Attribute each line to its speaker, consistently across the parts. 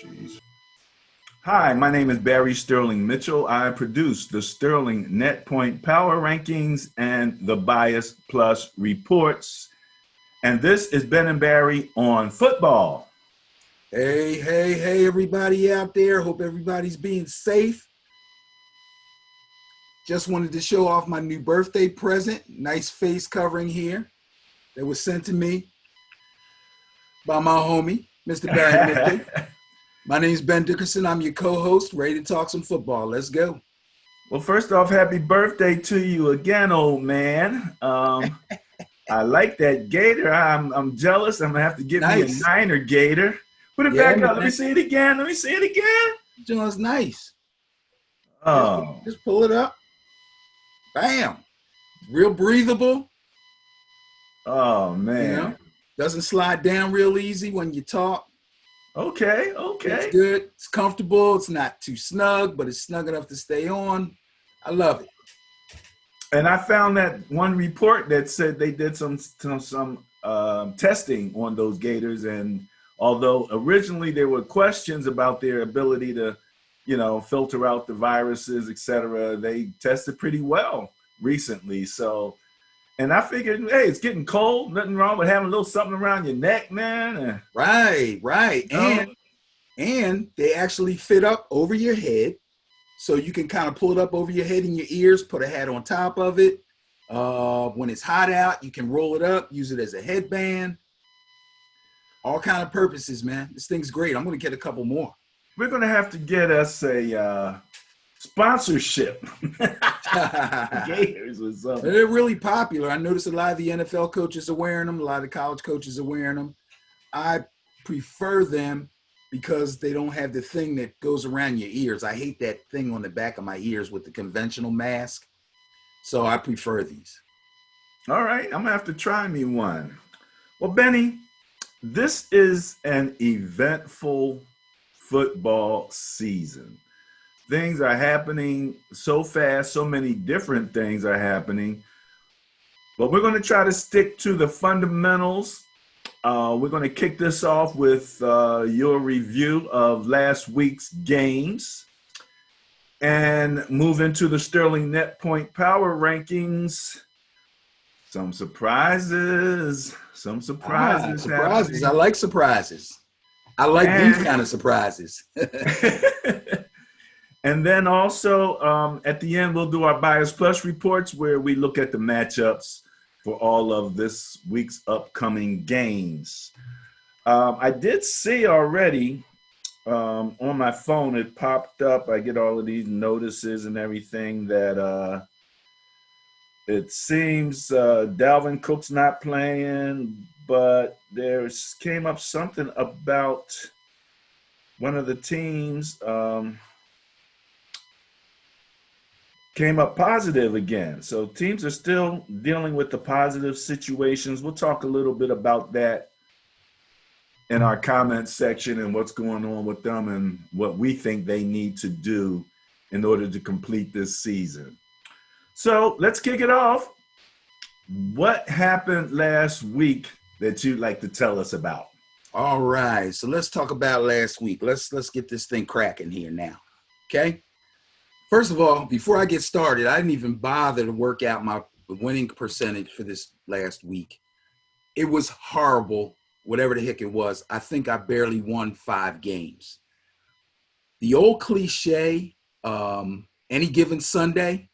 Speaker 1: Jeez. Hi, my name is Barry Sterling Mitchell. I produce the Sterling Net Point Power Rankings and the Bias Plus Reports. And this is Ben and Barry on football.
Speaker 2: Hey, everybody out there. Hope everybody's being safe. Just wanted to show off my new birthday present. Nice face covering here that was sent to me by my homie, Mr. Barry Mitchell. My name's Ben Dickerson. I'm your co-host, ready to talk some football. Let's go.
Speaker 1: Well, first off, happy birthday to you again, old man. I like that gator. I'm jealous. I'm going to have to get me a Niner gator. Put it back up. Let me see it again.
Speaker 2: John's nice.
Speaker 1: Oh.
Speaker 2: Just pull it up. Bam. Real breathable.
Speaker 1: Oh, man.
Speaker 2: You know, doesn't slide down real easy when you talk.
Speaker 1: Okay.
Speaker 2: It's good. It's comfortable. It's not too snug, but it's snug enough to stay on. I love it.
Speaker 1: And I found that one report that said they did some testing on those gators, and although originally there were questions about their ability to, filter out the viruses, etc., they tested pretty well recently. So, and I figured, hey, it's getting cold. Nothing wrong with having a little something around your neck, man.
Speaker 2: Right. And they actually fit up over your head. So you can kind of pull it up over your head and your ears, put a hat on top of it. When it's hot out, you can roll it up, use it as a headband. All kind of purposes, man. This thing's great. I'm going to get a couple more.
Speaker 1: We're going to have to get us a sponsorship. Gators or something.
Speaker 2: They're really popular. I noticed a lot of the NFL coaches are wearing them. A lot of the college coaches are wearing them. I prefer them because they don't have the thing that goes around your ears. I hate that thing on the back of my ears with the conventional mask. So I prefer these.
Speaker 1: All right. I'm going to have to try me one. Well, Benny, this is an eventful football season. Things are happening so fast. So many different things are happening. But we're going to try to stick to the fundamentals. We're going to kick this off with your review of last week's games and move into the Sterling Net Point Power Rankings. Some surprises.
Speaker 2: Surprises. I like surprises. I like these kind of surprises.
Speaker 1: And then also at the end, we'll do our Bias Plus reports where we look at the matchups for all of this week's upcoming games. I did see already on my phone, it popped up. I get all of these notices and everything that it seems Dalvin Cook's not playing, but there came up something about one of the teams came up positive again. So teams are still dealing with the positive situations. We'll talk a little bit about that in our comments section and what's going on with them and what we think they need to do in order to complete this season. So let's kick it off. What happened last week that you'd like to tell us about?
Speaker 2: All right. So let's talk about last week. Let's get this thing cracking here now. Okay. First of all, before I get started, I didn't even bother to work out my winning percentage for this last week. It was horrible, whatever the heck it was. I think I barely won 5 games. The old cliche, any given Sunday.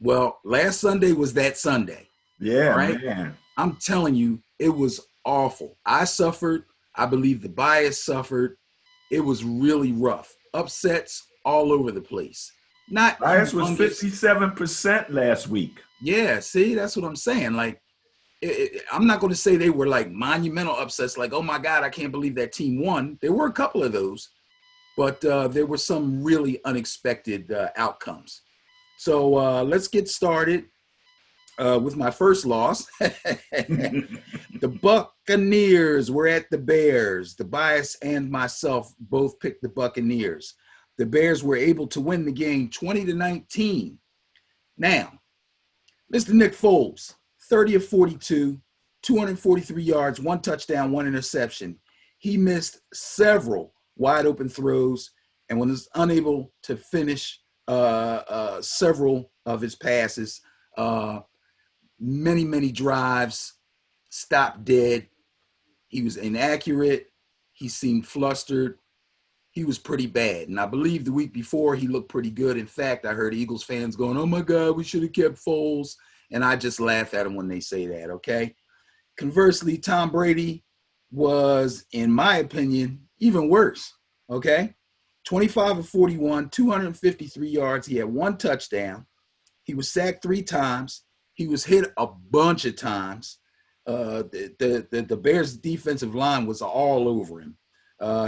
Speaker 2: Well, last Sunday was that Sunday.
Speaker 1: Yeah,
Speaker 2: right?
Speaker 1: Man.
Speaker 2: I'm telling you, it was awful. I suffered. I believe the bias suffered. It was really rough. Upsets all over the place.
Speaker 1: Bias was 57% last week.
Speaker 2: Yeah, see, that's what I'm saying. Like, I'm not going to say they were like monumental upsets, like, oh my God, I can't believe that team won. There were a couple of those, but there were some really unexpected outcomes. So let's get started with my first loss. The Buccaneers were at the Bears. The bias and myself both picked the Buccaneers. The Bears were able to win the game 20-19. Now, Mr. Nick Foles, 30 of 42, 243 yards, 1 touchdown, 1 interception. He missed several wide open throws, and was unable to finish several of his passes. Many drives stopped dead. He was inaccurate. He seemed flustered. He was pretty bad. And I believe the week before he looked pretty good. In fact, I heard Eagles fans going, "Oh my God, we should have kept Foles." And I just laugh at them when they say that, okay? Conversely, Tom Brady was, in my opinion, even worse, okay? 25 of 41, 253 yards. He had one touchdown. He was sacked 3 times. He was hit a bunch of times. The Bears' defensive line was all over him.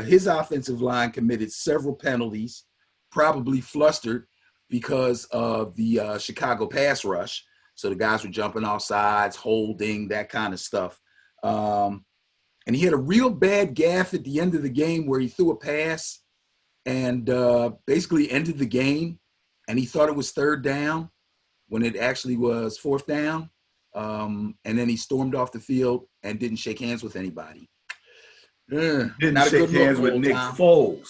Speaker 2: His offensive line committed several penalties, probably flustered because of the Chicago pass rush. So the guys were jumping off sides, holding, that kind of stuff. And he had a real bad gaffe at the end of the game where he threw a pass and basically ended the game. And he thought it was 3rd down when it actually was 4th down. And then he stormed off the field and didn't shake hands with anybody.
Speaker 1: Didn't
Speaker 2: Not a
Speaker 1: shake
Speaker 2: good look,
Speaker 1: hands with
Speaker 2: old
Speaker 1: Nick
Speaker 2: Tom.
Speaker 1: Foles.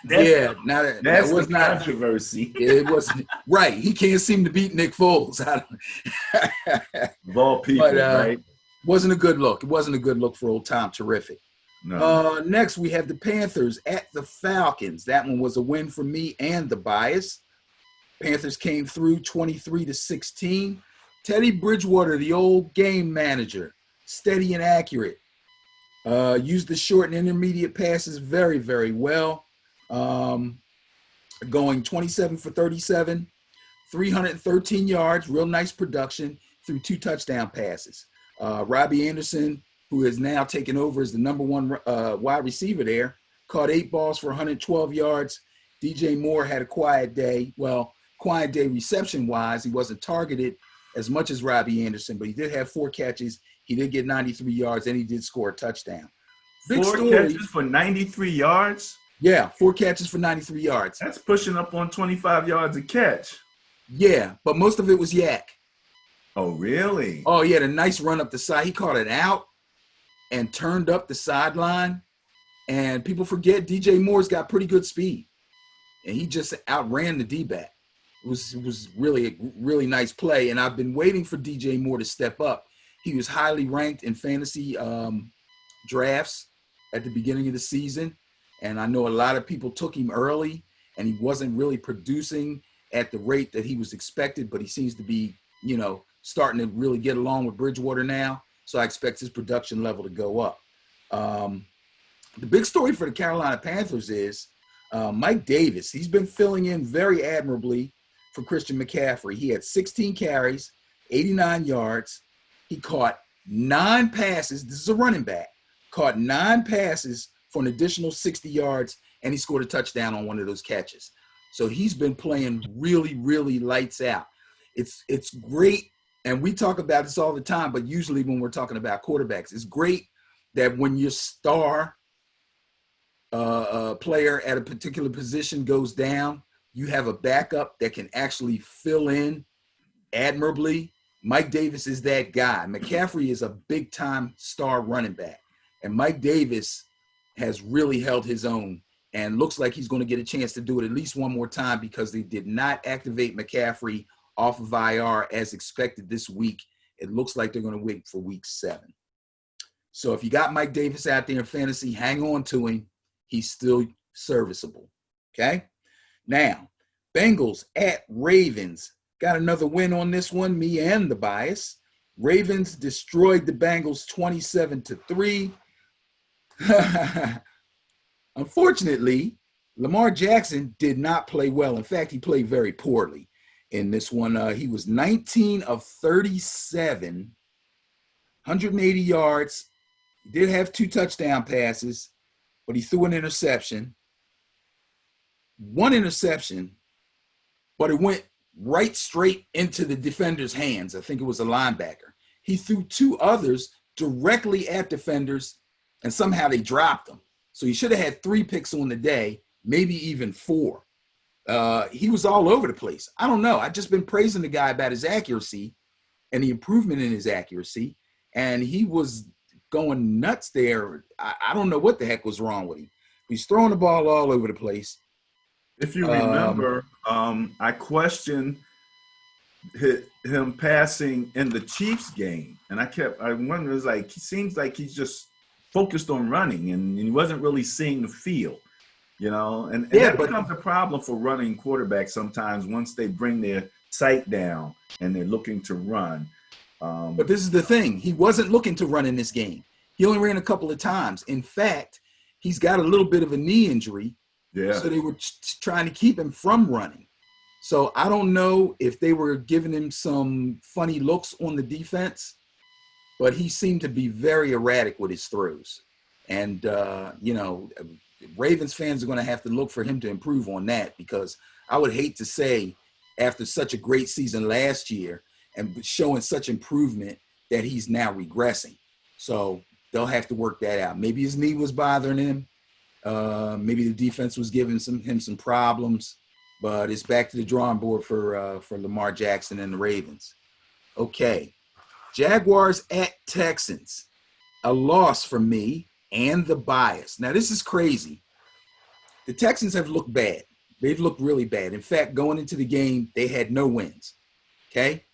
Speaker 2: That
Speaker 1: That's
Speaker 2: was
Speaker 1: the
Speaker 2: not
Speaker 1: controversy.
Speaker 2: It wasn't right. He can't seem to beat Nick Foles.
Speaker 1: Of all people,
Speaker 2: But
Speaker 1: right?
Speaker 2: wasn't a good look. It wasn't a good look for old Tom. Terrific.
Speaker 1: No.
Speaker 2: Next, we have the Panthers at the Falcons. That one was a win for me and the bias. Panthers came through 23-16. Teddy Bridgewater, the old game manager, steady and accurate. Used the short and intermediate passes very, very well. Going 27 for 37, 313 yards, real nice production through 2 touchdown passes. Robbie Anderson, who has now taken over as the number 1 wide receiver there, caught 8 balls for 112 yards. DJ Moore had a quiet day. Well, quiet day reception-wise. He wasn't targeted as much as Robbie Anderson, but he did have 4 catches. He did get 93 yards, and he did score a touchdown. Big
Speaker 1: 4
Speaker 2: story.
Speaker 1: catches for 93 yards?
Speaker 2: Yeah, 4 catches for 93 yards.
Speaker 1: That's pushing up on 25 yards a catch.
Speaker 2: Yeah, but most of it was yak.
Speaker 1: Oh, really?
Speaker 2: Oh, he had a nice run up the side. He caught it out and turned up the sideline. And people forget DJ Moore's got pretty good speed. And he just outran the D-back. It was really a really nice play. And I've been waiting for DJ Moore to step up. He was highly ranked in fantasy drafts at the beginning of the season. And I know a lot of people took him early, and he wasn't really producing at the rate that he was expected, but he seems to be, starting to really get along with Bridgewater now. So I expect his production level to go up. The big story for the Carolina Panthers is Mike Davis. He's been filling in very admirably for Christian McCaffrey. He had 16 carries, 89 yards. He caught 9 passes. This is a running back. Caught 9 passes for an additional 60 yards, and he scored a touchdown on one of those catches. So he's been playing really, really lights out. It's great, and we talk about this all the time, but usually when we're talking about quarterbacks, it's great that when your star player at a particular position goes down, you have a backup that can actually fill in admirably. Mike Davis is that guy. McCaffrey is a big-time star running back, and Mike Davis has really held his own and looks like he's going to get a chance to do it at least one more time because they did not activate McCaffrey off of IR as expected this week. It looks like they're going to wait for week 7. So if you got Mike Davis out there in fantasy, hang on to him. He's still serviceable. Okay? Now, Bengals at Ravens. Got another win on this one, me and the bias. Ravens destroyed the Bengals 27-3. Unfortunately, Lamar Jackson did not play well. In fact, he played very poorly in this one. He was 19 of 37, 180 yards. He did have 2 touchdown passes, but he threw an interception. 1 interception, but it went right straight into the defender's hands. I think it was a linebacker. He threw 2 others directly at defenders, and somehow they dropped them. So he should have had 3 picks on the day, maybe even 4. He was all over the place. I don't know. I've just been praising the guy about his accuracy and the improvement in his accuracy, and he was going nuts there. I don't know what the heck was wrong with him. He's throwing the ball all over the place.
Speaker 1: If you
Speaker 2: Um,
Speaker 1: remember, I questioned him passing in the Chiefs game, and I wonder, it's like he seems like he's just focused on running, and he wasn't really seeing the field, and
Speaker 2: yeah,
Speaker 1: that
Speaker 2: but
Speaker 1: becomes a problem for running quarterbacks sometimes once they bring their sight down and they're looking to run.
Speaker 2: But this is the thing. He wasn't looking to run in this game. He only ran a couple of times. In fact, he's got a little bit of a knee injury.
Speaker 1: Yeah,
Speaker 2: So they were trying to keep him from running. So I don't know if they were giving him some funny looks on the defense, but he seemed to be very erratic with his throws. And, Ravens fans are going to have to look for him to improve on that, because I would hate to say, after such a great season last year and showing such improvement, that he's now regressing. So they'll have to work that out. Maybe his knee was bothering him. Maybe the defense was giving him some problems, but it's back to the drawing board for Lamar Jackson and the Ravens. Okay, Jaguars at Texans, a loss for me and the bias. Now this is crazy. The Texans have looked bad. They've looked really bad. In fact, going into the game, they had no wins. Okay,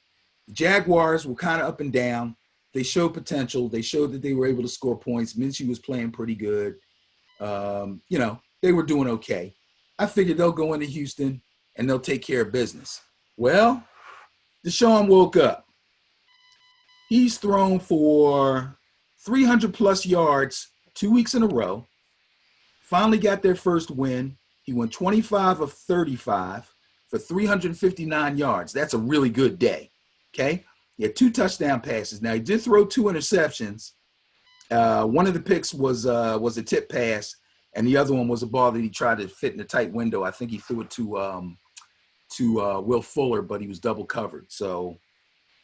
Speaker 2: the Jaguars were kind of up and down. They showed potential. They showed that they were able to score points. Minshew was playing pretty good. They were doing okay. I figured they'll go into Houston and they'll take care of business. Well, Deshaun woke up. He's thrown for 300 plus yards 2 weeks in a row. Finally got their first win. He went 25 of 35 for 359 yards. That's a really good day. Okay. He had 2 touchdown passes. Now he did throw 2 interceptions. One of the picks was a tip pass, and the other one was a ball that he tried to fit in a tight window. I think he threw it to Will Fuller, but he was double covered, so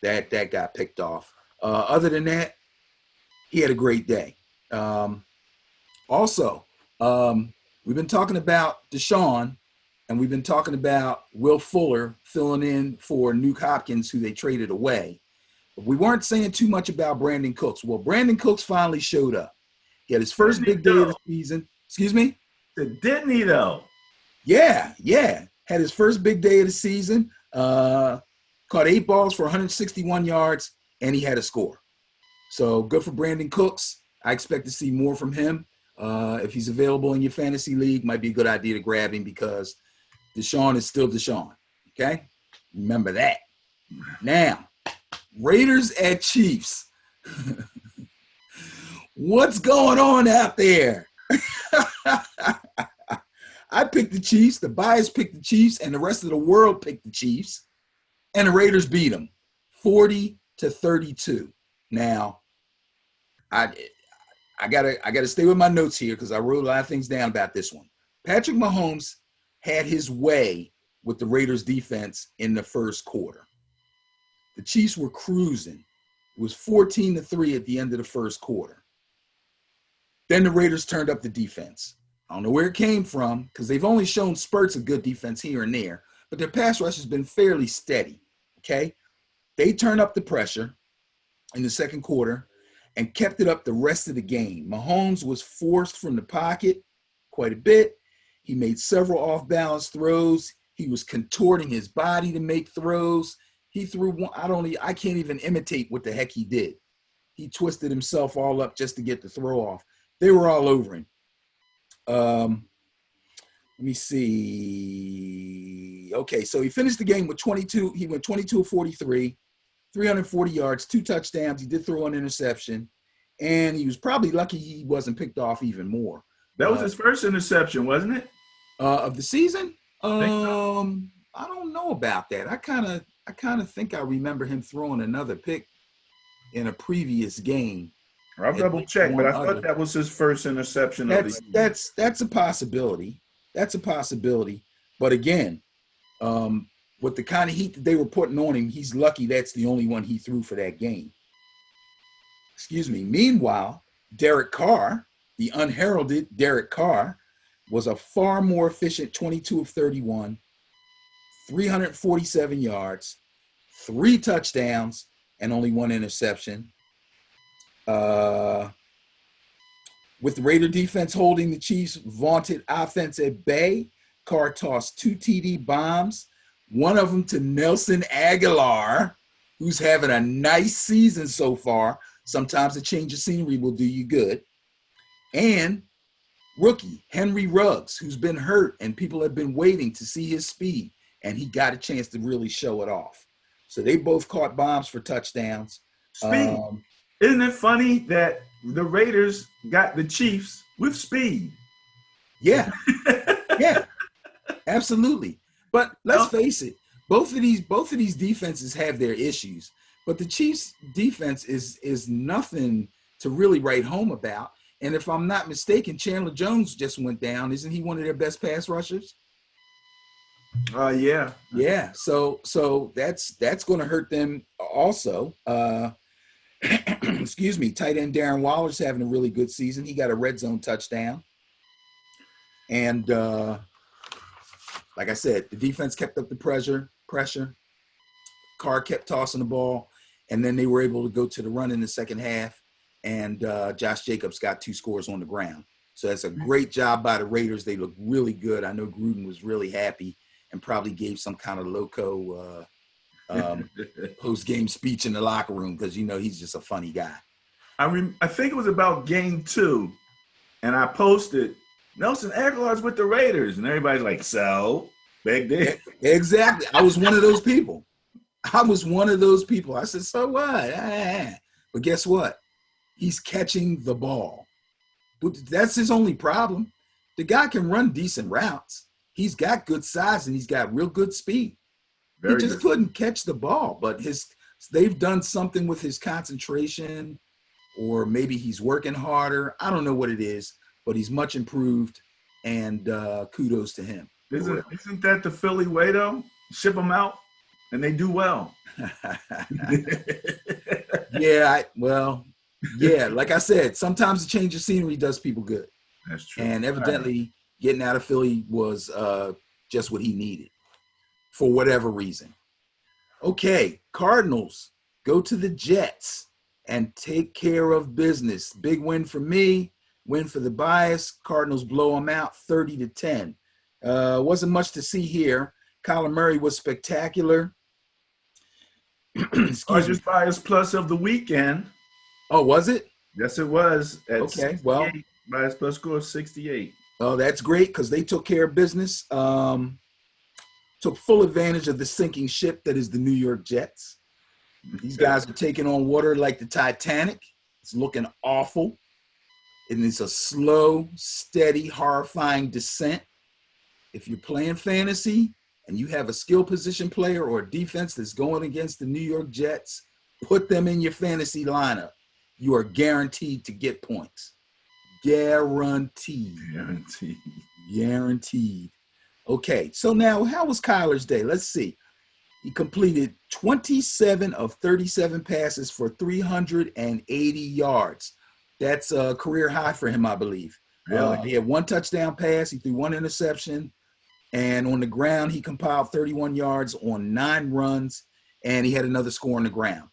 Speaker 2: that got picked off. Other than that, he had a great day. Also, we've been talking about Deshaun, and we've been talking about Will Fuller filling in for Nuke Hopkins, who they traded away. We weren't saying too much about Brandon Cooks. Well, Brandon Cooks finally showed up. He had his first
Speaker 1: didn't he
Speaker 2: big day of
Speaker 1: though?
Speaker 2: the season. Excuse me?
Speaker 1: Didn't he though?
Speaker 2: Yeah. Had his first big day of the season. Caught 8 balls for 161 yards, and he had a score. So good for Brandon Cooks. I expect to see more from him. If he's available in your fantasy league, might be a good idea to grab him, because Deshaun is still Deshaun. Okay? Remember that. Now, Raiders at Chiefs. What's going on out there? I picked the Chiefs, the bias picked the Chiefs, and the rest of the world picked the Chiefs, and the Raiders beat them 40-32. Now, I gotta stay with my notes here, because I wrote a lot of things down about this one. Patrick Mahomes had his way with the Raiders defense in the first quarter. The Chiefs were cruising. It was 14-3 at the end of the first quarter. Then the Raiders turned up the defense. I don't know where it came from, because they've only shown spurts of good defense here and there, but their pass rush has been fairly steady. Okay? They turned up the pressure in the second quarter and kept it up the rest of the game. Mahomes was forced from the pocket quite a bit. He made several off-balance throws. He was contorting his body to make throws. He threw one. I can't even imitate what the heck he did. He twisted himself all up just to get the throw off. They were all over him. Let me see. Okay, so he finished the game with 22. He went 22 of 43, 340 yards, 2 touchdowns. He did throw an interception, and he was probably lucky he wasn't picked off even more.
Speaker 1: That was his first interception, wasn't it?
Speaker 2: Of the season.
Speaker 1: Think so?
Speaker 2: I don't know about that. I kind of think I remember him throwing another pick in a previous game.
Speaker 1: I'll
Speaker 2: At
Speaker 1: double
Speaker 2: least
Speaker 1: check, but
Speaker 2: one
Speaker 1: I
Speaker 2: other.
Speaker 1: thought that was his first interception of the year.
Speaker 2: That's a possibility. That's a possibility. But again, with the kind of heat that they were putting on him, he's lucky that's the only one he threw for that game. Excuse me. Meanwhile, Derek Carr, the unheralded Derek Carr, was a far more efficient 22 of 31, 347 yards, 3 touchdowns, and only 1 interception. With the Raider defense holding the Chiefs' vaunted offense at bay, Carr tossed 2 TD bombs, one of them to Nelson Aguilar, who's having a nice season so far. Sometimes a change of scenery will do you good. And rookie Henry Ruggs, who's been hurt and people have been waiting to see his speed, and he got a chance to really show it off. So they both caught bombs for touchdowns.
Speaker 1: Speed. Isn't it funny that the Raiders got the Chiefs with speed?
Speaker 2: Yeah, yeah, absolutely. But let's face it, both of these defenses have their issues. But the Chiefs' defense is nothing to really write home about. And if I'm not mistaken, Chandler Jones just went down. Isn't he one of their best pass rushers?
Speaker 1: Yeah.
Speaker 2: Yeah. So that's going to hurt them also. Excuse me. Tight end Darren Waller's having a really good season. He got a red zone touchdown. And like I said, the defense kept up the pressure. Carr kept tossing the ball, and then they were able to go to the run in the second half, and Josh Jacobs got 2 scores on the ground. So that's a great job by the Raiders. They look really good. I know Gruden was really happy and probably gave some kind of loco post-game speech in the locker room because, he's just a funny guy.
Speaker 1: I think it was about game 2, and I posted, Nelson Aguilar's with the Raiders, and everybody's like, so? Big deal.
Speaker 2: Exactly. I was one of those people. I said, so what? But guess what? He's catching the ball. That's his only problem. The guy can run decent routes. He's got good size and he's got real good speed. He just couldn't catch the ball. But they've done something with his concentration, or maybe he's working harder. I don't know what it is, but he's much improved, and kudos to him.
Speaker 1: Isn't that the Philly way, though? Ship them out, and they do well.
Speaker 2: Yeah, like I said, sometimes the change of scenery does people good.
Speaker 1: That's true.
Speaker 2: And evidently, getting out of Philly was just what he needed for whatever reason. Okay, Cardinals go to the Jets and take care of business. Big win for me, win for the bias. Cardinals blow them out 30-10. Wasn't much to see here. Kyler Murray was spectacular.
Speaker 1: Largest bias plus of the weekend.
Speaker 2: Oh, was it?
Speaker 1: Yes, it was.
Speaker 2: Okay, well.
Speaker 1: Bias plus score of 68.
Speaker 2: Oh, that's great because they took care of business. Took full advantage of the sinking ship that is the New York Jets. These guys are taking on water like the Titanic. It's looking awful. And it's a slow, steady, horrifying descent. If you're playing fantasy and you have a skill position player or a defense that's going against the New York Jets, put them in your fantasy lineup. You are guaranteed to get points. Guaranteed. Okay, so now how was Kyler's day? Let's see. He completed 27 of 37 passes for 380 yards. That's a career high for him, I believe.
Speaker 1: Really?
Speaker 2: He had 1 touchdown pass. He threw 1 interception. And on the ground, he compiled 31 yards on 9 runs. And he had another score on the ground.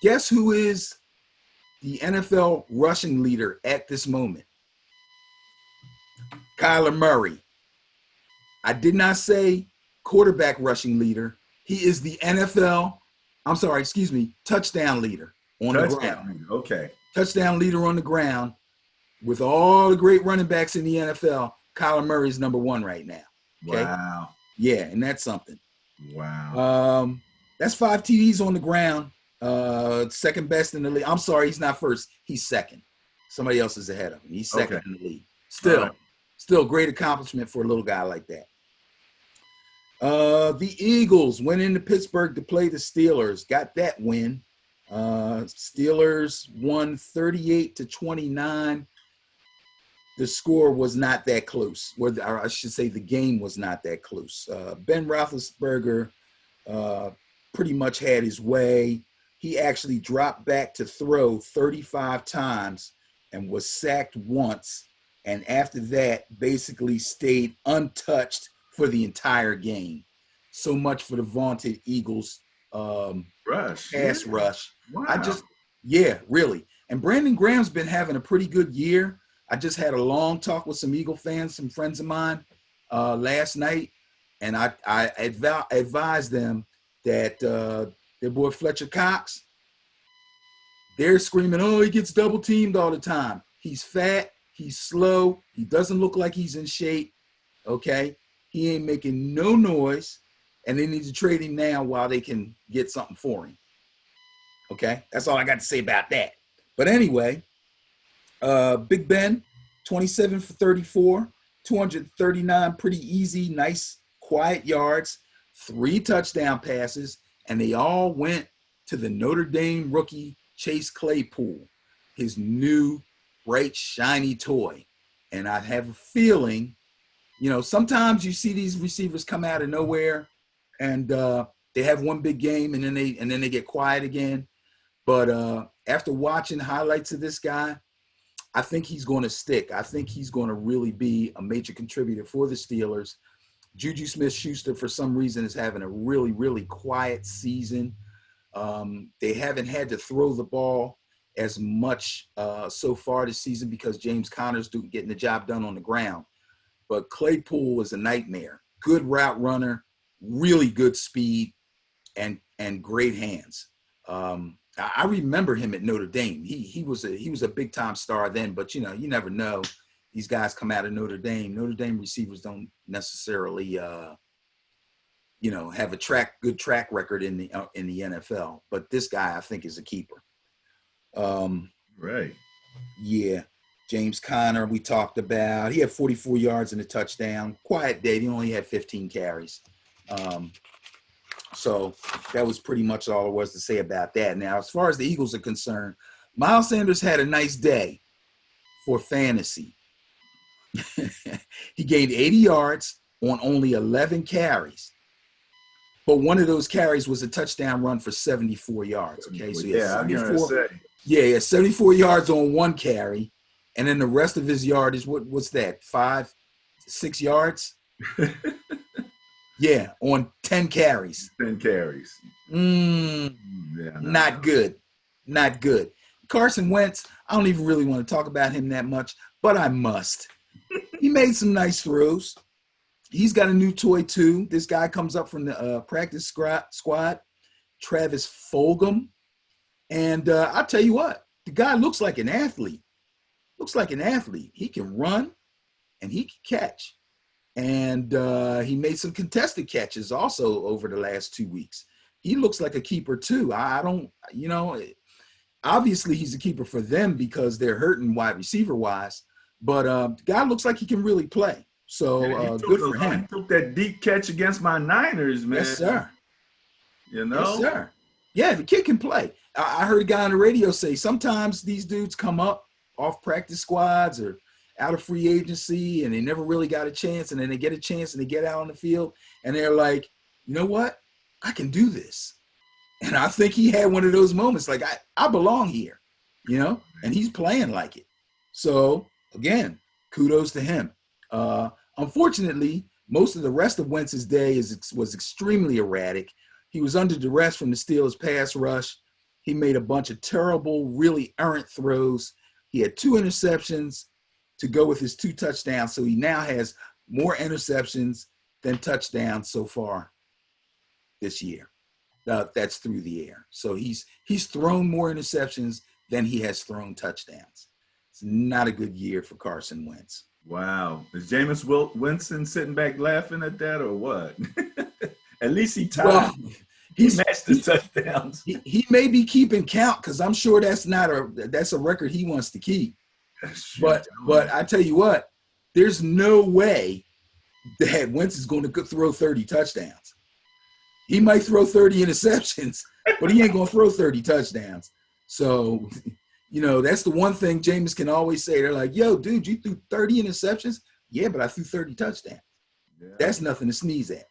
Speaker 2: Guess who is the NFL rushing leader at this moment? Kyler Murray. I did not say quarterback rushing leader. He is the touchdown leader on the ground.
Speaker 1: Okay.
Speaker 2: Touchdown leader on the ground. With all the great running backs in the NFL, Kyler Murray is number 1 right now. Okay?
Speaker 1: Wow.
Speaker 2: Yeah, and that's something.
Speaker 1: Wow.
Speaker 2: That's 5 TDs on the ground. Second best in the league. I'm sorry, he's not first. He's second. Somebody else is ahead of him. He's second in the league. Still great accomplishment for a little guy like that. The Eagles went into Pittsburgh to play the Steelers. Got that win. Steelers won 38-29. The score was not that close. Or I should say the game was not that close. Ben Roethlisberger pretty much had his way. He actually dropped back to throw 35 times and was sacked once. And after that, basically stayed untouched for the entire game. So much for the vaunted Eagles pass rush.
Speaker 1: Wow.
Speaker 2: Really. And Brandon Graham's been having a pretty good year. I just had a long talk with some Eagle fans, some friends of mine last night, and I advised them that their boy Fletcher Cox, they're screaming, oh, he gets double teamed all the time. He's fat. He's slow. He doesn't look like he's in shape. Okay. He ain't making no noise. And they need to trade him now while they can get something for him. Okay. That's all I got to say about that. But anyway, Big Ben, 27 for 34, 239, pretty easy, nice, quiet yards, 3 touchdown passes, and they all went to the Notre Dame rookie Chase Claypool, his new bright, shiny toy. And I have a feeling, sometimes you see these receivers come out of nowhere and they have one big game and then they get quiet again. But after watching highlights of this guy, I think he's going to stick. I think he's going to really be a major contributor for the Steelers. Juju Smith-Schuster, for some reason, is having a really, really quiet season. They haven't had to throw the ball as much so far this season because James Conner's getting the job done on the ground. But Claypool is a nightmare. Good route runner, really good speed, and great hands. I remember him at Notre Dame. He was a big time star then, but you never know. These guys come out of Notre Dame. Notre Dame receivers don't necessarily have a good track record in the NFL. But this guy, I think, is a keeper.
Speaker 1: Right.
Speaker 2: Yeah. James Conner, we talked about. He had 44 yards and a touchdown. Quiet day. He only had 15 carries. So that was pretty much all there was to say about that. Now, as far as the Eagles are concerned, Miles Sanders had a nice day for fantasy. He gained 80 yards on only 11 carries. But one of those carries was a touchdown run for 74 yards. Okay, so he had 74 yards on one carry. And then the rest of his yardage, what's that, 5-6 yards? Yeah, on 10 carries.
Speaker 1: 10 carries.
Speaker 2: Not good. Not good. Carson Wentz, I don't even really want to talk about him that much, but I must. He made some nice throws. He's got a new toy, too. This guy comes up from the practice squad, Travis Fulgham. And I'll tell you what, the guy looks like an athlete. He can run and he can catch. And he made some contested catches also over the last 2 weeks. He looks like a keeper too. Obviously he's a keeper for them because they're hurting wide receiver wise. But the guy looks like he can really play. So good for him.
Speaker 1: He took that deep catch against my Niners, man.
Speaker 2: Yes, sir.
Speaker 1: Yes,
Speaker 2: sir. Yeah, the kid can play. I heard a guy on the radio say sometimes these dudes come up off practice squads or out of free agency and they never really got a chance, and then they get a chance and they get out on the field and they're like, you know what? I can do this. And I think he had one of those moments like I belong here, and he's playing like it. So again, kudos to him. Unfortunately, most of the rest of Wentz's day was extremely erratic. He was under duress from the Steelers pass rush. He made a bunch of terrible, really errant throws. He had 2 interceptions to go with his 2 touchdowns. So he now has more interceptions than touchdowns so far this year. That's through the air. So he's thrown more interceptions than he has thrown touchdowns. It's not a good year for Carson Wentz.
Speaker 1: Wow. Is Jameis Winston sitting back laughing at that or what? At least he tied. Well, he matched the touchdowns.
Speaker 2: He may be keeping count because I'm sure that's a record he wants to keep. But I tell you what, there's no way that Wentz is going to throw 30 touchdowns. He might throw 30 interceptions, but he ain't going to throw 30 touchdowns. So, that's the one thing Jameis can always say. They're like, yo, dude, you threw 30 interceptions? Yeah, but I threw 30 touchdowns. Yeah. That's nothing to sneeze at.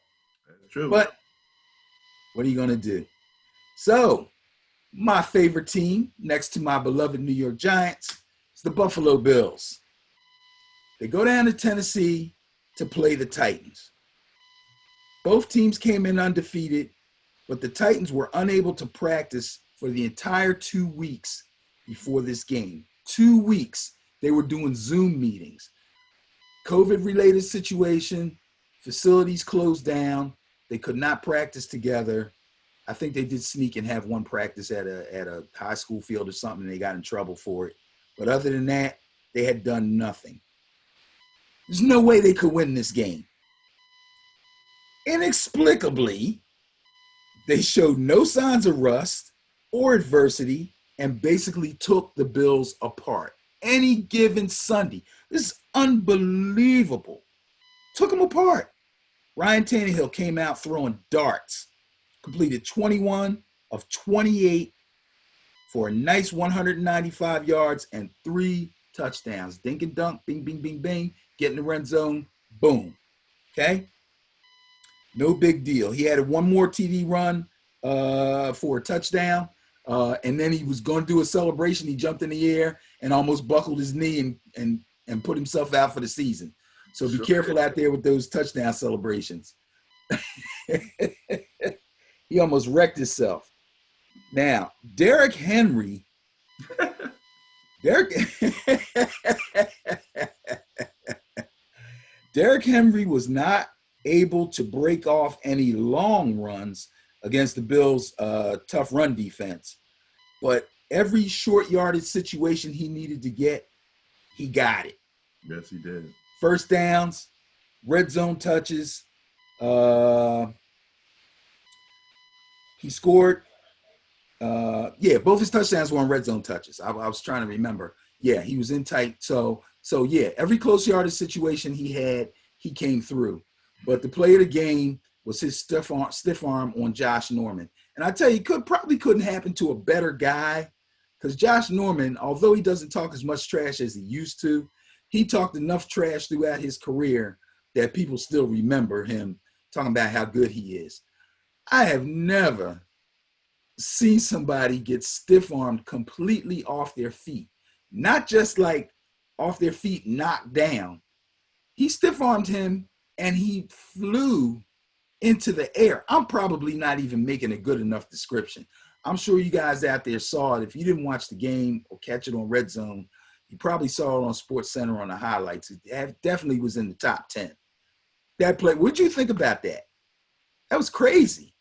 Speaker 1: That's true.
Speaker 2: But what are you going to do? So, my favorite team next to my beloved New York Giants is the Buffalo Bills. They go down to Tennessee to play the Titans. Both teams came in undefeated, but the Titans were unable to practice for the entire 2 weeks before this game. 2 weeks. they were doing Zoom meetings. COVID-related situation, facilities closed down. They could not practice together. I think they did sneak and have one practice at a high school field or something, and they got in trouble for it. But other than that, they had done nothing. There's no way they could win this game. Inexplicably, they showed no signs of rust or adversity and basically took the Bills apart. Any given Sunday. This is unbelievable. Took them apart. Ryan Tannehill came out throwing darts, completed 21 of 28 for a nice 195 yards and 3 touchdowns. Dink and dunk, bing, bing, bing, bing, get in the red zone, boom. Okay? No big deal. He had one more TD run for a touchdown, and then he was going to do a celebration. He jumped in the air and almost buckled his knee and put himself out for the season. So be careful out there with those touchdown celebrations. He almost wrecked himself. Now, Derrick Henry, Derrick Henry was not able to break off any long runs against the Bills' tough run defense. But every short yardage situation he needed to get, he got it.
Speaker 1: Yes, he did.
Speaker 2: First downs, red zone touches. He scored. Both his touchdowns were on red zone touches. I was trying to remember. Yeah, he was in tight. So yeah, every close yardage situation he had, he came through. But the play of the game was his stiff arm on Josh Norman. And I tell you, probably couldn't happen to a better guy, because Josh Norman, although he doesn't talk as much trash as he used to, he talked enough trash throughout his career that people still remember him talking about how good he is. I have never seen somebody get stiff-armed completely off their feet. Not just like off their feet, knocked down. He stiff-armed him and he flew into the air. I'm probably not even making a good enough description. I'm sure you guys out there saw it. If you didn't watch the game or catch it on Red Zone, you probably saw it on Sports Center on the highlights. It definitely was in the top 10. That play, what'd you think about that? That was crazy.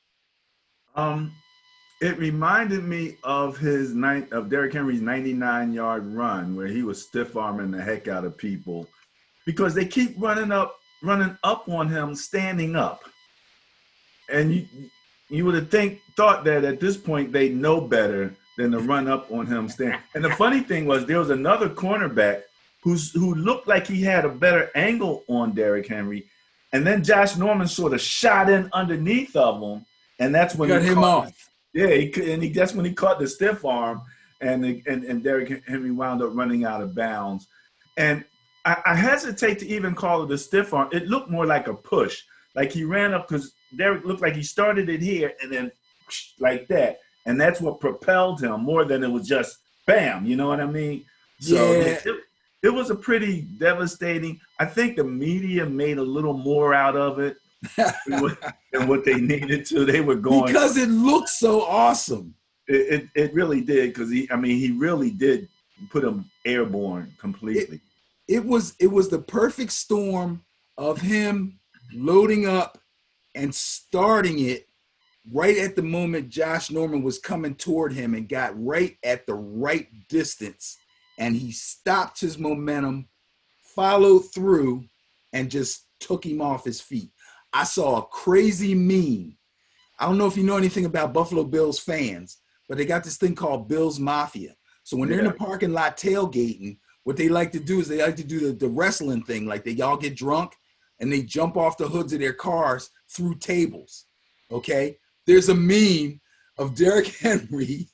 Speaker 1: It reminded me of Derrick Henry's 99-yard run, where he was stiff-arming the heck out of people because they keep running up on him standing up. And you would have thought that at this point they know better than to run up on him standing. And the funny thing was, there was another cornerback who looked like he had a better angle on Derrick Henry, and then Josh Norman sort of shot in underneath of him, and that's when
Speaker 2: got him off.
Speaker 1: That's when he caught the stiff arm, and Derrick Henry wound up running out of bounds. And I hesitate to even call it a stiff arm. It looked more like a push. Like he ran up, because Derrick looked like he started it here and then like that. And that's what propelled him more than it was just bam. You know what I mean? So
Speaker 2: yeah.
Speaker 1: It was a pretty devastating. I think the media made a little more out of it than what they needed to. They were going
Speaker 2: because it looked so awesome.
Speaker 1: It really did, because he really did put him airborne completely.
Speaker 2: It was the perfect storm of him loading up and starting it right at the moment Josh Norman was coming toward him, and got right at the right distance, and he stopped his momentum, followed through, and just took him off his feet. I saw a crazy meme. I don't know if you know anything about Buffalo Bills fans, but they got this thing called Bills Mafia. So when they're in the parking lot tailgating, what they like to do is they like to do the wrestling thing. Like they all get drunk and they jump off the hoods of their cars through tables. Okay? There's a meme of Derrick Henry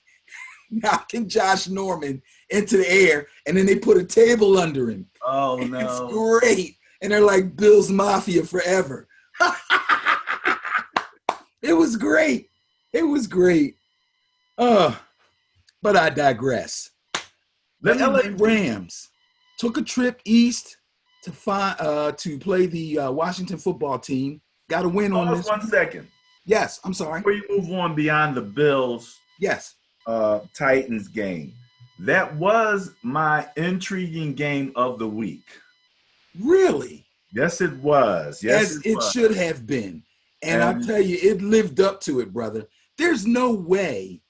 Speaker 2: knocking Josh Norman into the air, and then they put a table under him.
Speaker 1: Oh, no.
Speaker 2: It's great. And they're like, Bills Mafia forever. It was great. It was great. But I digress. The LA Rams took a trip east to play the Washington football team. Got a win on this.
Speaker 1: 1 second.
Speaker 2: Yes, I'm sorry.
Speaker 1: Before you move on beyond the Bills,
Speaker 2: yes,
Speaker 1: Titans game, that was my intriguing game of the week.
Speaker 2: Really?
Speaker 1: Yes, it was. Yes,
Speaker 2: As
Speaker 1: it
Speaker 2: it
Speaker 1: was.
Speaker 2: should have been. And I'll
Speaker 1: And
Speaker 2: tell you, it lived up to it, brother. There's no way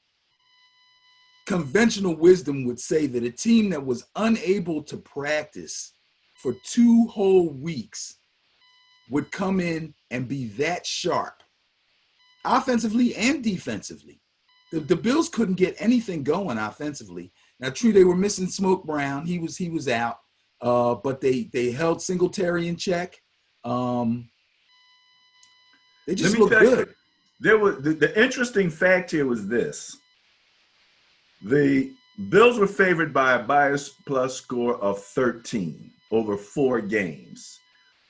Speaker 2: conventional wisdom would say that a team that was unable to practice for 2 whole weeks would come in and be that sharp, offensively and defensively. The Bills couldn't get anything going offensively. Now, true, they were missing Smoke Brown. He was out, but they held Singletary in check. Um, they
Speaker 1: let
Speaker 2: just
Speaker 1: me
Speaker 2: looked
Speaker 1: tell you,
Speaker 2: good.
Speaker 1: there was the interesting fact here was this: the Bills were favored by a bias plus score of 13 over 4 games,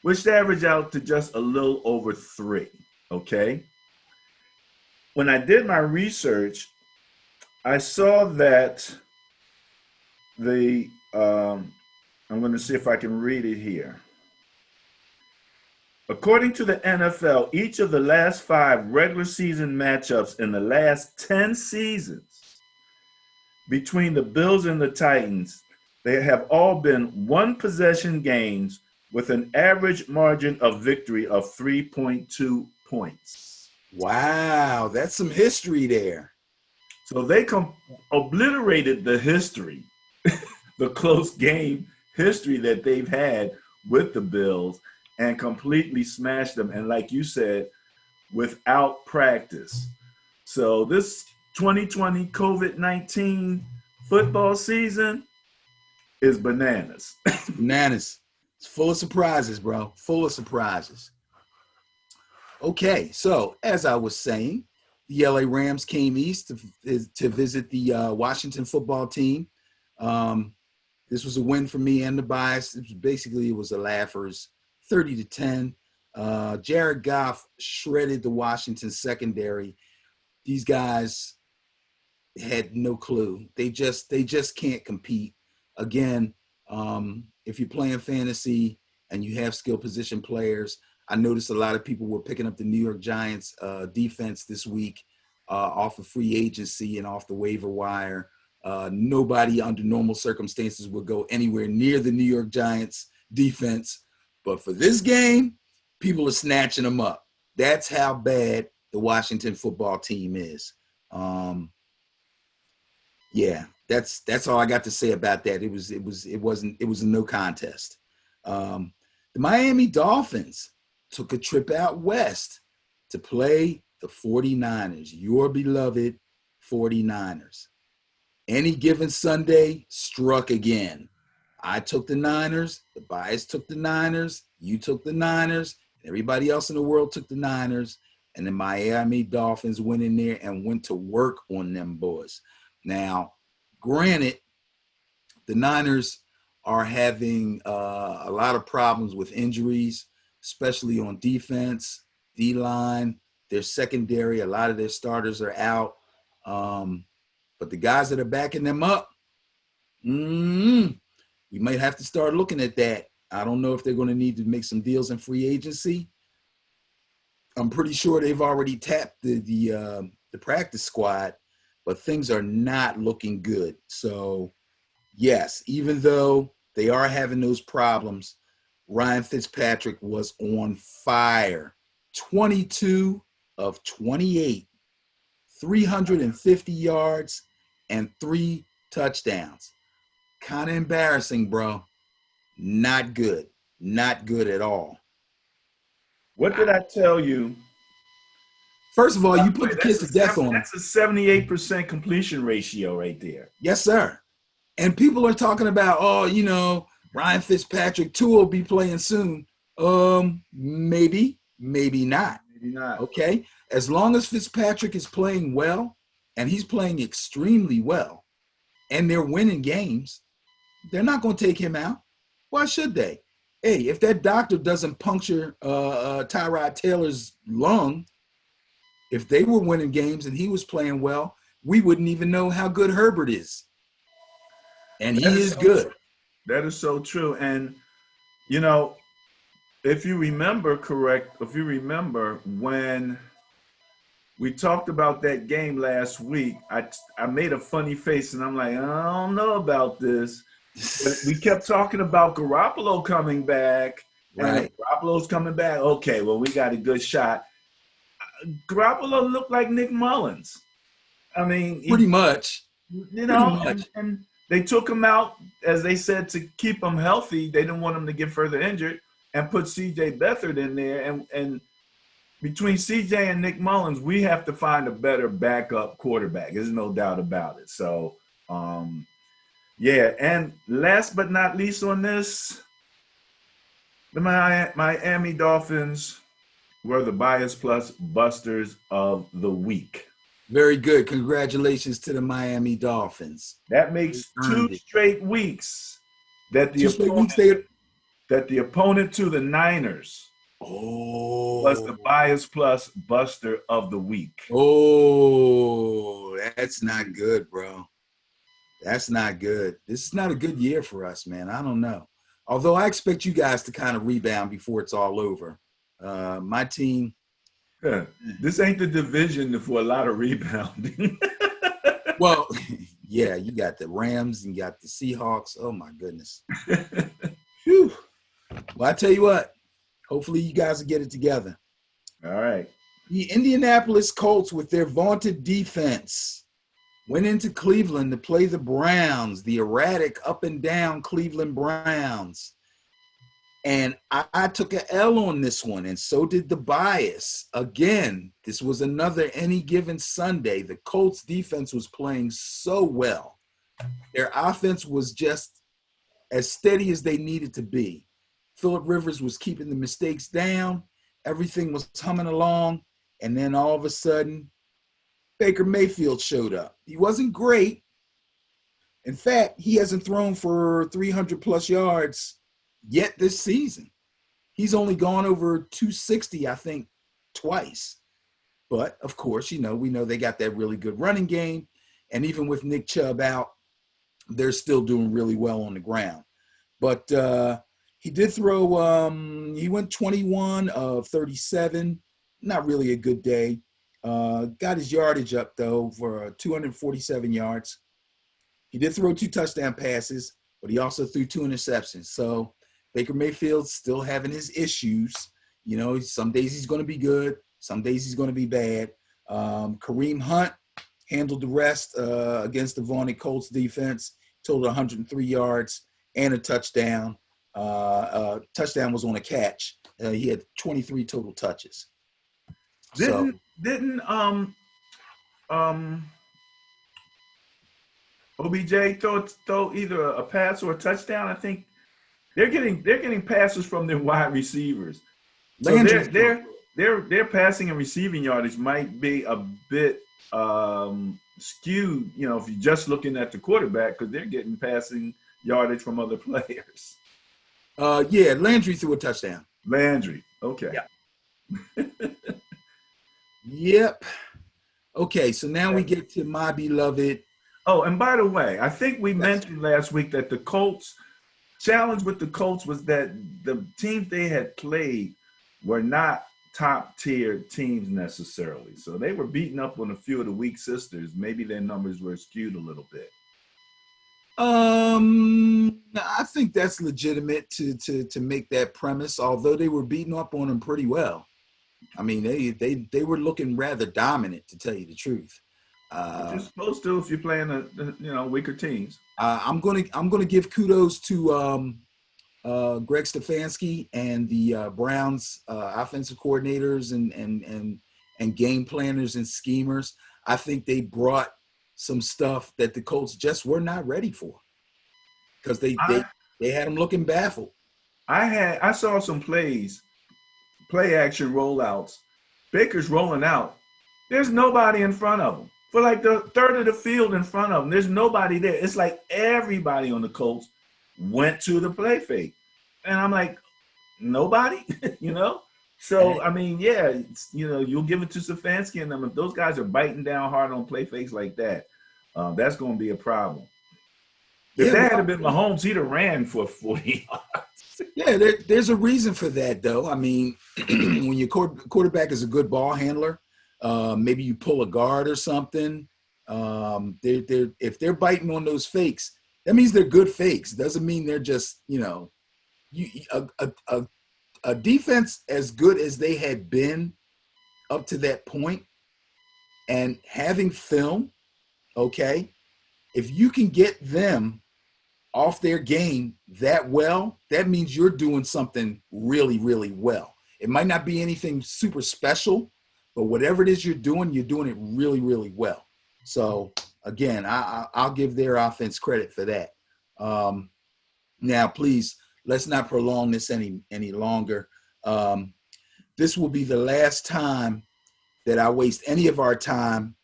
Speaker 1: which averaged out to just a little over 3. Okay. When I did my research, I saw that the I'm going to see if I can read it here. According to the NFL, each of the last 5 regular season matchups in the last 10 seasons between the Bills and the Titans, they have all been one possession games with an average margin of victory of 3.2 points.
Speaker 2: Wow, that's some history there.
Speaker 1: So they obliterated the history, the close game history that they've had with the Bills, and completely smashed them. And like you said, without practice. So this 2020 COVID-19 football season is bananas.
Speaker 2: It's bananas. It's full of surprises, bro. Full of surprises. Okay, so as I was saying, the LA Rams came east to visit the Washington football team. Um, this was a win for me and the bias. It was a laughers, 30-10. Jared Goff shredded the Washington secondary. These guys had no clue. They just can't compete. Again, if you're playing fantasy and you have skill position players, I noticed a lot of people were picking up the New York Giants defense this week off of free agency and off the waiver wire. Nobody under normal circumstances would go anywhere near the New York Giants defense. But for this game, people are snatching them up. That's how bad the Washington football team is. Yeah, that's all I got to say about that. It was a no contest. The Miami Dolphins took a trip out west to play the 49ers, your beloved 49ers. Any given Sunday struck again. I took the Niners, the bias took the Niners, you took the Niners, and everybody else in the world took the Niners, and the Miami Dolphins went in there and went to work on them boys. Now, granted, the Niners are having a lot of problems with injuries, especially on defense, D-line, their secondary. A lot of their starters are out. But the guys that are backing them up, we might have to start looking at that. I don't know if they're going to need to make some deals in free agency. I'm pretty sure they've already tapped the practice squad, but things are not looking good. So, yes, even though they are having those problems, Ryan Fitzpatrick was on fire. 22 of 28, 350 yards, and 3 touchdowns. Kind of embarrassing, bro. Not good. Not good at all.
Speaker 1: What did I tell you?
Speaker 2: First of all, you put the kids to death on them.
Speaker 1: That's a 78% completion ratio right there.
Speaker 2: Yes, sir. And people are talking about, Ryan Fitzpatrick 2 will be playing soon. Maybe, maybe not.
Speaker 1: Maybe not.
Speaker 2: Okay. As long as Fitzpatrick is playing well, and he's playing extremely well, and they're winning games, they're not going to take him out. Why should they? Hey, if that doctor doesn't puncture Tyrod Taylor's lung, if they were winning games and he was playing well, we wouldn't even know how good Herbert is. And he is good.
Speaker 1: True. That is so true. And, if you remember when we talked about that game last week. I made a funny face and I'm like, I don't know about this. But we kept talking about Garoppolo coming back, and if
Speaker 2: Right.
Speaker 1: Garoppolo's coming back, okay, well, we got a good shot. Garoppolo looked like Nick Mullins. I mean,
Speaker 2: Pretty much. Pretty much.
Speaker 1: and they took him out, as they said, to keep him healthy. They didn't want him to get further injured, and put C.J. Beathard in there. And between C.J. and Nick Mullins, we have to find a better backup quarterback. There's no doubt about it. So, yeah. And last but not least on this, the Miami Dolphins were the Bias Plus Busters of the week.
Speaker 2: Very good. Congratulations to the Miami Dolphins.
Speaker 1: That makes two straight weeks that the opponent to the Niners was the Bias Plus Buster of the week.
Speaker 2: Oh, that's not good, bro. That's not good. This is not a good year for us, man. I don't know. Although I expect you guys to kind of rebound before it's all over. My team.
Speaker 1: Yeah, this ain't the division for a lot of rebounding.
Speaker 2: Well, yeah, you got the Rams and you got the Seahawks. Oh, my goodness. Whew. Well, I tell you what, hopefully you guys will get it together.
Speaker 1: All right.
Speaker 2: The Indianapolis Colts, with their vaunted defense, went into Cleveland to play the Browns, the erratic up and down Cleveland Browns. And I took an L on this one, and so did the Bias. Again, this was another any given Sunday. The Colts defense was playing so well. Their offense was just as steady as they needed to be. Phillip Rivers was keeping the mistakes down. Everything was humming along. And then all of a sudden, Baker Mayfield showed up. He wasn't great. In fact, he hasn't thrown for 300-plus yards yet this season. He's only gone over 260, I think, twice. But, of course, we know they got that really good running game. And even with Nick Chubb out, they're still doing really well on the ground. But he did throw, he went 21 of 37. Not really a good day. Got his yardage up, though, for 247 yards. He did throw 2 touchdown passes, but he also threw 2 interceptions. So Baker Mayfield's still having his issues. Some days he's going to be good. Some days he's going to be bad. Kareem Hunt handled the rest against the vaunted Colts defense, totaled 103 yards and a touchdown. Touchdown was on a catch. He had 23 total touches.
Speaker 1: Didn't OBJ throw either a pass or a touchdown? I think they're getting passes from their wide receivers. So their passing and receiving yardage might be a bit skewed, if you're just looking at the quarterback, because they're getting passing yardage from other players.
Speaker 2: Yeah, Landry threw a touchdown.
Speaker 1: Landry, okay.
Speaker 2: Yeah. Yep. Okay, so now we get to my beloved.
Speaker 1: Oh, and by the way, I think we mentioned last week that the Colts challenge with the Colts was that the teams they had played were not top tier teams necessarily. So they were beating up on a few of the weak sisters. Maybe their numbers were skewed a little bit.
Speaker 2: I think that's legitimate to make that premise, although they were beating up on them pretty well. I mean, they were looking rather dominant, to tell you the truth.
Speaker 1: You're supposed to if you're playing weaker teams.
Speaker 2: I'm gonna give kudos to Greg Stefanski and the Browns offensive coordinators and game planners and schemers. I think they brought some stuff that the Colts just were not ready for, because they had them looking baffled.
Speaker 1: I saw some play action rollouts. Baker's rolling out. There's nobody in front of him. For like the third of the field in front of him, there's nobody there. It's like everybody on the Colts went to the play fake. And I'm like, nobody, So, I mean, yeah, you'll give it to Stefanski and them. If those guys are biting down hard on play fakes like that, that's going to be a problem. If that had been Mahomes, he'd have ran for 40 yards.
Speaker 2: Yeah, there's a reason for that, though. I mean, when your quarterback is a good ball handler, Maybe you pull a guard or something. If they're biting on those fakes, that means they're good fakes. Doesn't mean they're just, a defense as good as they had been up to that point and having film, okay, if you can get them off their game that well, that means you're doing something really, really well. It might not be anything super special, but whatever it is you're doing it really, really well. So again, I'll give their offense credit for that. Now, please, let's not prolong this any longer. This will be the last time that I waste any of our time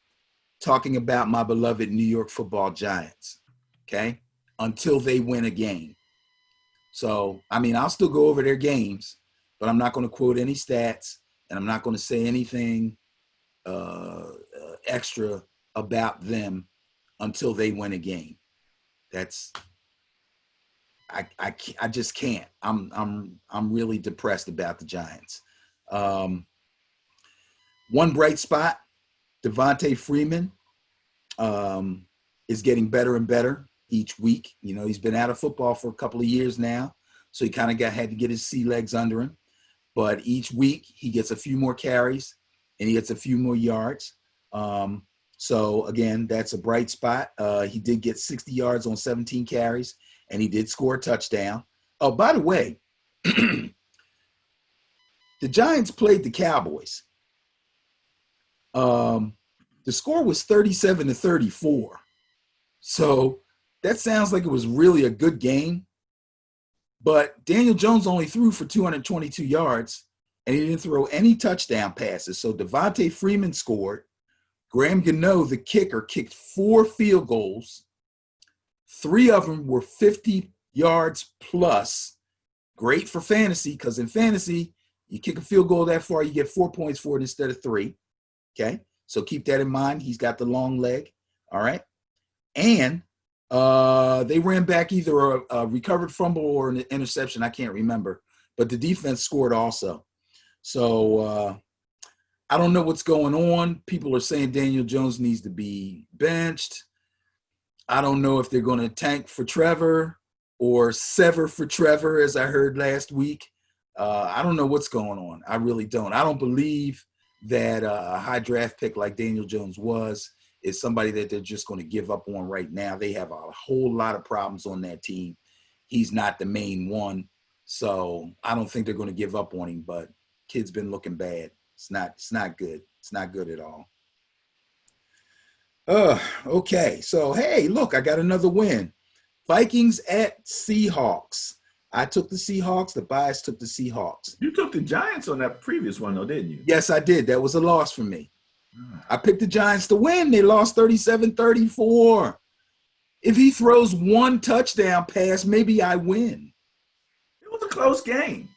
Speaker 2: talking about my beloved New York Football Giants, okay, until they win a game. So, I mean, I'll still go over their games, but I'm not going to quote any stats, and I'm not going to say anything extra about them until they win a game. That's I just can't. I'm really depressed about the Giants. One bright spot, Devontae Freeman is getting better and better each week. He's been out of football for a couple of years now, so he kind of had to get his sea legs under him. But each week he gets a few more carries and he gets a few more yards. So again, that's a bright spot. He did get 60 yards on 17 carries, and he did score a touchdown. Oh, by the way, the Giants played the Cowboys. The score was 37-34. So that sounds like it was really a good game. But Daniel Jones only threw for 222 yards, and he didn't throw any touchdown passes. So Devontae Freeman scored. Graham Gano, the kicker, kicked 4 field goals. 3 of them were 50 yards plus. Great for fantasy, because in fantasy, you kick a field goal that far, you get 4 points for it instead of 3. Okay, so keep that in mind. He's got the long leg. All right. And they ran back either a recovered fumble or an interception. I can't remember. But the defense scored also. So I don't know what's going on. People are saying Daniel Jones needs to be benched. I don't know if they're going to tank for Trevor or sever for Trevor, as I heard last week. I don't know what's going on. I really don't. I don't believe that a high draft pick like Daniel Jones is somebody that they're just going to give up on right now. They have a whole lot of problems on that team. He's not the main one. So I don't think they're going to give up on him, but kid's been looking bad. It's not good. It's not good at all. Okay. So, hey, look, I got another win. Vikings at Seahawks. I took the Seahawks. The bias took the Seahawks.
Speaker 1: You took the Giants on that previous one, though, didn't you?
Speaker 2: Yes, I did. That was a loss for me. I picked the Giants to win. They lost 37-34. If he throws one touchdown pass, maybe I win.
Speaker 1: It was a close game.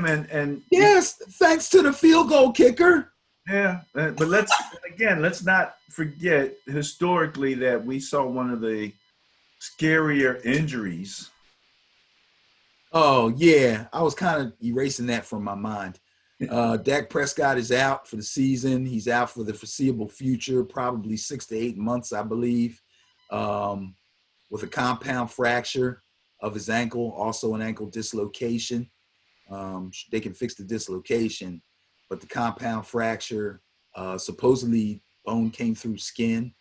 Speaker 1: And
Speaker 2: yes, thanks to the field goal kicker.
Speaker 1: Yeah, but let's not forget historically that we saw one of the scarier injuries.
Speaker 2: Oh, yeah. I was kind of erasing that from my mind. Dak Prescott is out for the season. He's out for the foreseeable future, probably 6 to 8 months, I believe, with a compound fracture of his ankle, also an ankle dislocation. They can fix the dislocation, but the compound fracture, supposedly bone came through skin.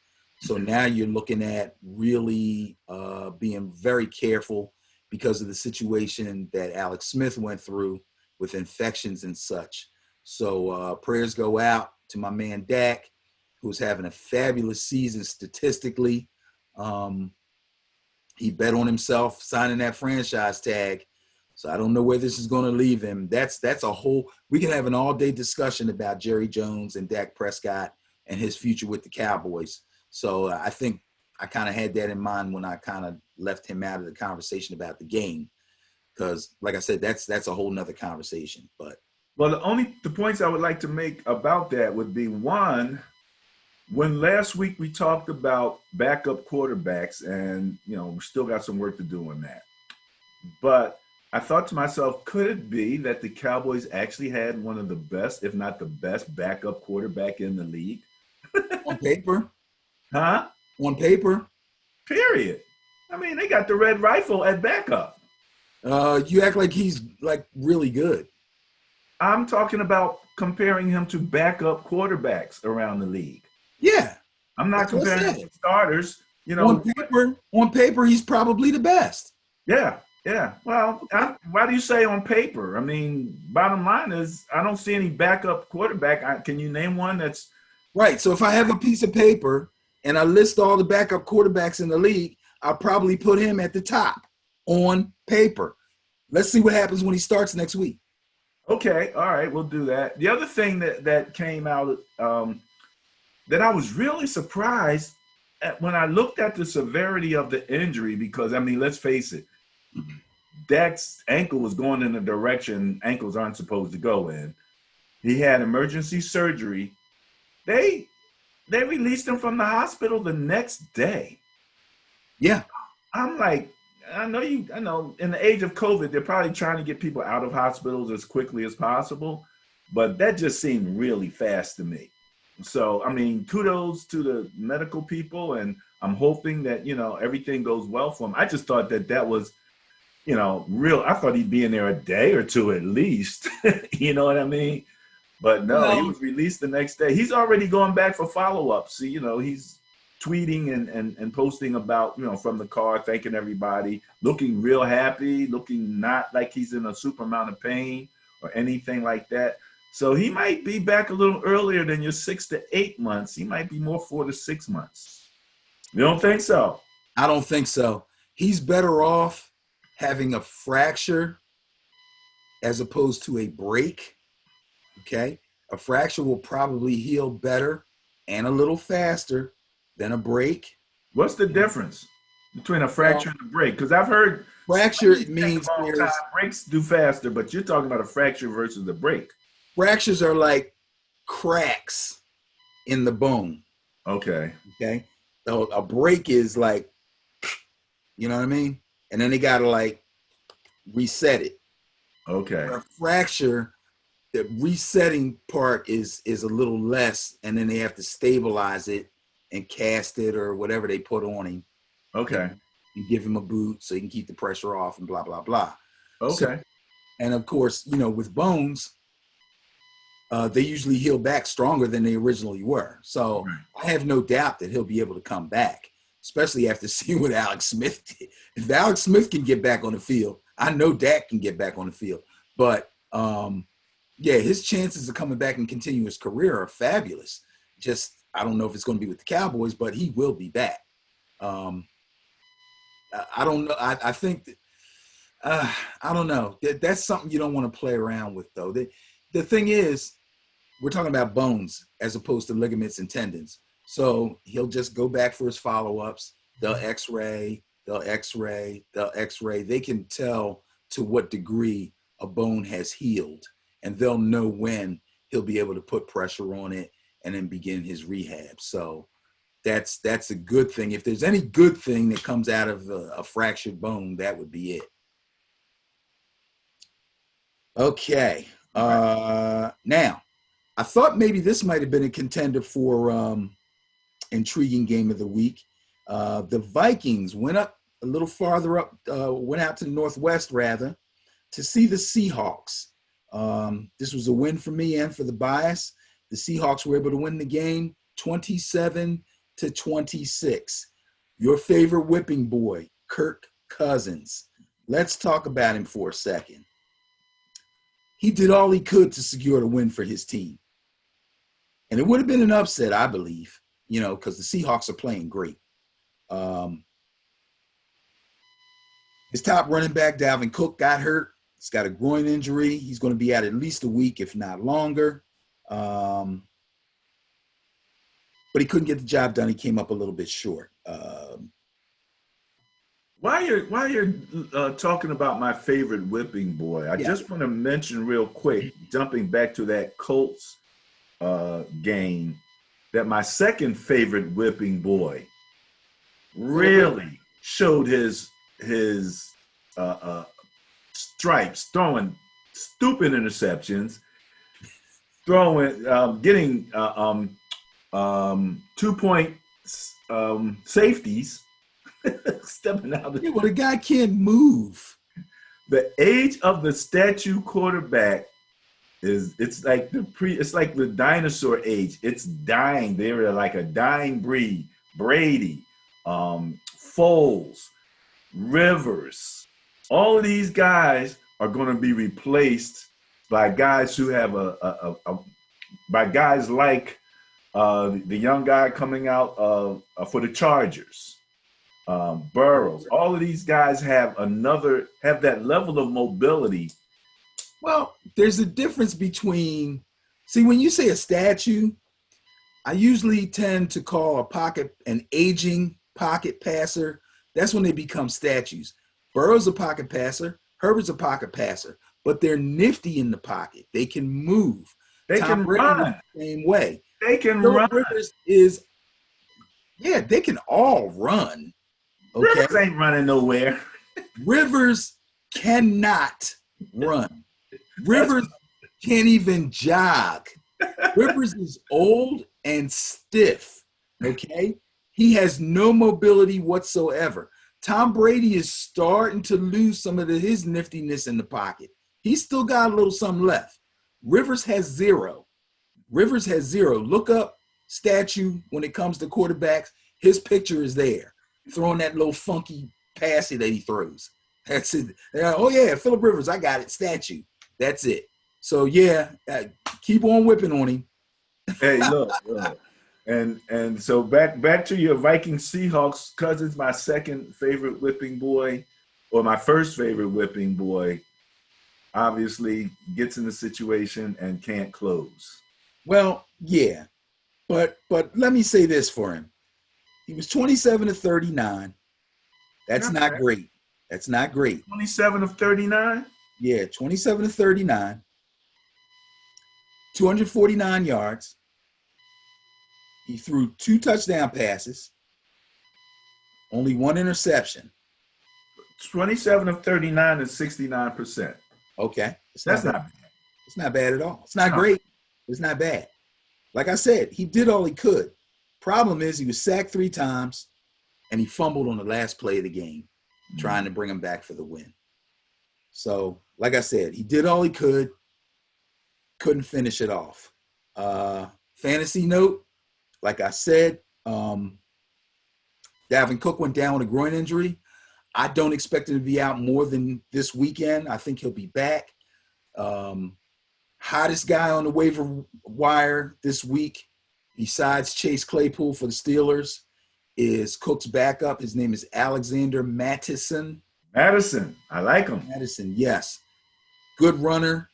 Speaker 2: So now you're looking at really being very careful because of the situation that Alex Smith went through with infections and such. So prayers go out to my man Dak, who's having a fabulous season statistically. He bet on himself signing that franchise tag. So I don't know where this is going to leave him. That's a whole – we can have an all-day discussion about Jerry Jones and Dak Prescott and his future with the Cowboys. So I think I kind of had that in mind when I kind of left him out of the conversation about the game. Because, like I said, that's a whole nother conversation. But
Speaker 1: well, the points I would like to make about that would be, one, when last week we talked about backup quarterbacks, and we still got some work to do on that. But I thought to myself, could it be that the Cowboys actually had one of the best, if not the best, backup quarterback in the league?
Speaker 2: On paper,
Speaker 1: Huh?
Speaker 2: on paper,
Speaker 1: Period. I mean, they got the red rifle at backup.
Speaker 2: you act like he's like really good.
Speaker 1: I'm talking about comparing him to backup quarterbacks around the league.
Speaker 2: Yeah,
Speaker 1: I'm not
Speaker 2: that's what I
Speaker 1: comparing him
Speaker 2: said.
Speaker 1: to starters. You know,
Speaker 2: On paper, he's probably the best.
Speaker 1: yeah, yeah. Well, why do you say on paper? I mean, bottom line is, I don't see any backup quarterback. Can you name one that's
Speaker 2: Right. So if I have a piece of paper and I list all the backup quarterbacks in the league, I'll probably put him at the top on paper. Let's see what happens when he starts next week.
Speaker 1: okay? All right, we'll do that. The other thing that came out that I was really surprised at when I looked at the severity of the injury, because I mean, let's face it, Dak's ankle was going in a direction ankles aren't supposed to go in. He had emergency surgery. They they released him from the hospital the next day.
Speaker 2: Yeah.
Speaker 1: I'm like, I know in the age of COVID, they're probably trying to get people out of hospitals as quickly as possible, but that just seemed really fast to me. So, I mean, kudos to the medical people, and I'm hoping that, everything goes well for him. I just thought that was, real. I thought he'd be in there a day or two at least. You know what I mean? But no, he
Speaker 2: Well,
Speaker 1: was released the next day. He's already going back for follow-ups. See, he's tweeting and posting about, from the car, thanking everybody, looking real happy, looking not like he's in a super amount of pain or anything like that. So he might be back a little earlier than your 6 to 8 months. He might be more 4 to 6 months. You don't think so?
Speaker 2: I don't think so. He's better off having a fracture as opposed to a break. Okay. A fracture will probably heal better and a little faster than a break.
Speaker 1: What's the difference between a
Speaker 2: Well,
Speaker 1: fracture and a break? Because I've heard
Speaker 2: fracture
Speaker 1: studies take
Speaker 2: means
Speaker 1: a long time.
Speaker 2: there's
Speaker 1: Breaks do faster, but you're talking about a fracture versus a break.
Speaker 2: fractures are like cracks in the bone.
Speaker 1: Okay.
Speaker 2: Okay. So a break is like, you know what I mean? And then they got to like reset it.
Speaker 1: Okay.
Speaker 2: A fracture, the resetting part is a little less, and then they have to stabilize it and cast it or whatever they put on him,
Speaker 1: Okay.
Speaker 2: and give him a boot so he can keep the pressure off and blah blah blah. So,
Speaker 1: Okay.
Speaker 2: and of course, with bones, they usually heal back stronger than they originally were. So
Speaker 1: Right.
Speaker 2: I have no doubt that he'll be able to come back, especially after seeing what Alex Smith did. If Alex Smith can get back on the field, I know Dak can get back on the field. But yeah, his chances of coming back and continue his career are fabulous. Just I don't know if it's going to be with the Cowboys, but he will be back. Um, I don't know. I think that, I don't know. That's something you don't want to play around with, though. The thing is, we're talking about bones as opposed to ligaments and tendons. So he'll just go back for his follow-ups. They'll x-ray, they'll x-ray, they'll x-ray. They can tell to what degree a bone has healed, and they'll know when he'll be able to put pressure on it and then begin his rehab. So that's a good thing. If there's any good thing that comes out of a fractured bone, that would be it. Okay.
Speaker 1: Right.
Speaker 2: Now, I thought maybe this might have been a contender for intriguing game of the week. The Vikings went up a little farther up, went out to the Northwest rather, to see the Seahawks. This was a win for me and for the bias. The Seahawks were able to win the game 27-26. Your favorite whipping boy, Kirk Cousins. Let's talk about him for a second. He did all he could to secure the win for his team. And it would have been an upset, I believe, because the Seahawks are playing great. His top running back, Dalvin Cook, got hurt. He's got a groin injury. He's going to be out at least a week, if not longer. But he couldn't get the job done. He came up a little bit short.
Speaker 1: While you're talking about my favorite whipping boy, I
Speaker 2: Yeah.
Speaker 1: just want to mention real quick, jumping back to that Colts game, that my second favorite whipping boy really showed his stripes, throwing stupid interceptions, throwing, getting 2 point safeties, stepping out.
Speaker 2: Yeah, well, the guy can't move.
Speaker 1: The age of the statue quarterback it's like it's like the dinosaur age. It's dying. They're like a dying breed. Brady, Foles, Rivers, all of these guys are going to be replaced by guys who have by guys like the young guy coming out for the Chargers, Burrows. All of these guys have that level of mobility.
Speaker 2: Well, there's a difference between, see, when you say a statue, I usually tend to call an aging pocket passer. That's when they become statues. Burrow's a pocket passer. Herbert's a pocket passer, but they're nifty in the pocket. They can move.
Speaker 1: They
Speaker 2: Tom
Speaker 1: can
Speaker 2: Brady
Speaker 1: run.
Speaker 2: the same way.
Speaker 1: They can
Speaker 2: Phillip
Speaker 1: run.
Speaker 2: Rivers they can all run. Okay.
Speaker 1: Rivers ain't running nowhere.
Speaker 2: Rivers cannot run. Rivers can't even jog. Rivers is old and stiff, okay? He has no mobility whatsoever. Tom Brady is starting to lose some of his niftiness in the pocket. He's still got a little something left. Rivers has zero. Rivers has zero. Look up statue when it comes to quarterbacks. His picture is there, throwing that little funky passy that he throws. That's it. Oh, yeah, Phillip Rivers, I got it, statue. That's it. So, yeah, keep on whipping on him.
Speaker 1: Hey, look. And so back to your Viking Seahawks. Cousins, my second favorite whipping boy, or my first favorite whipping boy, obviously gets in the situation and can't close.
Speaker 2: Well, yeah, but let me say this for him. He was 27 of 39. That's not great. That's not great.
Speaker 1: 27 of 39?
Speaker 2: Yeah, 27 of 39. 249 yards. He threw 2 touchdown passes. Only 1 interception.
Speaker 1: 27 of 39 is 69%.
Speaker 2: Okay.
Speaker 1: That's not bad.
Speaker 2: It's not bad at all. It's not great. It's not bad. Like I said, he did all he could. Problem is he was sacked 3 times and he fumbled on the last play of the game, trying to bring him back for the win. So, like I said, he did all he could, couldn't finish it off. Fantasy note, like I said, Dalvin Cook went down with a groin injury. I don't expect him to be out more than this weekend. I think he'll be back. Hottest guy on the waiver wire this week, besides Chase Claypool for the Steelers, is Cook's backup. His name is Alexander Mattison.
Speaker 1: Madison, I like him.
Speaker 2: Madison, yes. Good runner.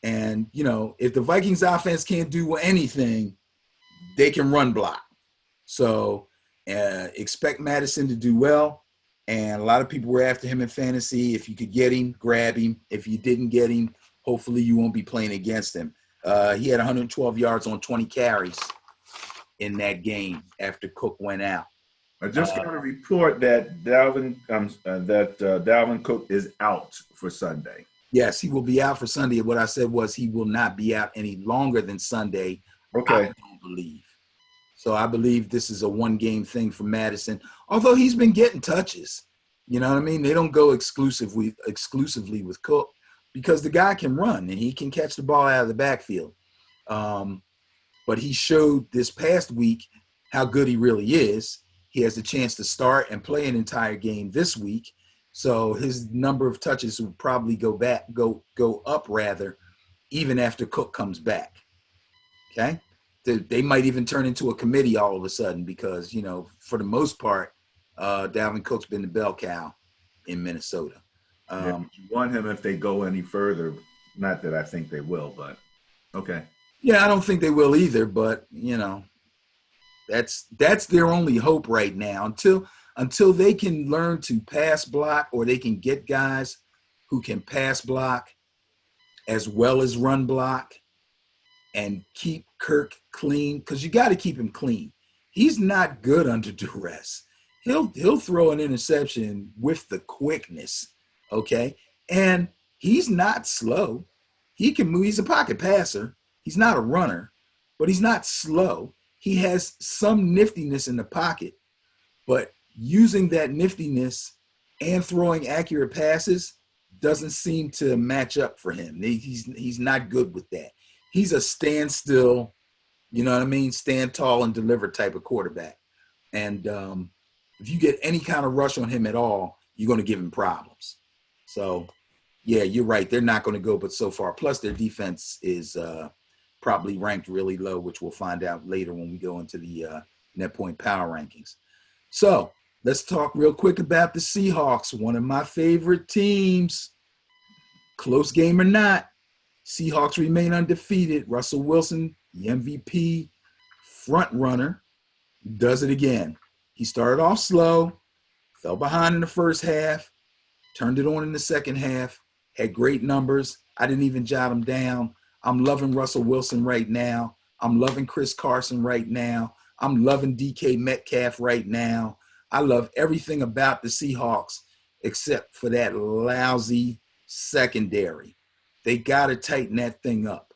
Speaker 2: And, if the Vikings offense can't do anything, they can run block. So expect Madison to do well. And a lot of people were after him in fantasy. If you could get him, grab him. If you didn't get him, hopefully you won't be playing against him. He had 112 yards on 20 carries in that game after Cook went out.
Speaker 1: I just got a report that Dalvin Cook is out for Sunday.
Speaker 2: Yes, he will be out for Sunday. What I said was he will not be out any longer than Sunday.
Speaker 1: Okay.
Speaker 2: I don't believe. So I believe this is a one-game thing for Madison, although he's been getting touches. You know what I mean? They don't go exclusively with Cook because the guy can run and he can catch the ball out of the backfield. But he showed this past week how good he really is. He has the chance to start and play an entire game this week. So his number of touches will probably go up rather, even after Cook comes back. Okay? They might even turn into a committee all of a sudden because, for the most part, Dalvin Cook's been the bell cow in Minnesota.
Speaker 1: You want him if they go any further. Not that I think they will, but okay.
Speaker 2: Yeah, I don't think they will either, but, that's their only hope right now until they can learn to pass block or they can get guys who can pass block as well as run block and keep Kirk clean, because you got to keep him clean. He's not good under duress. He'll throw an interception with the quickness, okay? And He's not slow. He can move. He's a pocket passer. He's not a runner, but he's not slow. He has some niftiness in the pocket, but using that niftiness and throwing accurate passes doesn't seem to match up for him. He's not good with that. He's a stand still, you know what I mean, stand tall and deliver type of quarterback. And if you get any kind of rush on him at all, you're going to give him problems. So, yeah, you're right. They're not going to go but so far. Plus, their defense is probably ranked really low, which we'll find out later when we go into the net point power rankings. So let's talk real quick about the Seahawks, one of my favorite teams. Close game or not, Seahawks remain undefeated. Russell Wilson, the MVP, front runner, does it again. He started off slow, fell behind in the first half, turned it on in the second half, had great numbers. I didn't even jot them down. I'm loving Russell Wilson right now. I'm loving Chris Carson right now. I'm loving DK Metcalf right now. I love everything about the Seahawks except for that lousy secondary. They got to tighten that thing up.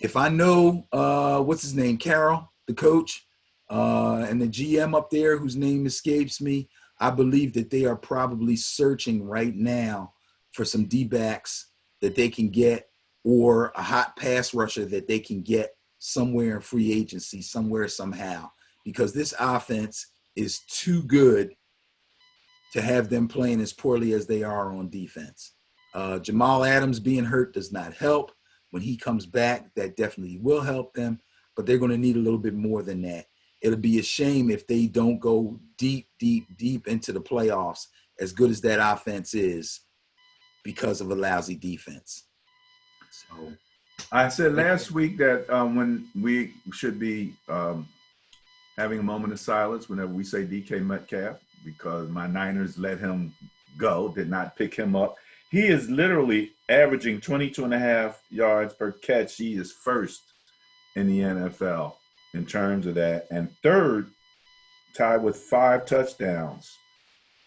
Speaker 2: If I know, what's his name, Carroll, the coach, and the GM up there whose name escapes me, I believe that they are probably searching right now for some D-backs that they can get or a hot pass rusher that they can get somewhere in free agency, somewhere, somehow, because this offense is too good to have them playing as poorly as they are on defense. Jamal Adams being hurt does not help. When he comes back, that definitely will help them, but they're going to need a little bit more than that. It'll be a shame if they don't go deep into the playoffs, as good as that offense is, because of a lousy defense. So
Speaker 1: I said last week that when we should be having a moment of silence whenever we say DK Metcalf, because my Niners let him go, did not pick him up. He is literally averaging 22 and a half yards per catch. He is first in the NFL in terms of that, and third, tied with 5 touchdowns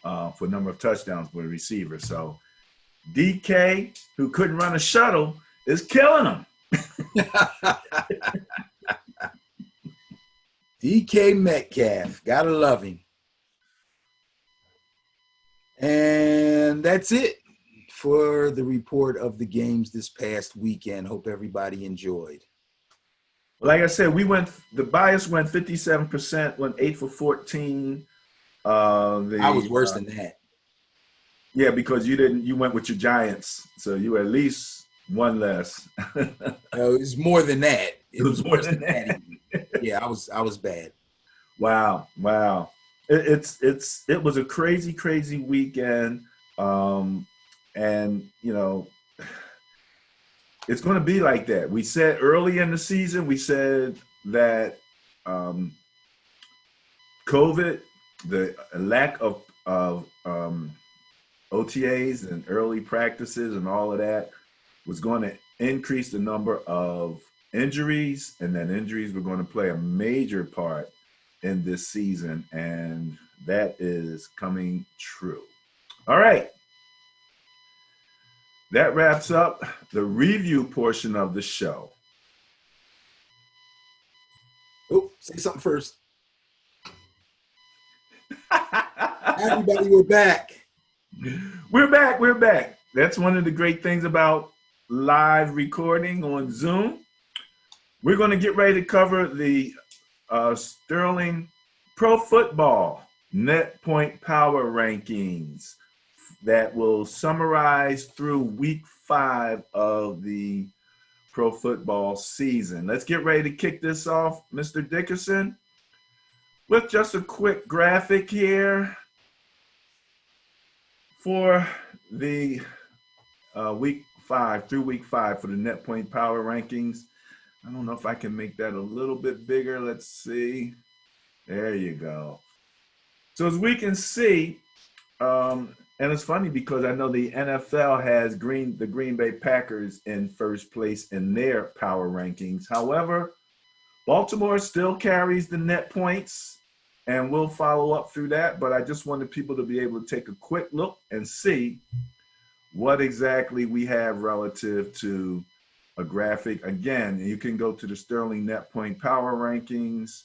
Speaker 1: for number of touchdowns with a receiver. So DK, who couldn't run a shuttle, is killing him.
Speaker 2: DK Metcalf, gotta love him. And that's it for the report of the games this past weekend. Hope everybody enjoyed.
Speaker 1: Like I said, the bias went 57%, went 8 for 14.
Speaker 2: I was worse than that.
Speaker 1: Yeah, because you went with your Giants, so you were at least one less.
Speaker 2: It was more than that. It was worse than that. Yeah, I was bad.
Speaker 1: Wow. It was a crazy weekend, and it's going to be like that. We said early in the season, we said that COVID, the lack of OTAs and early practices and all of that was going to increase the number of injuries, and then injuries were going to play a major part in this season, and that is coming true. All right. That wraps up the review portion of the show.
Speaker 2: Oh, say something first. Everybody, we're back.
Speaker 1: We're back. That's one of the great things about live recording on Zoom. We're going to get ready to cover the Sterling Pro Football Net Point Power Rankings that will summarize through week 5 of the pro football season. Let's get ready to kick this off, Mr. Dickerson, with just a quick graphic here for the week 5 through week 5 for the Net Point Power Rankings. I don't know if I can make that a little bit bigger. Let's see. There you go. So as we can see, and it's funny because I know the NFL has the Green Bay Packers in first place in their power rankings. However, Baltimore still carries the net points, and we'll follow up through that. But I just wanted people to be able to take a quick look and see what exactly we have relative to a graphic. Again, you can go to the Sterling Net Point Power Rankings,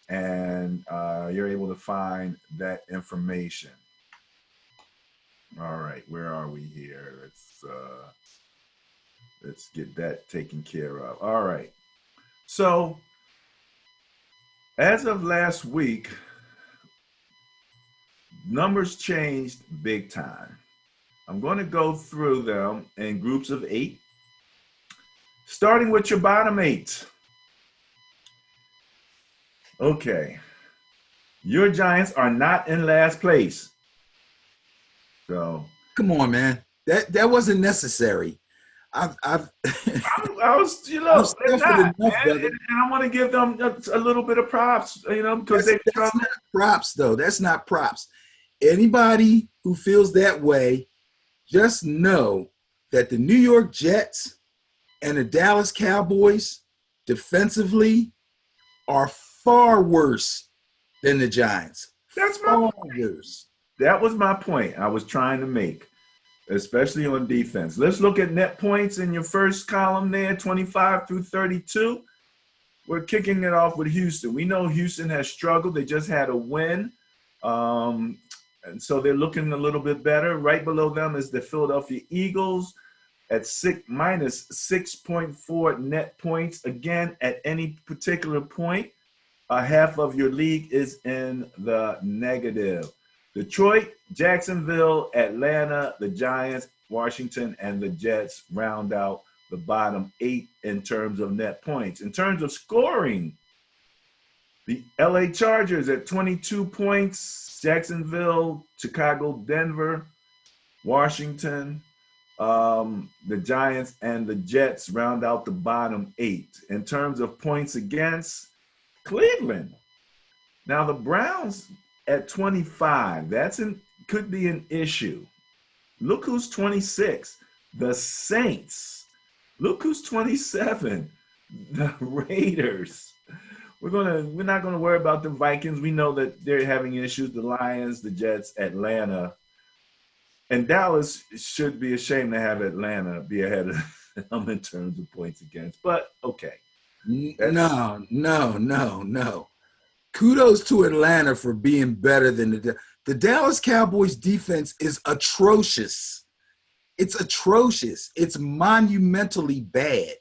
Speaker 1: and you're able to find that information. All right, where are we here? Let's get that taken care of. All right. So as of last week, numbers changed big time. I'm going to go through them in groups of 8, starting with your bottom 8. Okay. Your Giants are not in last place. So
Speaker 2: Come on, man. That wasn't necessary. I've
Speaker 1: I was,
Speaker 2: I've
Speaker 1: they're
Speaker 2: suffered
Speaker 1: not,
Speaker 2: enough,
Speaker 1: man.
Speaker 2: brother.
Speaker 1: And I want to give them a little bit of props, because they've
Speaker 2: That's
Speaker 1: struggled.
Speaker 2: not props, though. That's not props. Anybody who feels that way, just know that the New York Jets and the Dallas Cowboys defensively are far worse than the Giants.
Speaker 1: That's my
Speaker 2: Far
Speaker 1: point.
Speaker 2: worse.
Speaker 1: That was my point I was trying to make, especially on defense. Let's look at net points in your first column there, 25 through 32. We're kicking it off with Houston. We know Houston has struggled. They just had a win. And so they're looking a little bit better. Right below them is the Philadelphia Eagles at minus 6.4 net points. Again, at any particular point, half of your league is in the negative. Detroit, Jacksonville, Atlanta, the Giants, Washington, and the Jets round out the bottom 8 in terms of net points. In terms of scoring, the LA Chargers at 22 points, Jacksonville, Chicago, Denver, Washington, the Giants, and the Jets round out the bottom 8. In terms of points against, Cleveland. Now the Browns at 25, could be an issue. Look who's 26. The Saints. Look who's 27. The Raiders. We're not gonna worry about the Vikings. We know that they're having issues. The Lions, the Jets, Atlanta, and Dallas should be ashamed to have Atlanta be ahead of them in terms of points against. But okay,
Speaker 2: No. Kudos to Atlanta for being better than the Dallas Cowboys defense is atrocious. It's atrocious. It's monumentally bad.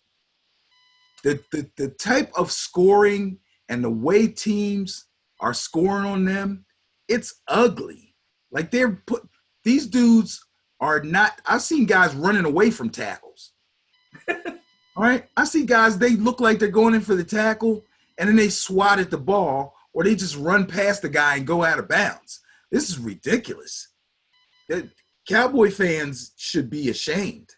Speaker 2: The type of scoring and the way teams are scoring on them, it's ugly. Like these dudes are not. I've seen guys running away from tackles. All right. I see guys, they look like they're going in for the tackle and then they swat at the ball or they just run past the guy and go out of bounds. This is ridiculous. The Cowboy fans should be ashamed.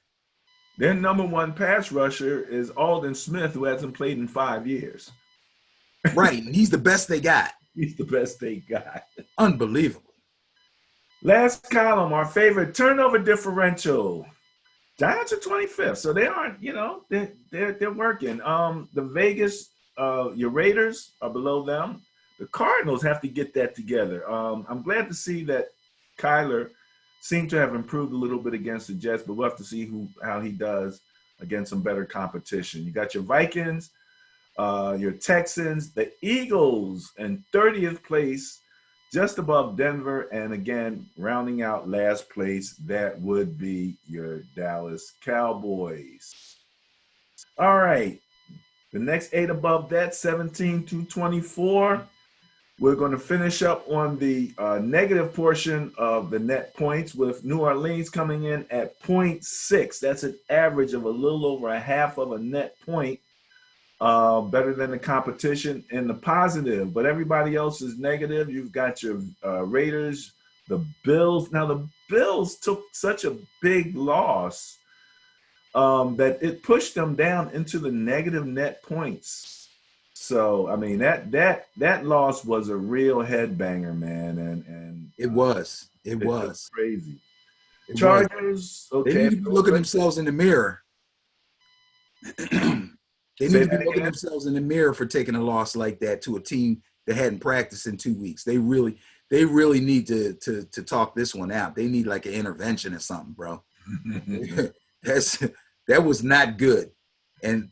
Speaker 1: their number one pass rusher is Aldon Smith, who hasn't played in 5 years.
Speaker 2: Right. And he's the best they got.
Speaker 1: He's the best they got.
Speaker 2: Unbelievable.
Speaker 1: Last column, our favorite turnover differential. Giants are 25th, so they aren't, they're working. The Vegas, your Raiders are below them. The Cardinals have to get that together. I'm glad to see that Kyler seemed to have improved a little bit against the Jets, but we'll have to see how he does against some better competition. You got your Vikings, your Texans, the Eagles in 30th place, just above Denver. And again, rounding out last place, that would be your Dallas Cowboys. All right. The next 8 above that, 17 to 24. We're going to finish up on the negative portion of the net points with New Orleans coming in at 0.6. That's an average of a little over a half of a net point. Better than the competition in the positive, but everybody else is negative. You've got your Raiders, the Bills. Now the Bills took such a big loss that it pushed them down into the negative net points. So I mean that loss was a real headbanger, man, and
Speaker 2: It was.
Speaker 1: It was crazy.
Speaker 2: It
Speaker 1: Chargers,
Speaker 2: was. They
Speaker 1: okay.
Speaker 2: need to be looking themselves in the mirror. They need to be looking themselves in the mirror for taking a loss like that to a team that hadn't practiced in 2 weeks. They really need to talk this one out. They need like an intervention or something, bro. That's that was not good.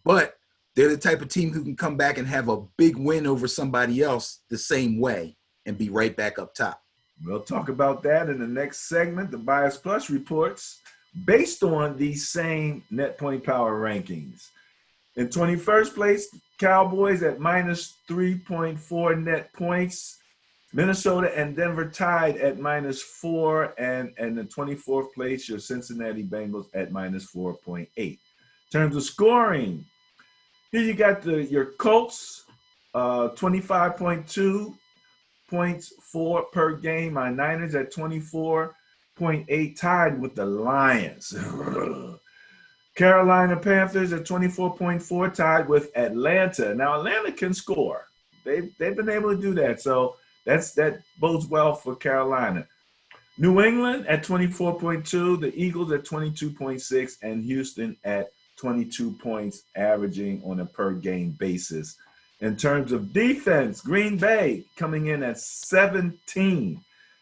Speaker 2: But they're the type of team who can come back and have a big win over somebody else the same way and be right back up top.
Speaker 1: We'll talk about that in the next segment. The Bias Plus reports based on these same net point power rankings. In 21st place, Cowboys at minus 3.4 net points. Minnesota and Denver tied at minus 4. And in the 24th place, your Cincinnati Bengals at minus 4.8. In terms of scoring, here you got your Colts, 25.2 points per game. My Niners at 24.8, tied with the Lions. Carolina Panthers at 24.4, tied with Atlanta. Now Atlanta can score. They've been able to do that, so that bodes well for Carolina. New England at 24.2, the Eagles at 22.6, and Houston at 22 points, averaging on a per game basis. In terms of defense, Green Bay coming in at 17.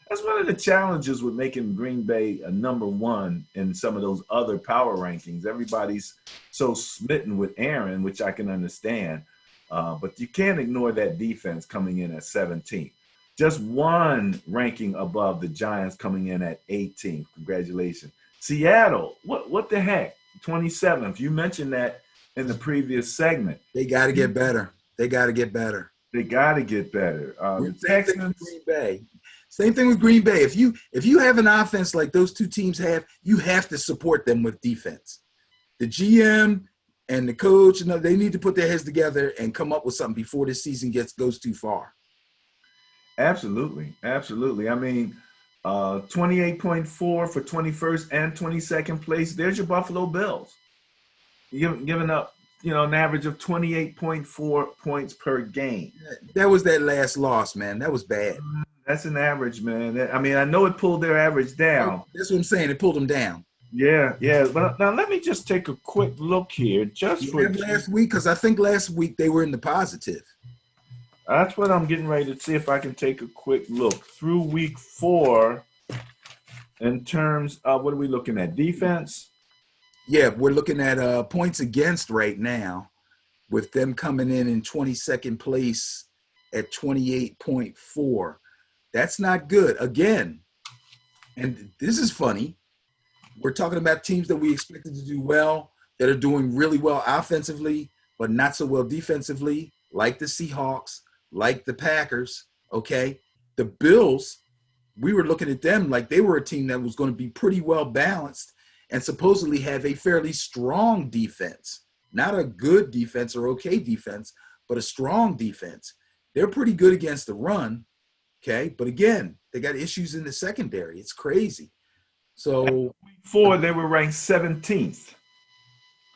Speaker 1: That's one of the challenges with making Green Bay a number one in some of those other power rankings. Everybody's so smitten with Aaron, which I can understand. But you can't ignore that defense coming in at 17. Just one ranking above the Giants coming in at 18. Congratulations. Seattle, what the heck? 27th. You mentioned that in the previous segment.
Speaker 2: They got to get better. They got to get better.
Speaker 1: They got to get better. The Texans.
Speaker 2: Green Bay. Same thing with Green Bay. If you have an offense like those two teams have, you have to support them with defense. The GM and the coach, they need to put their heads together and come up with something before the season goes too far.
Speaker 1: Absolutely. I mean, 28.4 for 21st and 22nd place. There's your Buffalo Bills. You're giving up, an average of 28.4 points per game.
Speaker 2: That was that last loss, man. That was bad.
Speaker 1: That's an average, man. I mean, I know it pulled their average down.
Speaker 2: That's what I'm saying. It pulled them down.
Speaker 1: Yeah. But now let me just take a quick look here.
Speaker 2: Last week, because I think last week they were in the positive.
Speaker 1: That's what I'm getting ready to see if I can take a quick look through week 4 in terms of what are we looking at? Defense?
Speaker 2: Yeah, we're looking at points against right now with them coming in 22nd place at 28.4. That's not good. Again, and this is funny, we're talking about teams that we expected to do well, that are doing really well offensively, but not so well defensively, like the Seahawks, like the Packers, okay? The Bills, we were looking at them like they were a team that was going to be pretty well balanced and supposedly have a fairly strong defense. Not a good defense or okay defense, but a strong defense. They're pretty good against the run, okay? But again, they got issues in the secondary. It's crazy. So
Speaker 1: week 4, they were ranked 17th.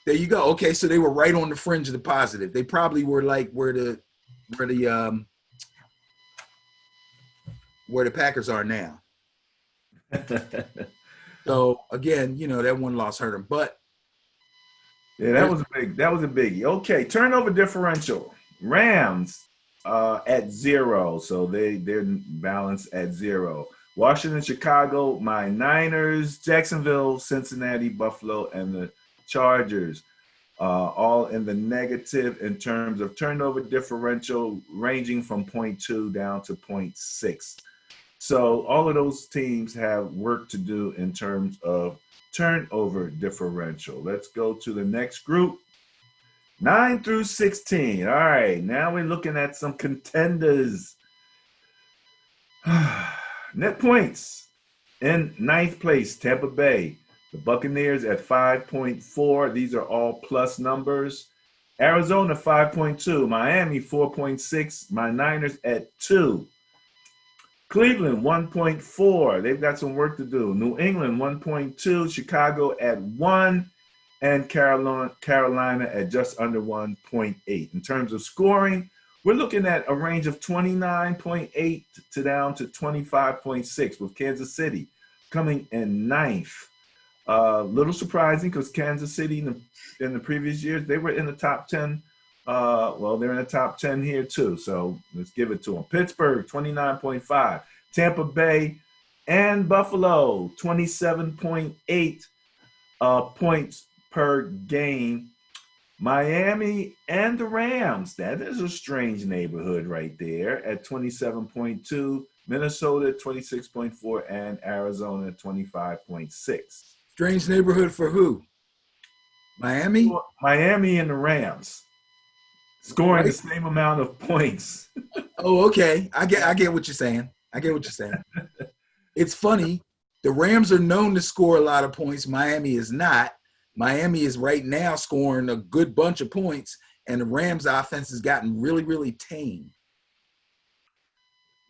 Speaker 2: There you go. Okay, so they were right on the fringe of the positive. They probably were like where the Packers are now. So again, that one loss hurt them. But
Speaker 1: yeah, that was a biggie. Okay, turnover differential. Rams at 0, so they're balanced at 0. Washington, Chicago, my Niners, Jacksonville, Cincinnati, Buffalo, and the Chargers, all in the negative in terms of turnover differential, ranging from 0.2 down to 0.6. So all of those teams have work to do in terms of turnover differential. Let's go to the next group, 9 through 16. All right, now we're looking at some contenders. Net points in 9th place, Tampa Bay. The Buccaneers at 5.4. These are all plus numbers. Arizona 5.2. Miami 4.6. My Niners at 2. Cleveland 1.4. They've got some work to do. New England 1.2. Chicago at 1. And Carolina at just under 1.8. In terms of scoring, we're looking at a range of 29.8 to down to 25.6, with Kansas City coming in 9th. Little surprising because Kansas City in the previous years, they were in the top 10. They're in the top 10 here too. So let's give it to them. Pittsburgh, 29.5. Tampa Bay and Buffalo, 27.8. points per game. Miami and the Rams. That is a strange neighborhood right there at 27.2. Minnesota 26.4 and Arizona 25.6.
Speaker 2: Strange neighborhood for who? Miami?
Speaker 1: Miami and the Rams scoring the
Speaker 2: Right.
Speaker 1: same amount of points.
Speaker 2: Oh, okay. I get what you're saying. I get what you're saying. It's funny. The Rams are known to score a lot of points. Miami is not. Miami is right now scoring a good bunch of points, and the Rams offense has gotten really, really tame.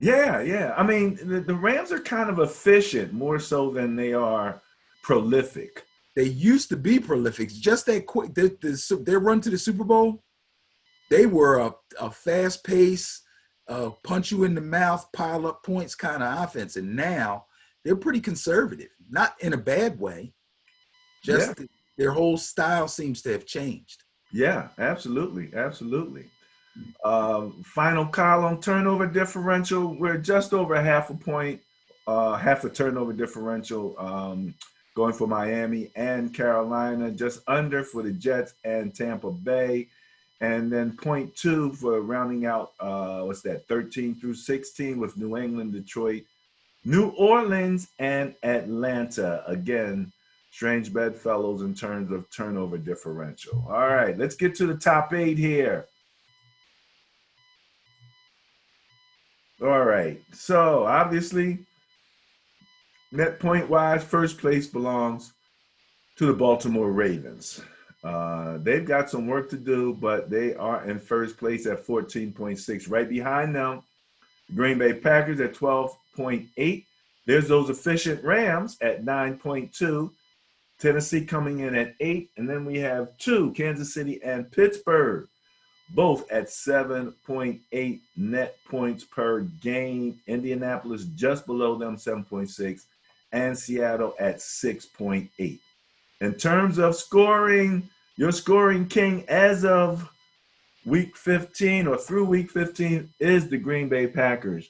Speaker 1: Yeah, yeah. I mean, the Rams are kind of efficient more so than they are prolific.
Speaker 2: They used to be prolific. Just that quick, their run to the Super Bowl, they were a fast pace, punch you in the mouth, pile up points kind of offense. And now they're pretty conservative, not in a bad way.
Speaker 1: Yeah,
Speaker 2: Just their whole style seems to have changed.
Speaker 1: yeah, absolutely, absolutely. Final column turnover differential. We're just over half a point, half a turnover differential going for Miami and Carolina, just under for the Jets and Tampa Bay. And then point two for rounding out, what's that, 13 through 16 with New England, Detroit, New Orleans, and Atlanta. Again, strange bedfellows in terms of turnover differential. All right, let's get to the top eight here. All right. So obviously, net point wise, first place belongs to the Baltimore Ravens. They've got some work to do, but they are in first place at 14.6. Right behind them, the Green Bay Packers at 12.8. There's those efficient Rams at 9.2. Tennessee coming in at 8. And then we have two, Kansas City and Pittsburgh, both at 7.8 net points per game. Indianapolis just below them, 7.6, and Seattle at 6.8. In terms of scoring, your scoring king as of week 15 or through week 15 is the Green Bay Packers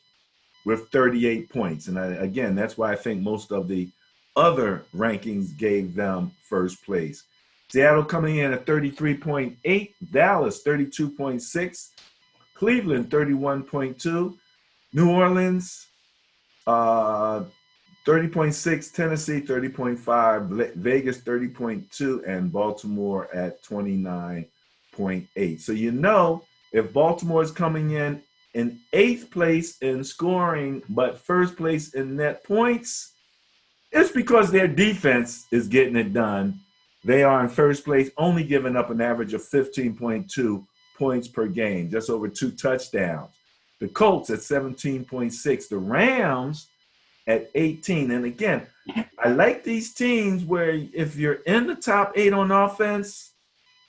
Speaker 1: with 38 points. And again, that's why I think most of the other rankings gave them first place. Seattle coming in at 33.8, Dallas 32.6, Cleveland 31.2, New Orleans 30.6, Tennessee 30.5, Vegas 30.2, and Baltimore at 29.8. So you know if Baltimore is coming in eighth place in scoring, but first place in net points, it's because their defense is getting it done. They are in first place, only giving up an average of 15.2 points per game, just over 2 touchdowns. The Colts at 17.6. The Rams at 18. And again, I like these teams where if you're in the top 8 on offense,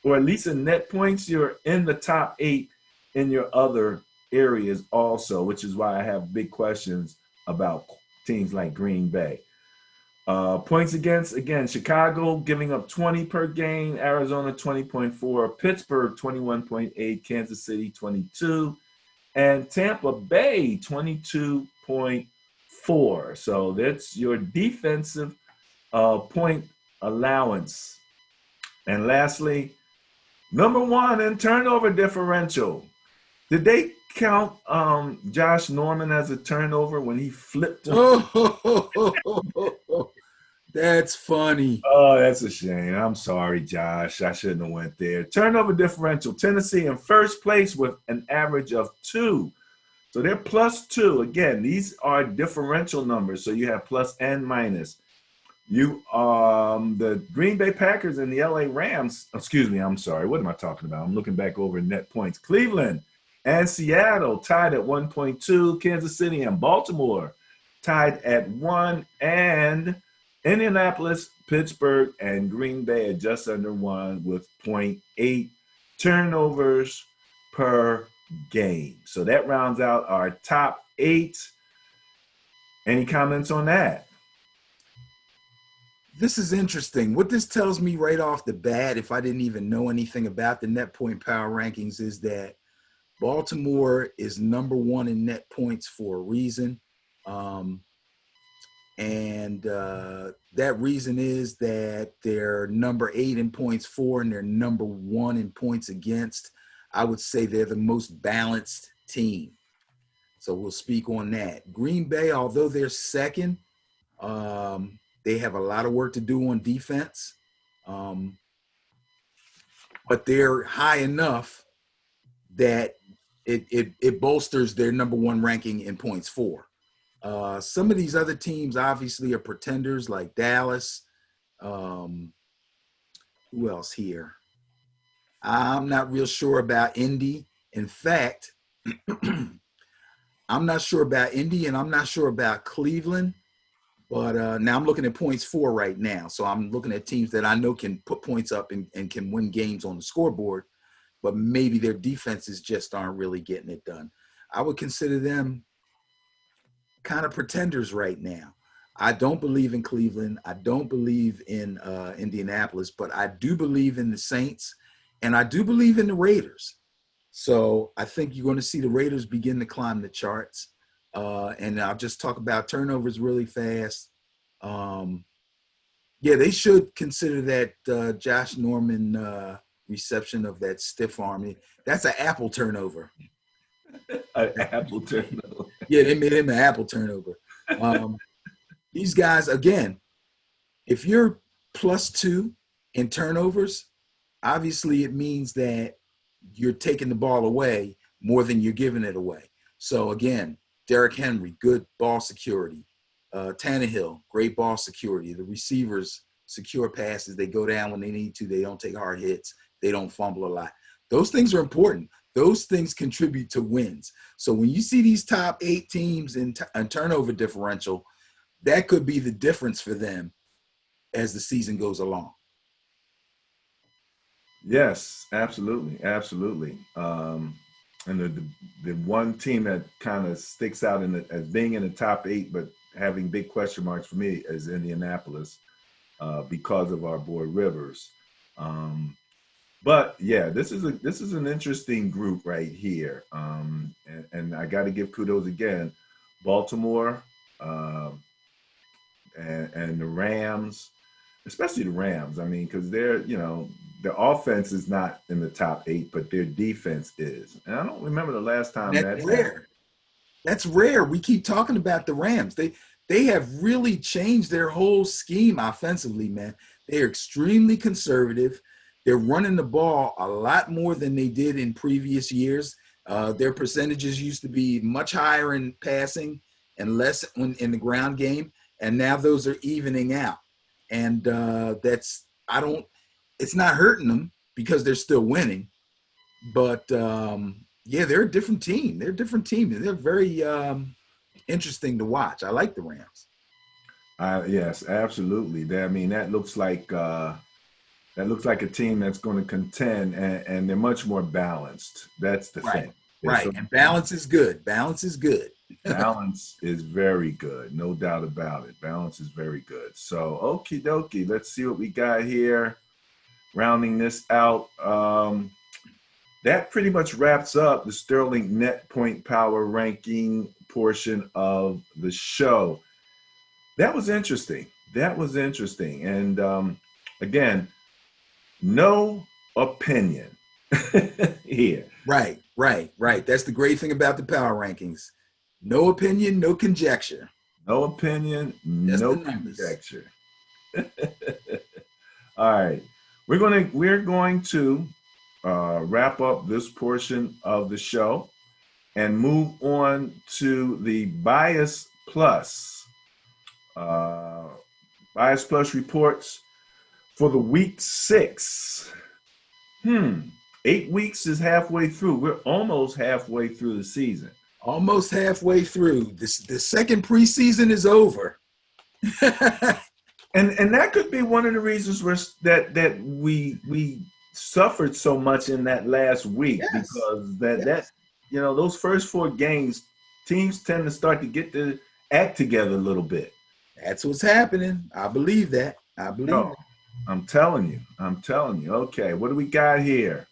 Speaker 1: or at least in net points, you're in the top 8 in your other areas also, which is why I have big questions about teams like Green Bay. Points against, again, Chicago giving up 20 per game, Arizona 20.4, Pittsburgh 21.8, Kansas City 22, and Tampa Bay 22.4. So that's your defensive point allowance. And lastly, number one in turnover differential. Did they count Josh Norman as a turnover when he flipped him?
Speaker 2: Oh, that's funny.
Speaker 1: Oh, that's a shame. I'm sorry, Josh. I shouldn't have went there. Turnover differential. Tennessee in first place with an average of 2. So they're plus 2. Again, these are differential numbers. So you have plus and minus. You the Green Bay Packers and the LA Rams, excuse me, I'm sorry. What am I talking about? I'm looking back over net points. Cleveland and Seattle tied at 1.2. Kansas City and Baltimore tied at 1. And Indianapolis, Pittsburgh, and Green Bay at just under 1 with 0.8 turnovers per game. So that rounds out our top 8. Any comments on that?
Speaker 2: This is interesting. What this tells me right off the bat, if I didn't even know anything about the net point power rankings, is that Baltimore is number 1 in net points for a reason. And that reason is that they're number 8 in points for, and they're number 1 in points against. I would say they're the most balanced team. So we'll speak on that. Green Bay, although they're second, they have a lot of work to do on defense, but they're high enough that it bolsters their number 1 ranking in points for. Some of these other teams obviously are pretenders like Dallas. Who else here? I'm not real sure about Indy. In fact, I'm not sure about Indy, and I'm not sure about Cleveland. But now I'm looking at points for right now. So I'm looking at teams that I know can put points up and can win games on the scoreboard, but maybe their defenses just aren't really getting it done. I would consider them kind of pretenders right now. I don't believe in Cleveland. I don't believe in Indianapolis, but I do believe in the Saints, and I do believe in the Raiders. So I think you're going to see the Raiders begin to climb the charts. And I'll just talk about turnovers really fast. Yeah, they should consider that Josh Norman reception of that stiff arm. That's an Apple turnover.
Speaker 1: An Apple turnover.
Speaker 2: Yeah, they made him an Apple turnover. These guys, again, if you're +2 in turnovers, obviously it means that you're taking the ball away more than you're giving it away. So again, Derrick Henry, good ball security. Tannehill, great ball security. The receivers secure passes. They go down when they need to. They don't take hard hits. They don't fumble a lot. Those things are important. Those things contribute to wins. So when you see these top 8 teams in turnover differential, that could be the difference for them as the season goes along.
Speaker 1: Yes, absolutely, absolutely. And the one team that kind of sticks out as being in the top 8, but having big question marks for me is Indianapolis because of our boy Rivers. But yeah, this is an interesting group right here, and I got to give kudos again, Baltimore and the Rams, especially the Rams. I mean, because their offense is not in the top 8, but their defense is, and I don't remember the last time
Speaker 2: That's
Speaker 1: that's
Speaker 2: rare.
Speaker 1: happened.
Speaker 2: That's rare. We keep talking about the Rams. They have really changed their whole scheme offensively, man. They're extremely conservative. They're running the ball a lot more than they did in previous years. Their percentages used to be much higher in passing and less in the ground game, and now those are evening out. And it's not hurting them because they're still winning. But yeah, they're a different team. They're a different team. They're very interesting to watch. I like the Rams.
Speaker 1: Yes, absolutely. That looks like a team that's going to contend, and they're much more balanced. That's the
Speaker 2: Right,
Speaker 1: thing.
Speaker 2: right. And balance is good. Balance is good.
Speaker 1: Balance is very good, no doubt about it. Balance is very good. So, okie dokie, let's see what we got here. Rounding this out, that pretty much wraps up the Sterling Net Point Power ranking portion of the show. That was interesting. And again, no opinion here.
Speaker 2: Right, right, right. That's the great thing about the power rankings. No opinion, no conjecture.
Speaker 1: No opinion,
Speaker 2: Just
Speaker 1: no
Speaker 2: the numbers.
Speaker 1: conjecture. All right, we're going to wrap up this portion of the show and move on to the Bias Plus. Bias Plus reports for the week 6. 8 weeks is halfway through. We're almost halfway through the season.
Speaker 2: Almost halfway through. The second preseason is over.
Speaker 1: And that could be one of the reasons that we suffered so much in that last week. Yes. Because that those first 4 games, teams tend to start to get the act together a little bit.
Speaker 2: That's what's happening. I believe that. It.
Speaker 1: I'm telling you. Okay, what do we got here?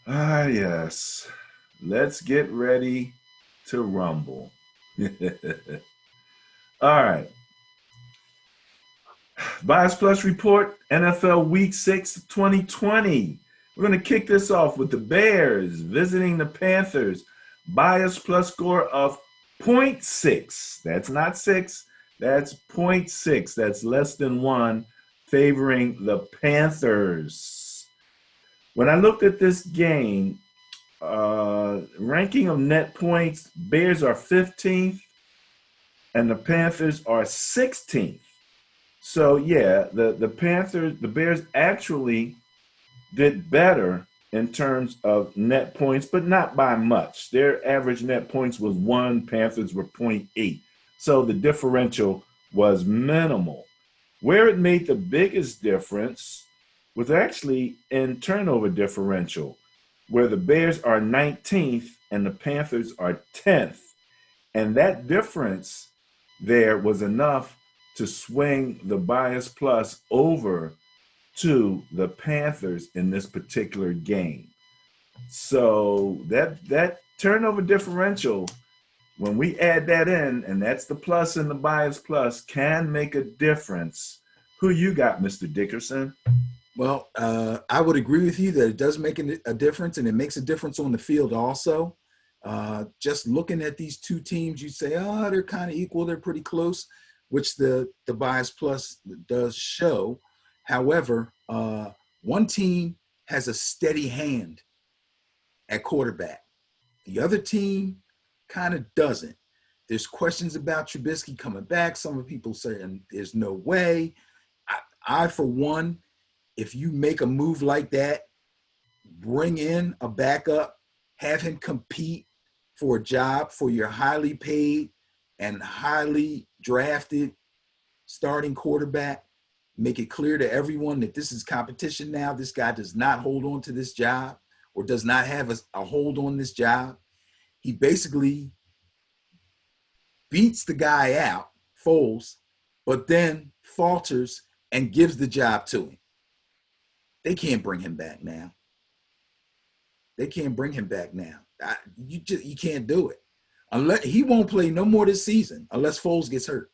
Speaker 1: Yes. Let's get ready to rumble. All right. Bias Plus Report, NFL Week 6, 2020. We're going to kick this off with the Bears visiting the Panthers. Bias Plus score of point 0.6. That's not 6. That's point 0.6. That's less than 1, favoring the Panthers. When I looked at this game, ranking of net points, Bears are 15th and the Panthers are 16th. So yeah, the Bears actually did better in terms of net points, but not by much. Their average net points was 1, Panthers were 0.8. So the differential was minimal. Where it made the biggest difference was actually in turnover differential, where the Bears are 19th and the Panthers are 10th. And that difference there was enough to swing the bias plus over to the Panthers in this particular game. So that turnover differential, when we add that in, and that's the plus and the bias plus, can make a difference. Who you got, Mr. Dickerson?
Speaker 2: Well, I would agree with you that it does make a difference, and it makes a difference on the field also. Just looking at these two teams, you say, oh, they're kind of equal, they're pretty close, which the bias plus does show. However, one team has a steady hand at quarterback. The other team kind of doesn't. There's questions about Trubisky coming back. Some people saying there's no way. For one, if you make a move like that, bring in a backup, have him compete for a job for your highly paid and highly drafted starting quarterback. Make it clear to everyone that this is competition now. This guy does not hold on to this job or does not have a hold on this job. He basically beats the guy out, Foles, but then falters and gives the job to him. They can't bring him back now. They can't bring him back now. You can't do it. Unless he won't play no more this season unless Foles gets hurt.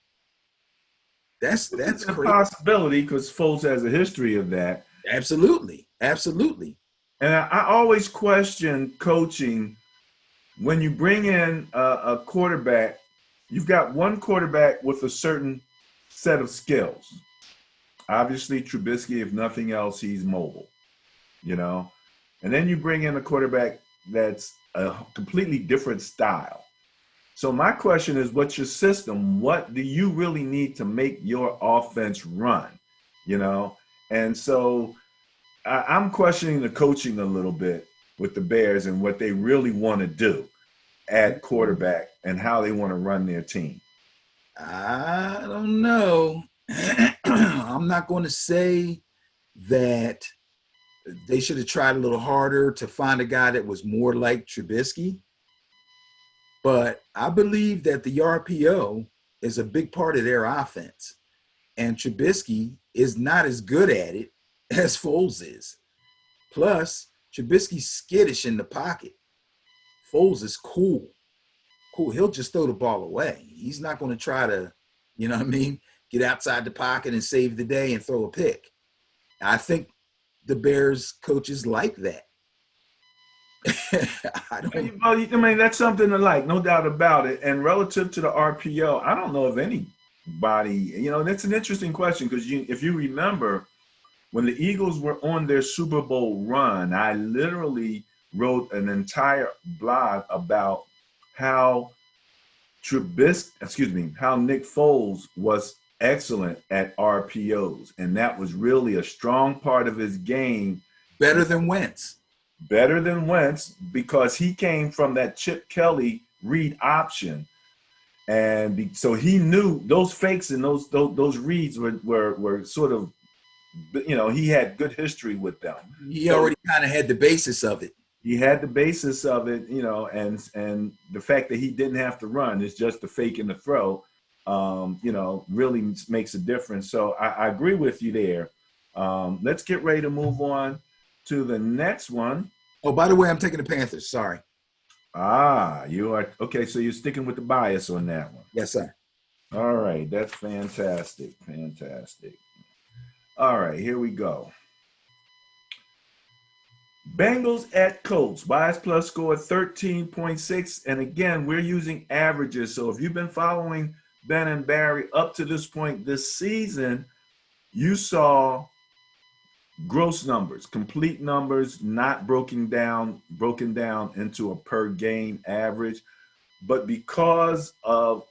Speaker 2: That's
Speaker 1: It's a
Speaker 2: crazy.
Speaker 1: possibility because Foles has a history of that.
Speaker 2: Absolutely. Absolutely.
Speaker 1: And I always question coaching when you bring in a quarterback. You've got one quarterback with a certain set of skills. Obviously, Trubisky, if nothing else, he's mobile, you know. And then you bring in a quarterback that's a completely different style. So my question is, what's your system? What do you really need to make your offense run? You know, and so I'm questioning the coaching a little bit with the Bears and what they really want to do at quarterback and how they want to run their team.
Speaker 2: I don't know. I'm not going to say that they should have tried a little harder to find a guy that was more like Trubisky. But I believe that the RPO is a big part of their offense. And Trubisky is not as good at it as Foles is. Plus, Trubisky's skittish in the pocket. Foles is cool. Cool. He'll just throw the ball away. He's not going to try to, you know what I mean, get outside the pocket and save the day and throw a pick. I think the Bears coaches like that.
Speaker 1: I don't. Well, I mean, that's something to like, no doubt about it. And relative to the RPO, I don't know if anybody, you know, that's an interesting question because if you remember, when the Eagles were on their Super Bowl run, I literally wrote an entire blog about how how Nick Foles was excellent at RPOs, and that was really a strong part of his game.
Speaker 2: Better than Wentz.
Speaker 1: Better than Wentz because he came from that Chip Kelly read option, and so he knew those fakes and those reads were sort of, you know, he had good history with them.
Speaker 2: He already kind of had the basis of it.
Speaker 1: He had the basis of it, you know, and the fact that he didn't have to run, it's just the fake and the throw, you know, really makes a difference. So I agree with you there. Let's get ready to move on to the next one.
Speaker 2: Oh, by the way, I'm taking the Panthers. Sorry.
Speaker 1: You are okay. So you're sticking with the bias on that one.
Speaker 2: Yes, sir.
Speaker 1: All right, that's fantastic. Fantastic. All right, here we go. Bengals at Colts. Bias plus score 13.6. And again, we're using averages. So if you've been following Ben and Barry up to this point this season, you saw gross numbers, complete numbers, not broken down into a per game average. But because of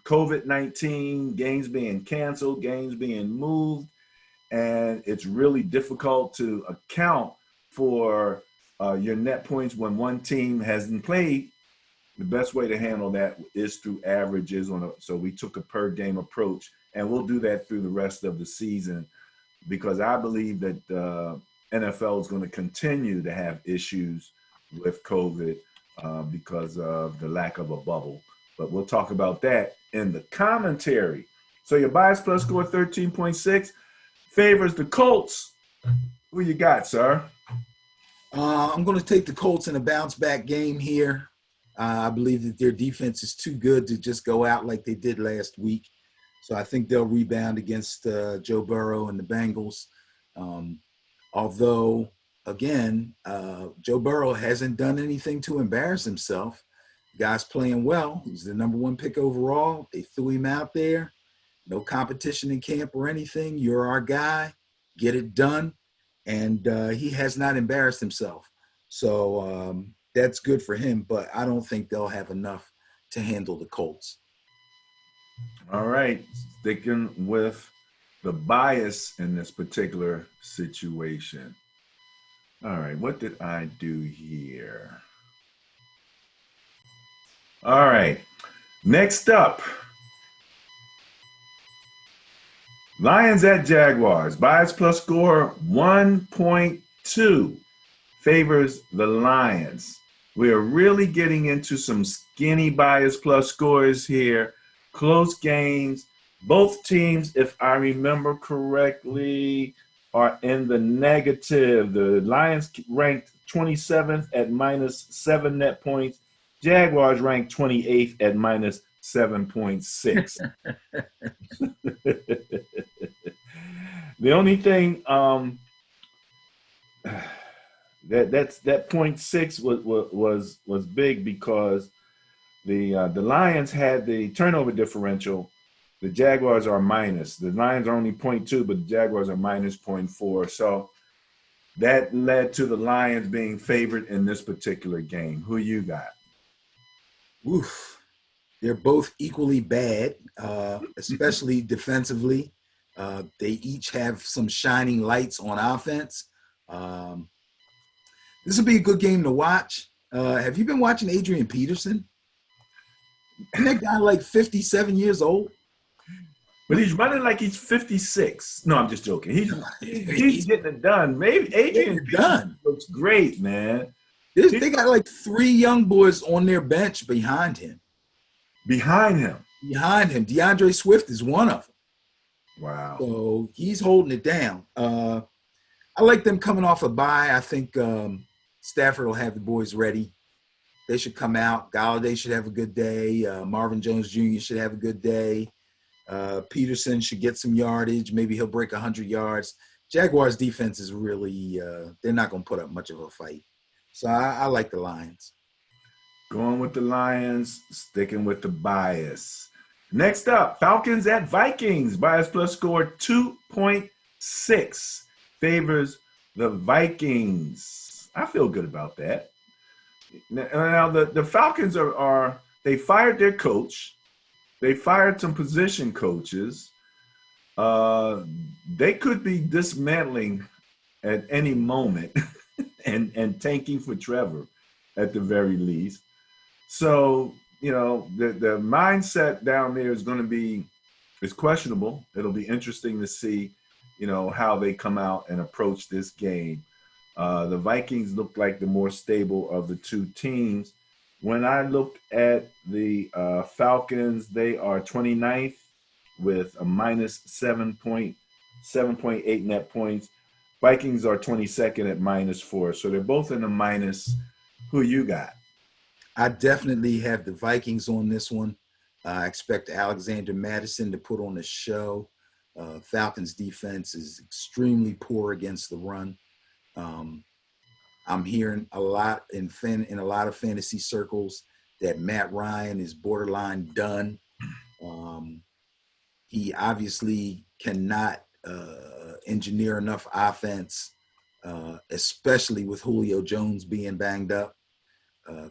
Speaker 1: COVID-19, games being canceled, games being moved, and it's really difficult to account for your net points when one team hasn't played. The best way to handle that is through averages so we took a per game approach, and we'll do that through the rest of the season because I believe that NFL is going to continue to have issues with COVID because of the lack of a bubble. But we'll talk about that in the commentary. So your bias plus score 13.6 favors the Colts. Who you got, sir?
Speaker 2: I'm going to take the Colts in a bounce back game here. I believe that their defense is too good to just go out like they did last week. So I think they'll rebound against Joe Burrow and the Bengals. Although, again, Joe Burrow hasn't done anything to embarrass himself. The guy's playing well. He's the number 1 pick overall. They threw him out there. No competition in camp or anything. You're our guy. Get it done. And he has not embarrassed himself. So that's good for him, but I don't think they'll have enough to handle the Colts.
Speaker 1: All right, sticking with the bias in this particular situation. All right, what did I do here? All right, next up, Lions at Jaguars. Bias plus score 1.2 favors the Lions. We are really getting into some skinny bias plus scores here. Close games. Both teams, if I remember correctly, are in the negative. The Lions ranked 27th at -7 net points. Jaguars ranked 28th at -7.6. The only thing that 0.6 was big because the Lions had the turnover differential. The Jaguars are minus. The Lions are only 0.2, but the Jaguars are minus 0.4. So that led to the Lions being favored in this particular game. Who you got?
Speaker 2: Oof. They're both equally bad, especially defensively. They each have some shining lights on offense. This will be a good game to watch. Have you been watching Adrian Peterson? Isn't that guy like 57 years old?
Speaker 1: But he's running like he's 56. No, I'm just joking. He's getting it done. Maybe Adrian Peterson looks great, man.
Speaker 2: They got like 3 young boys on their bench behind him.
Speaker 1: Behind him.
Speaker 2: DeAndre Swift is one of them.
Speaker 1: Wow.
Speaker 2: So he's holding it down. I like them coming off a bye. I think Stafford will have the boys ready. They should come out. Galladay should have a good day. Marvin Jones Jr. should have a good day. Peterson should get some yardage. Maybe he'll break 100 yards. Jaguars defense is really they're not going to put up much of a fight. So I like the Lions.
Speaker 1: Going with the Lions, sticking with the bias. Next up, Falcons at Vikings. Bias plus score 2.6 favors the Vikings. I feel good about that. Now the Falcons they fired their coach. They fired some position coaches. They could be dismantling at any moment and tanking for Trevor at the very least. So, the mindset down there is questionable. It'll be interesting to see, how they come out and approach this game. The Vikings look like the more stable of the two teams. When I look at the Falcons, they are 29th with a minus 7.8 net points. Vikings are 22nd at -4. So they're both in the minus. Who you got?
Speaker 2: I definitely have the Vikings on this one. I expect Alexander Madison to put on a show. Falcons defense is extremely poor against the run. Um, I'm hearing a lot in a lot of fantasy circles that Matt Ryan is borderline done. Um, he obviously cannot engineer enough offense, especially with Julio Jones being banged up,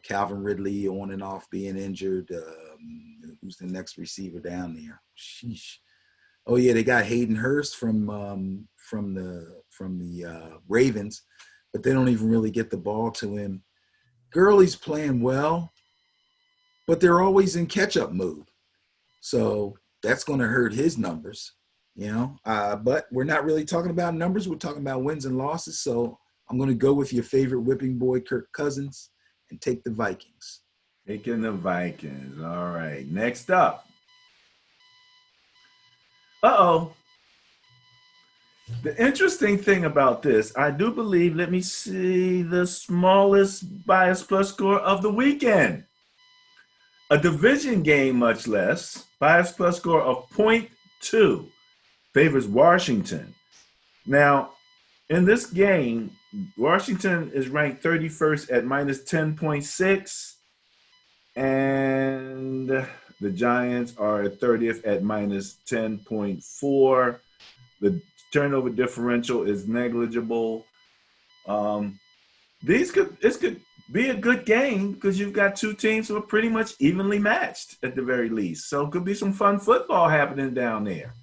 Speaker 2: Calvin Ridley on and off being injured. Who's the next receiver down there? Sheesh. Oh yeah, they got Hayden Hurst from the Ravens, but they don't even really get the ball to him. Gurley's playing well, but they're always in catch-up mode, so that's going to hurt his numbers, you know. But we're not really talking about numbers; we're talking about wins and losses. So I'm going to go with your favorite whipping boy, Kirk Cousins, and take the Vikings.
Speaker 1: Taking the Vikings. All right. Next up. Uh-oh. The interesting thing about this, I do believe, let me see, the smallest bias plus score of the weekend. A division game, much less. Bias plus score of .2 favors Washington. Now, in this game, Washington is ranked 31st at minus 10.6, and the Giants are at 30th at minus 10.4. The turnover differential is negligible. This could be a good game because you've got two teams who are pretty much evenly matched at the very least. So it could be some fun football happening down there.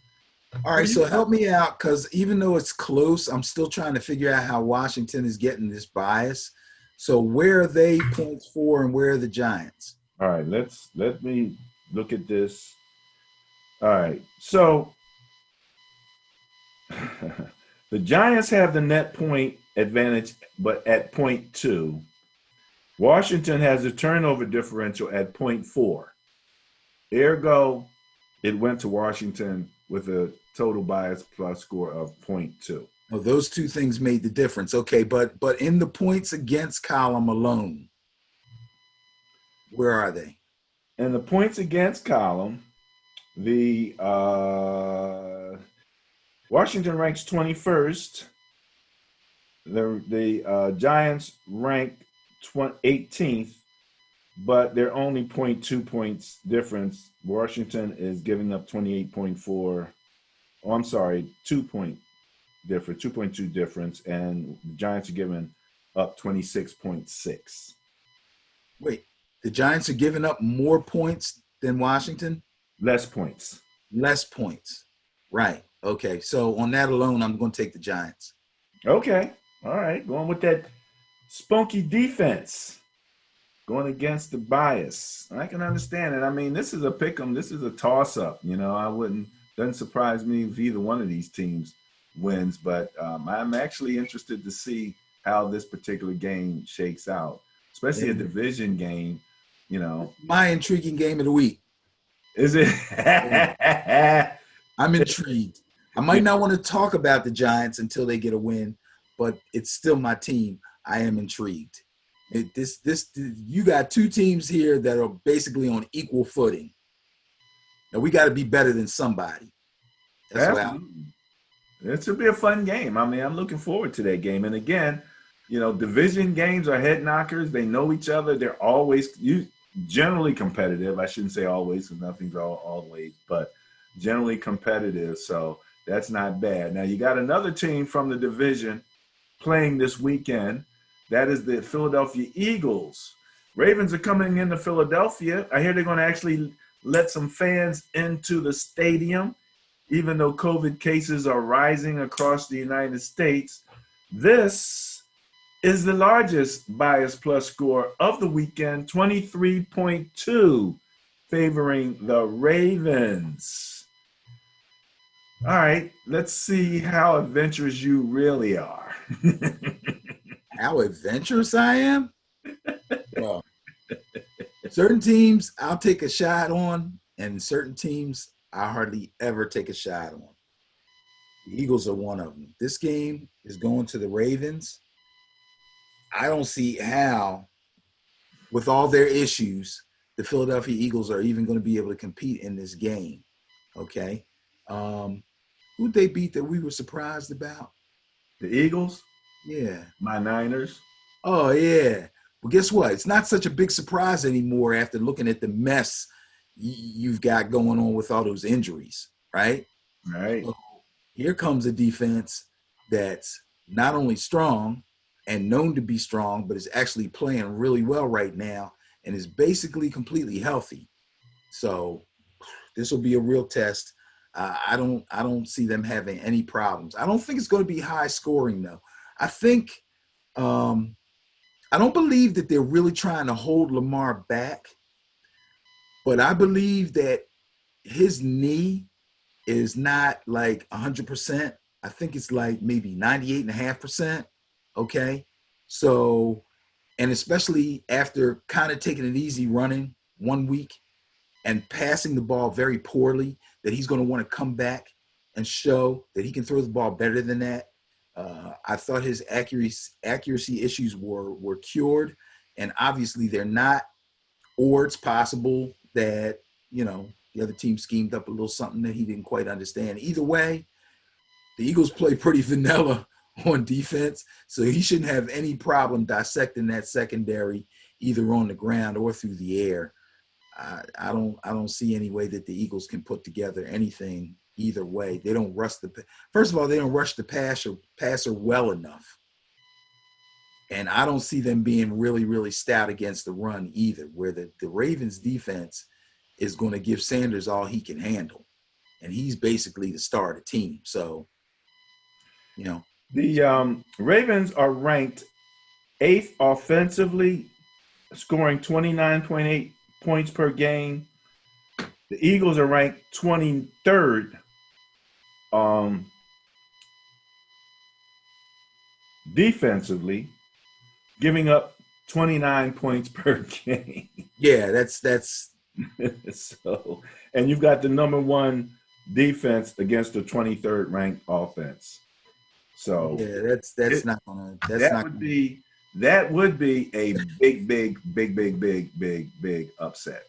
Speaker 2: All right, so help me out, because even though it's close, I'm still trying to figure out how Washington is getting this bias. So where are they points for, and where are the Giants?
Speaker 1: All right, let me look at this. All right, so the Giants have the net point advantage, but at .2. Washington has a turnover differential at .4. Ergo, it went to Washington with a total bias plus score of .2.
Speaker 2: Well, those two things made the difference. Okay, but in the points against column alone, where are they?
Speaker 1: And the points against column, the Washington ranks 21st. The Giants rank 18th, but they're only .2 points difference. Washington is giving up 28.4. Oh, I'm sorry, 2.2 difference, and the Giants are giving up 26.6.
Speaker 2: Wait, the Giants are giving up more points than Washington?
Speaker 1: Less points.
Speaker 2: Less points. Right. Okay. So on that alone, I'm going to take the Giants.
Speaker 1: Okay. All right. Going with that spunky defense. Going against the bias. I can understand it. I mean, this is a pick 'em. This is a toss-up. You know, doesn't surprise me if either one of these teams wins, but I'm actually interested to see how this particular game shakes out, especially a division game, you know.
Speaker 2: My intriguing game of the week.
Speaker 1: Is it?
Speaker 2: I'm intrigued. I might not want to talk about the Giants until they get a win, but it's still my team. I am intrigued. You got two teams here that are basically on equal footing. Now we got to be better than somebody. That's what
Speaker 1: It should be a fun game. I mean, I'm looking forward to that game. And again, you know, division games are head knockers. They know each other. They're always generally competitive. I shouldn't say always, because nothing's always, but generally competitive. So that's not bad. Now you got another team from the division playing this weekend. That is the Philadelphia Eagles. Ravens are coming into Philadelphia. I hear they're going to actually let some fans into the stadium, even though COVID cases are rising across the United States. This is the largest bias plus score of the weekend, 23.2, favoring the Ravens. All right, let's see how adventurous you really are.
Speaker 2: how adventurous I am? Well, certain teams I'll take a shot on, and certain teams I hardly ever take a shot on. The Eagles are one of them. This game is going to the Ravens. I don't see how, with all their issues, the Philadelphia Eagles are even going to be able to compete in this game. Okay. Who'd they beat that we were surprised about?
Speaker 1: The Eagles,
Speaker 2: Yeah.
Speaker 1: my Niners.
Speaker 2: Oh, yeah. Well, guess what? It's not such a big surprise anymore after looking at the mess you've got going on with all those injuries, right?
Speaker 1: Right.
Speaker 2: So here comes a defense that's not only strong and known to be strong, but is actually playing really well right now and is basically completely healthy. So this will be a real test. I don't see them having any problems. I don't think it's going to be high scoring though. I think um, I don't believe that they're really trying to hold Lamar back, but I believe that his knee is not like 100%. I think it's like maybe 98.5%. Okay. So, and especially after kind of taking it easy running 1 week and passing the ball very poorly, that he's going to want to come back and show that he can throw the ball better than that. I thought his accuracy issues were cured, and obviously they're not. Or it's possible that the other team schemed up a little something that he didn't quite understand. Either way, the Eagles play pretty vanilla on defense, so he shouldn't have any problem dissecting that secondary either on the ground or through the air. I don't see any way that the Eagles can put together anything either way. They don't rush the first of all, they don't rush the passer well enough. And I don't see them being really, really stout against the run either, where the Ravens defense is going to give Sanders all he can handle. And he's basically the star of the team. So, you know,
Speaker 1: The Ravens are ranked eighth offensively, scoring 29.8 points per game. The Eagles are ranked 23rd defensively, giving up 29 points per game.
Speaker 2: yeah, that's
Speaker 1: So, and you've got the number one defense against the 23rd ranked offense. So
Speaker 2: yeah, that's
Speaker 1: it,
Speaker 2: not gonna that's
Speaker 1: that
Speaker 2: not
Speaker 1: would
Speaker 2: gonna
Speaker 1: be that would be a big upset.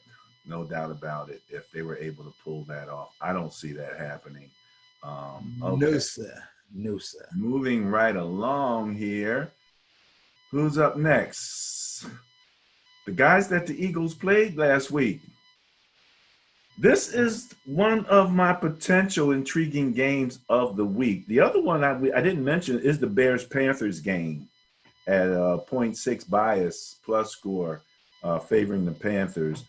Speaker 1: No doubt about it. If they were able to pull that off, I don't see that happening.
Speaker 2: no
Speaker 1: Okay,
Speaker 2: sir. No sir.
Speaker 1: moving right along here. Who's up next? The guys that the Eagles played last week. This is one of my potential intriguing games of the week. The other one I didn't mention is the Bears Panthers game at a .6 bias plus score favoring the Panthers.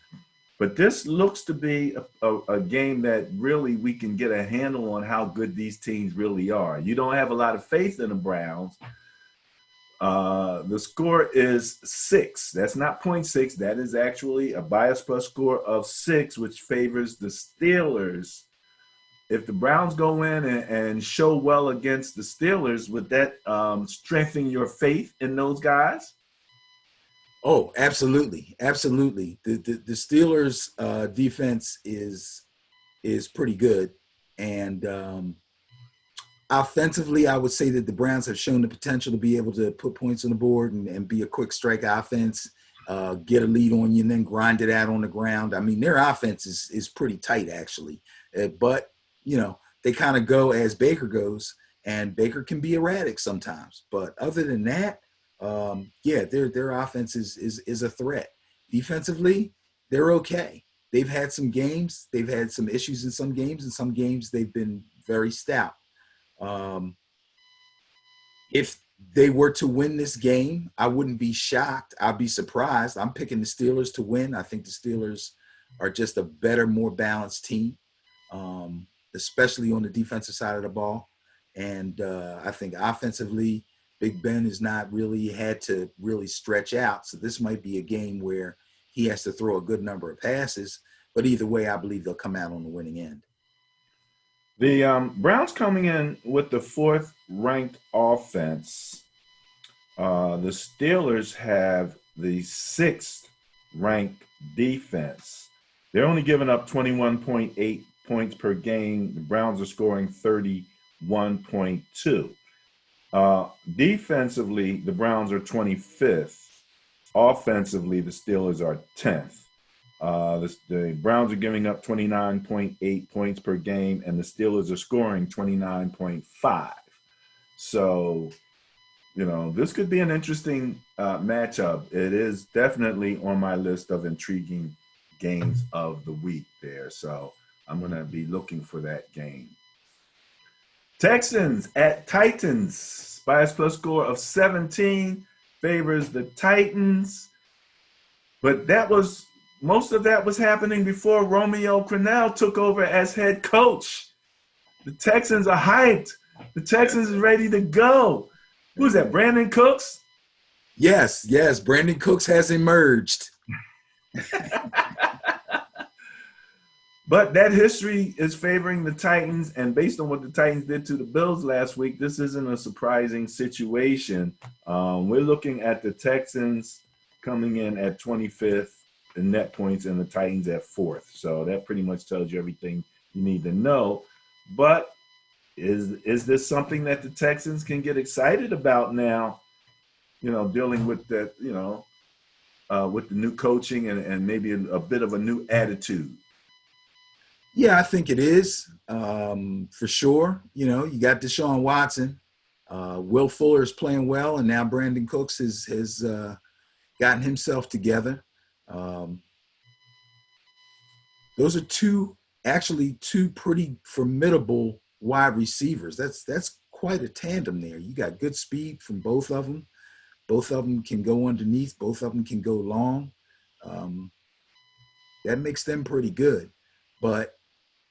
Speaker 1: But this looks to be a game that really we can get a handle on how good these teams really are. You don't have a lot of faith in the Browns. The score is 6. That's not .6. That is actually a bias plus score of 6, which favors the Steelers. If the Browns go in and show well against the Steelers, would that strengthen your faith in those guys?
Speaker 2: Oh, absolutely, absolutely. The Steelers defense is pretty good, and offensively, I would say that the Browns have shown the potential to be able to put points on the board and be a quick strike offense, get a lead on you, and then grind it out on the ground. I mean, their offense is pretty tight, actually. But, they kind of go as Baker goes, and Baker can be erratic sometimes. But other than that, yeah, their offense is a threat. Defensively, they're okay. They've had some games. They've had some issues in some games. In some games, they've been very stout. Um, if they were to win this game, I wouldn't be shocked. I'd be surprised. I'm picking the Steelers to win. I think the Steelers are just a better, more balanced team, especially on the defensive side of the ball. And I think offensively, Big Ben has not really had to really stretch out. So this might be a game where he has to throw a good number of passes. But either way, I believe they'll come out on the winning end.
Speaker 1: The Browns coming in with the fourth ranked offense. The Steelers have the sixth ranked defense. They're only giving up 21.8 points per game. The Browns are scoring 31.2. Defensively, the Browns are 25th. Offensively, the Steelers are 10th. The Browns are giving up 29.8 points per game, and the Steelers are scoring 29.5. So, this could be an interesting matchup. It is definitely on my list of intriguing games of the week there. So I'm going to be looking for that game. Texans at Titans. Bias plus score of 17 favors the Titans. But most of that was happening before Romeo Crennel took over as head coach. The Texans are hyped. The Texans is ready to go. Who's that, Brandon Cooks?
Speaker 2: Yes. Brandon Cooks has emerged.
Speaker 1: But that history is favoring the Titans, and based on what the Titans did to the Bills last week, this isn't a surprising situation. We're looking at the Texans coming in at 25th in net points and the Titans at 4th. So that pretty much tells you everything you need to know. But is this something that the Texans can get excited about now, dealing with that, with the new coaching and maybe a bit of a new attitude?
Speaker 2: Yeah, I think it is, for sure. You got Deshaun Watson. Will Fuller is playing well, and now Brandon Cooks has gotten himself together. Those are two pretty formidable wide receivers. That's quite a tandem there. You got good speed from both of them. Both of them can go underneath. Both of them can go long. That makes them pretty good. But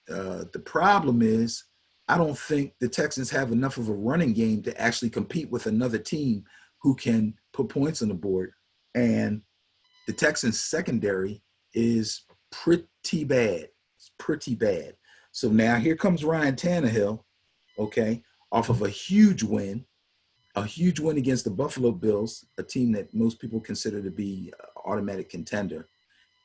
Speaker 2: the problem is, I don't think the Texans have enough of a running game to actually compete with another team who can put points on the board. And the Texans secondary is pretty bad. It's pretty bad. So now here comes Ryan Tannehill, okay, off of a huge win against the Buffalo Bills, a team that most people consider to be an automatic contender.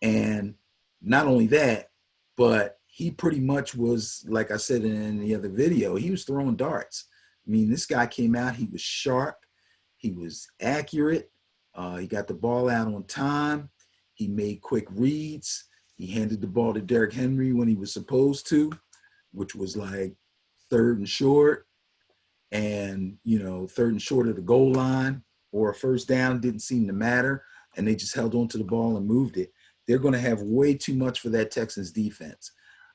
Speaker 2: And not only that, but he pretty much was, like I said in the other video, he was throwing darts. I mean, this guy came out, he was sharp, he was accurate, he got the ball out on time, he made quick reads, he handed the ball to Derrick Henry when he was supposed to, which was like third and short, and third and short of the goal line or a first down didn't seem to matter, and they just held on to the ball and moved it. They're going to have way too much for that Texans defense.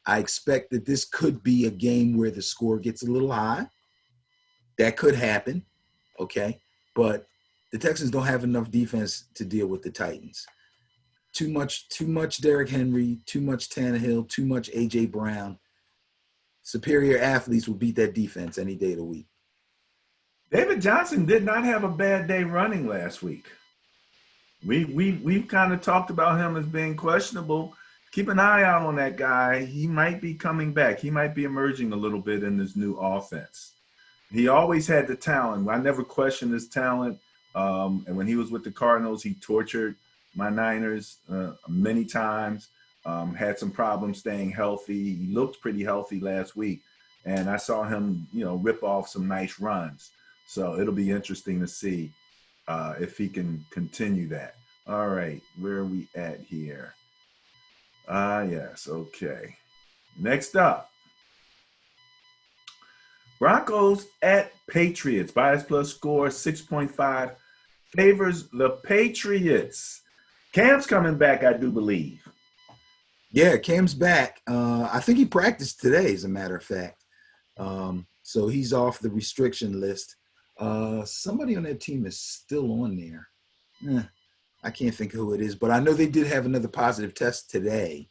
Speaker 2: I expect that this could be a game where the score gets a little high. That could happen, okay? But the Texans don't have enough defense to deal with the Titans. Too much Derrick Henry, too much Tannehill, too much A.J. Brown. Superior athletes will beat that defense any day of the week.
Speaker 1: David Johnson did not have a bad day running last week. We've kind of talked about him as being questionable. Keep an eye out on that guy. He might be coming back. He might be emerging a little bit in this new offense. He always had the talent. I never questioned his talent. And when he was with the Cardinals, he tortured my Niners many times. Had some problems staying healthy. He looked pretty healthy last week. And I saw him, rip off some nice runs. So it'll be interesting to see if he can continue that. All right, where are we at here? Yes, okay. Next up, Broncos at Patriots. Bias plus score 6.5 favors the Patriots. Cam's coming back, I do believe.
Speaker 2: Yeah, Cam's back. I think he practiced today, as a matter of fact. So he's off the restriction list. Somebody on that team is still on there. I can't think who it is, but I know they did have another positive test today.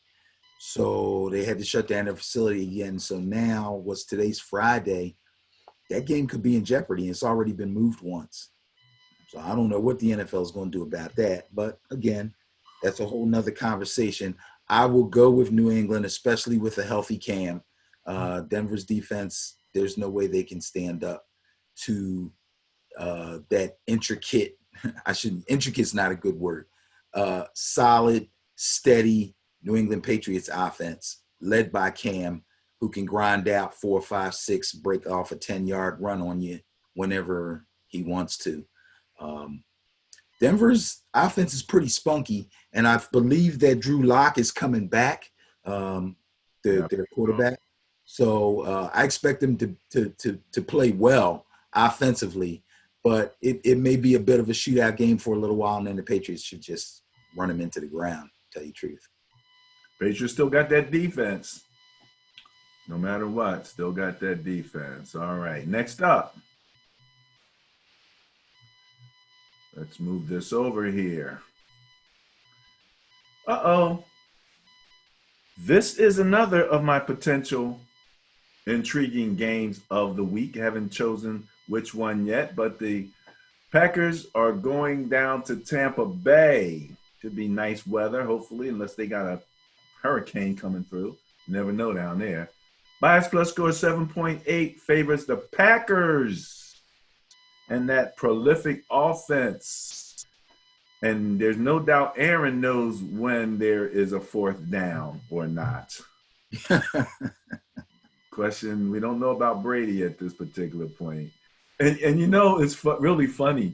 Speaker 2: So they had to shut down their facility again. So now, what's today's Friday? That game could be in jeopardy. It's already been moved once. So I don't know what the NFL is going to do about that. But again, that's a whole nother conversation. I will go with New England, especially with a healthy Cam. Denver's defense, there's no way they can stand up to that intricate, intricate's not a good word, solid, steady New England Patriots offense led by Cam, who can grind out 4, 5, 6, break off a 10-yard run on you whenever he wants to. Denver's offense is pretty spunky, and I believe that Drew Lock is coming back, um,
Speaker 1: Yeah.
Speaker 2: their quarterback. So I expect them to play well offensively, but it may be a bit of a shootout game for a little while, and then the Patriots should just run them into the ground. To tell you the truth.
Speaker 1: Patriots still got that defense. No matter what, still got that defense. All right. Next up, let's move this over here. Uh-oh. This is another of my potential intriguing games of the week. Haven't chosen which one yet, but the Packers are going down to Tampa Bay. Should be nice weather, hopefully, unless they got a hurricane coming through. You never know down there. Bias plus score 7.8 favors the Packers and that prolific offense. And there's no doubt Aaron knows when there is a fourth down or not. Question, we don't know about Brady at this particular point. And you know, it's really funny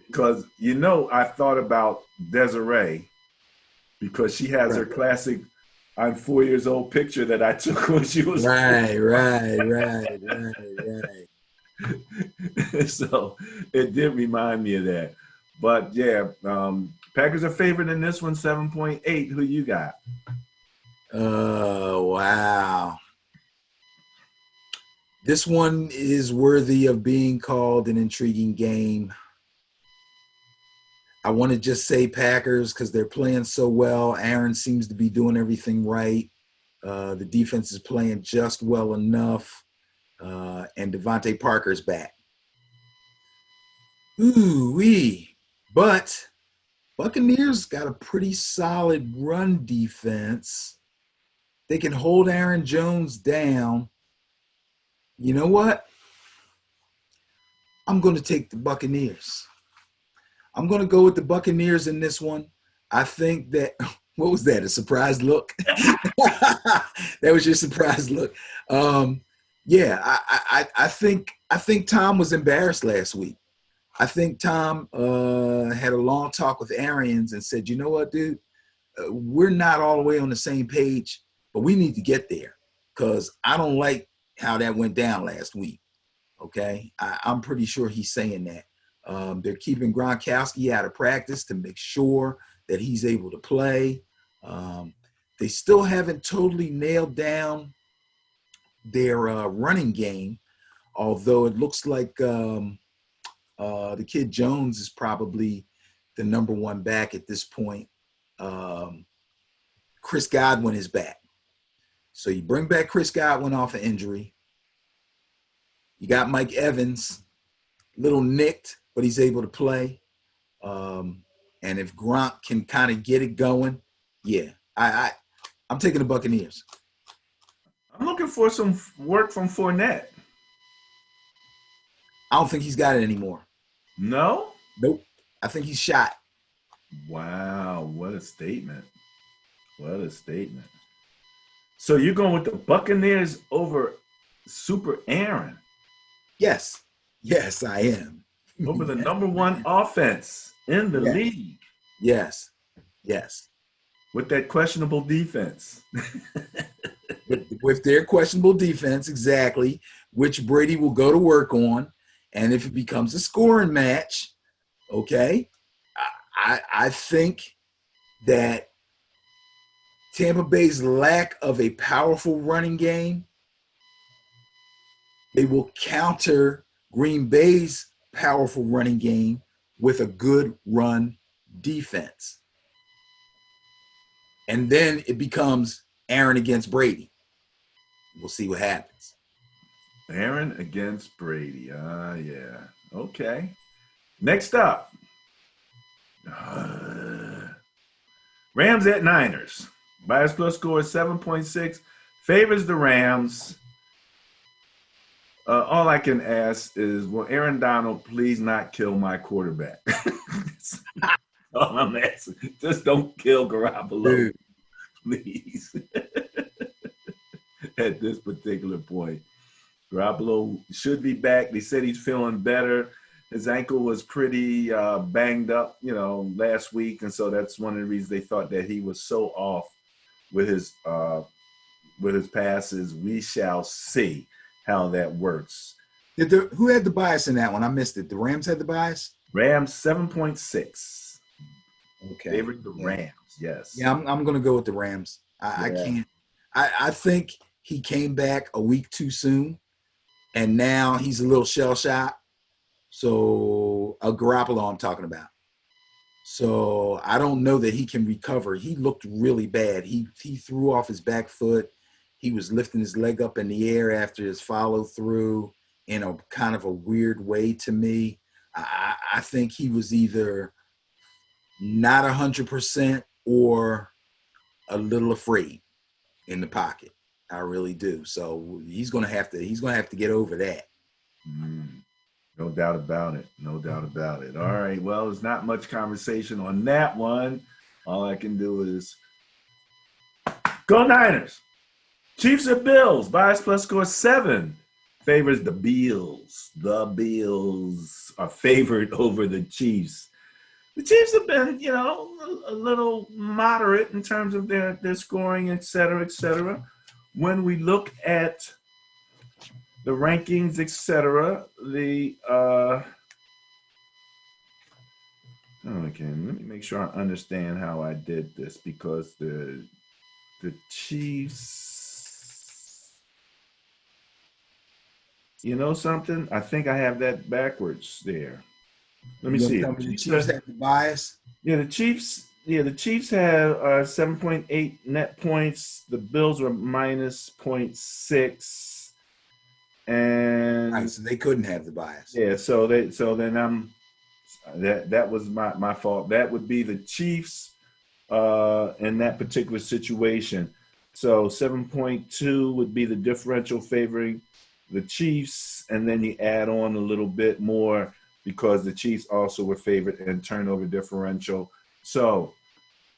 Speaker 1: because, you know, I thought about Desiree because she has her classic I'm 4 years old picture that I took when she was
Speaker 2: right.
Speaker 1: So it did remind me of that. But yeah, Packers are favored in this one, 7.8. Who you got?
Speaker 2: Wow. This one is worthy of being called an intriguing game. I want to just say Packers because they're playing so well. Aaron seems to be doing everything right. The defense is playing just well enough. And Devontae Parker's back. Ooh-wee. But Buccaneers got a pretty solid run defense. They can hold Aaron Jones down. You know what? I'm going to take the Buccaneers. I'm going to go with the Buccaneers in this one. I think that, what was that, a surprise look? That was your surprise look. Yeah, I think Tom was embarrassed last week. I think Tom had a long talk with Arians and said, you know what, dude, we're not all the way on the same page, but we need to get there because I don't like how that went down last week. Okay, I'm pretty sure he's saying that. They're keeping Gronkowski out of practice to make sure that he's able to play. They still haven't totally nailed down their running game, although it looks like the kid Jones is probably the number one back at this point. Chris Godwin is back. So you bring back Chris Godwin off an injury. You got Mike Evans, little nicked, but he's able to play. And if Gronk can kind of get it going, yeah, I'm taking the Buccaneers.
Speaker 1: I'm looking for some work from Fournette.
Speaker 2: I don't think he's got it anymore.
Speaker 1: No?
Speaker 2: Nope. I think he's shot.
Speaker 1: Wow, what a statement. What a statement. So you're going with the Buccaneers over Super Aaron?
Speaker 2: Yes. Yes, I am.
Speaker 1: Over the number one offense in the league.
Speaker 2: Yes. Yes.
Speaker 1: With that questionable defense.
Speaker 2: with their questionable defense, exactly, which Brady will go to work on. And if it becomes a scoring match, okay, I think that Tampa Bay's lack of a powerful running game, they will counter Green Bay's powerful running game with a good run defense. And then it becomes Aaron against Brady. We'll see what happens.
Speaker 1: Aaron against Brady. Yeah. Okay. Next up. Rams at Niners. Bias plus score 7.6. Favors the Rams. All I can ask is, will Aaron Donald please not kill my quarterback? All I'm asking. Just don't kill Garoppolo, please. At this particular point. Garoppolo should be back. They said he's feeling better. his ankle was pretty banged up, last week, and so that's one of the reasons they thought that he was so off with his passes. We shall see how that works.
Speaker 2: Who had the bias in that one? I missed it. The Rams had the bias?
Speaker 1: Rams 7.6.
Speaker 2: Okay.
Speaker 1: Favored the
Speaker 2: Yeah.
Speaker 1: Rams, yes.
Speaker 2: Yeah, I'm going to go with the Rams. I can't. I think he came back a week too soon, and now he's a little shell shocked. So, Garoppolo I'm talking about. So I don't know that he can recover. He looked really bad. He threw off his back foot. He was lifting his leg up in the air after his follow through in a kind of a weird way to me. I think he was either not 100% or a little afraid in the pocket. I really do. So he's gonna have to get over that.
Speaker 1: No doubt about it. No doubt about it. All right. Well, there's not much conversation on that one. All I can do is go Niners. Chiefs or Bills. Bias plus score 7 favors the Bills. The Bills are favored over the Chiefs. The Chiefs have been, a little moderate in terms of their scoring, et cetera, et cetera. When we look at the rankings, et cetera, okay, let me make sure I understand how I did this, because the Chiefs, something? I think I have that backwards there. Let me see.
Speaker 2: The Chiefs have the bias.
Speaker 1: Yeah, the Chiefs have 7.8 net points. The Bills were minus 0.6. And
Speaker 2: Right, so they couldn't have the bias.
Speaker 1: yeah, that was my fault. That would be the Chiefs in that particular situation. So 7.2 would be the differential favoring the Chiefs, and then you add on a little bit more because the Chiefs also were favored in turnover differential. So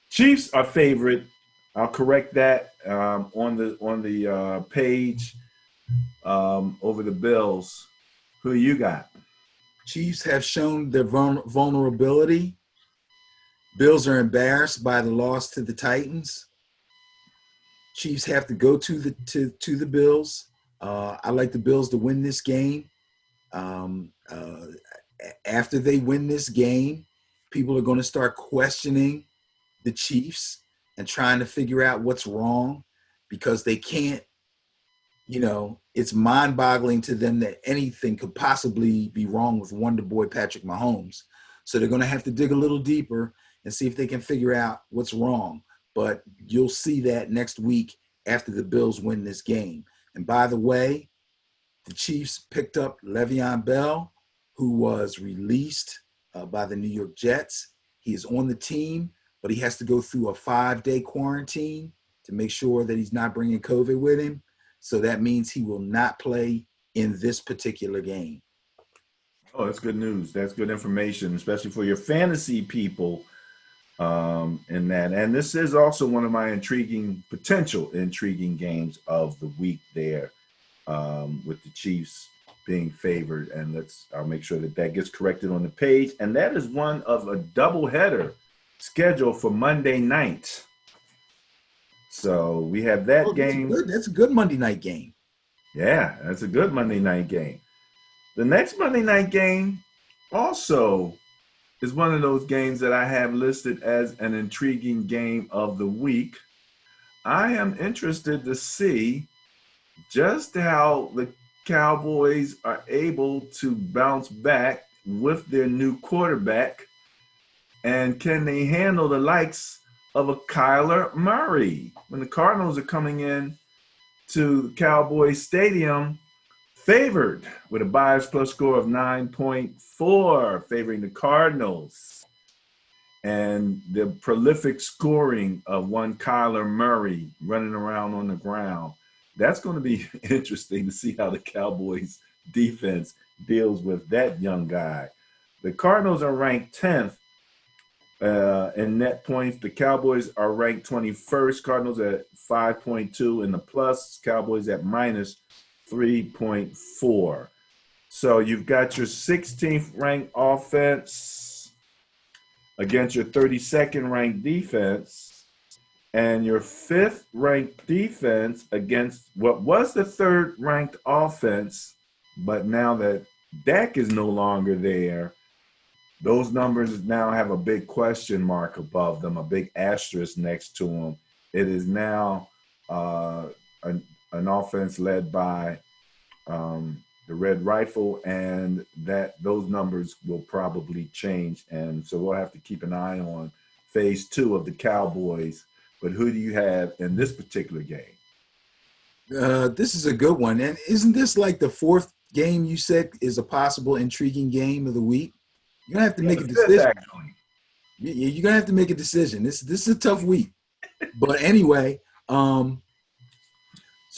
Speaker 1: Chiefs are favored. I'll correct that on the page over the Bills. Who you got?
Speaker 2: Chiefs have shown their vulnerability. Bills are embarrassed by the loss to the Titans. Chiefs have to go to the Bills. I like the Bills to win this game. After they win this game, people are going to start questioning the Chiefs and trying to figure out what's wrong, because they can't, it's mind-boggling to them that anything could possibly be wrong with Wonder Boy Patrick Mahomes. So they're going to have to dig a little deeper and see if they can figure out what's wrong. But you'll see that next week after the Bills win this game. And by the way, the Chiefs picked up Le'Veon Bell, who was released by the New York Jets. He is on the team, but he has to go through a 5-day quarantine to make sure that he's not bringing COVID with him. So that means he will not play in this particular game.
Speaker 1: Oh, that's good news. That's good information, especially for your fantasy people in that. And this is also one of my potential intriguing games of the week there, with the Chiefs being favored. And I'll make sure that gets corrected on the page. And that is one of a doubleheader scheduled for Monday night. So we have that game.
Speaker 2: That's a good Monday night game.
Speaker 1: Yeah, that's a good Monday night game. The next Monday night game also is one of those games that I have listed as an intriguing game of the week. I am interested to see just how the Cowboys are able to bounce back with their new quarterback, and can they handle the likes of a Kyler Murray when the Cardinals are coming in to the Cowboys Stadium favored with a bias plus score of 9.4, favoring the Cardinals. And the prolific scoring of one Kyler Murray running around on the ground. That's going to be interesting to see how the Cowboys defense deals with that young guy. The Cardinals are ranked 10th in net points. The Cowboys are ranked 21st. Cardinals at 5.2 in the plus. Cowboys at minus 3.4. So you've got your 16th ranked offense against your 32nd ranked defense, and your 5th ranked defense against what was the 3rd ranked offense. But now that Dak is no longer there, those numbers now have a big question mark above them, a big asterisk next to them. It is now uh, an offense led by the Red Rifle, and that those numbers will probably change. And so we'll have to keep an eye on phase 2 of the Cowboys. But who do you have in this particular game?
Speaker 2: This is a good one. And isn't this like the 4th game you said is a possible intriguing game of the week? You're going to have to
Speaker 1: Yeah,
Speaker 2: make a
Speaker 1: the fifth,
Speaker 2: decision.
Speaker 1: actually.
Speaker 2: You're going to have to make a decision. This is a tough week. But anyway,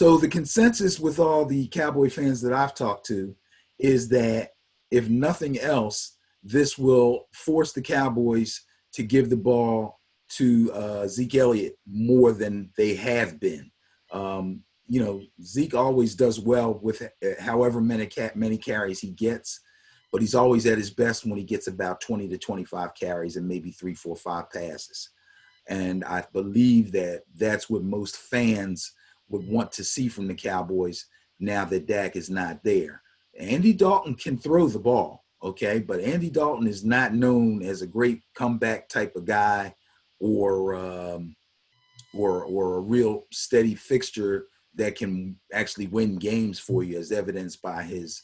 Speaker 2: so the consensus with all the Cowboy fans that I've talked to is that if nothing else, this will force the Cowboys to give the ball to Zeke Elliott more than they have been. Zeke always does well with however many carries he gets, but he's always at his best when he gets about 20 to 25 carries and maybe 3, 4, 5 passes. And I believe that that's what most fans would want to see from the Cowboys now that Dak is not there. Andy Dalton can throw the ball, okay? But Andy Dalton is not known as a great comeback type of guy or a real steady fixture that can actually win games for you, as evidenced by his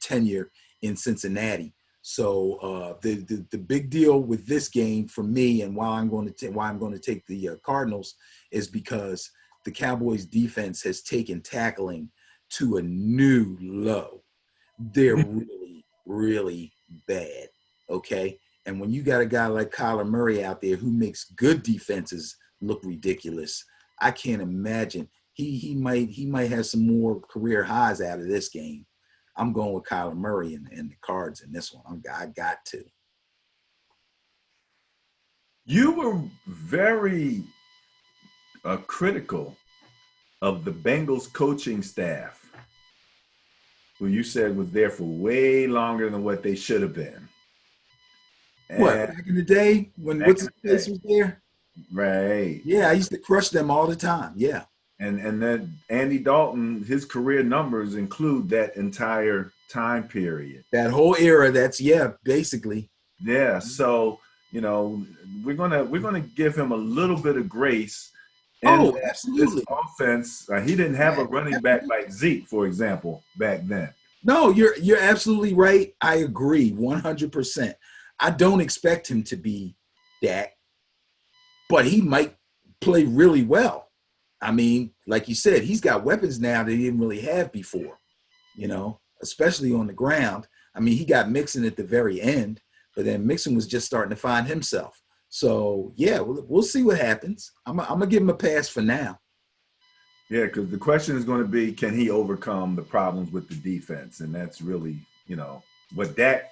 Speaker 2: tenure in Cincinnati. So the big deal with this game for me, and why I'm going to take the Cardinals, is because the Cowboys defense has taken tackling to a new low. They're really, really bad. Okay. And when you got a guy like Kyler Murray out there who makes good defenses look ridiculous, I can't imagine he might have some more career highs out of this game. I'm going with Kyler Murray and the Cards in this one. I got to.
Speaker 1: You were very critical of the Bengals coaching staff, who you said was there for way longer than what they should have been.
Speaker 2: What,
Speaker 1: And
Speaker 2: back in the day when
Speaker 1: back
Speaker 2: what's
Speaker 1: in
Speaker 2: his
Speaker 1: the
Speaker 2: face
Speaker 1: day,
Speaker 2: was there?
Speaker 1: right?
Speaker 2: Yeah, I used to crush them all the time. Yeah,
Speaker 1: And then Andy Dalton, his career numbers include that entire time period.
Speaker 2: that whole era. That's basically.
Speaker 1: Yeah, so you know we're gonna give him a little bit of grace in
Speaker 2: Oh,
Speaker 1: that this
Speaker 2: absolutely.
Speaker 1: offense. He didn't have a
Speaker 2: Yeah,
Speaker 1: running back
Speaker 2: absolutely.
Speaker 1: like Zeke, for example, back then.
Speaker 2: No, you're absolutely right. I agree 100%. I don't expect him to be Dak, but he might play really well. I mean, like you said, he's got weapons now that he didn't really have before, especially on the ground. I mean, he got Mixon at the very end, but then Mixon was just starting to find himself. So, yeah, we'll see what happens. I'm going to give him a pass for now.
Speaker 1: Yeah, because the question is going to be, can he overcome the problems with the defense? And that's really, what Dak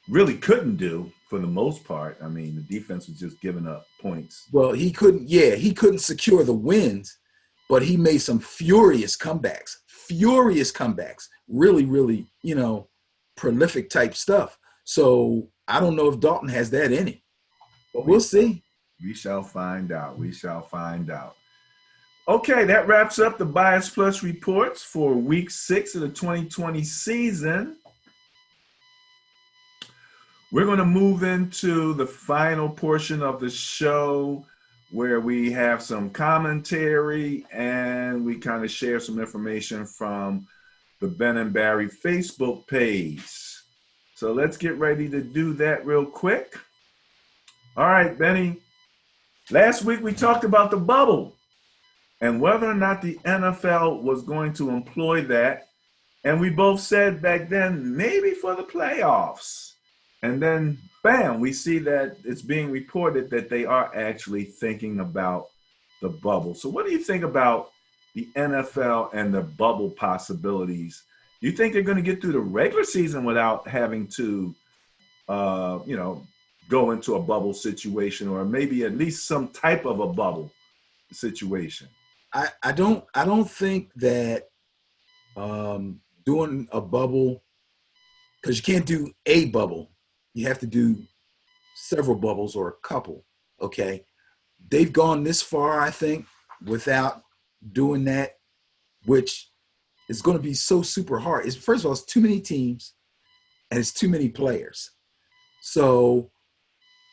Speaker 1: really couldn't do for the most part. I mean, the defense was just giving up points.
Speaker 2: Well, he couldn't secure the wins, but he made some furious comebacks, really, really, prolific type stuff. So I don't know if Dalton has that in him, but
Speaker 1: We
Speaker 2: we'll see.
Speaker 1: we shall find out. We shall find out. Okay, that wraps up the Bias Plus reports for week 6 of the 2020 season. We're going to move into the final portion of the show where we have some commentary and we kind of share some information from the Ben and Barry Facebook page. So let's get ready to do that real quick. All right, Benny. Last week we talked about the bubble and whether or not the NFL was going to employ that. And we both said back then, maybe for the playoffs. And then, bam, we see that it's being reported that they are actually thinking about the bubble. So what do you think about the NFL and the bubble possibilities? Do you think they're going to get through the regular season without having to, go into a bubble situation, or maybe at least some type of a bubble situation?
Speaker 2: I don't think that doing a bubble, because you can't do a bubble. You have to do several bubbles or a couple. Okay. They've gone this far, I think, without doing that, which is going to be so super hard. It's, first of all, it's too many teams and it's too many players. So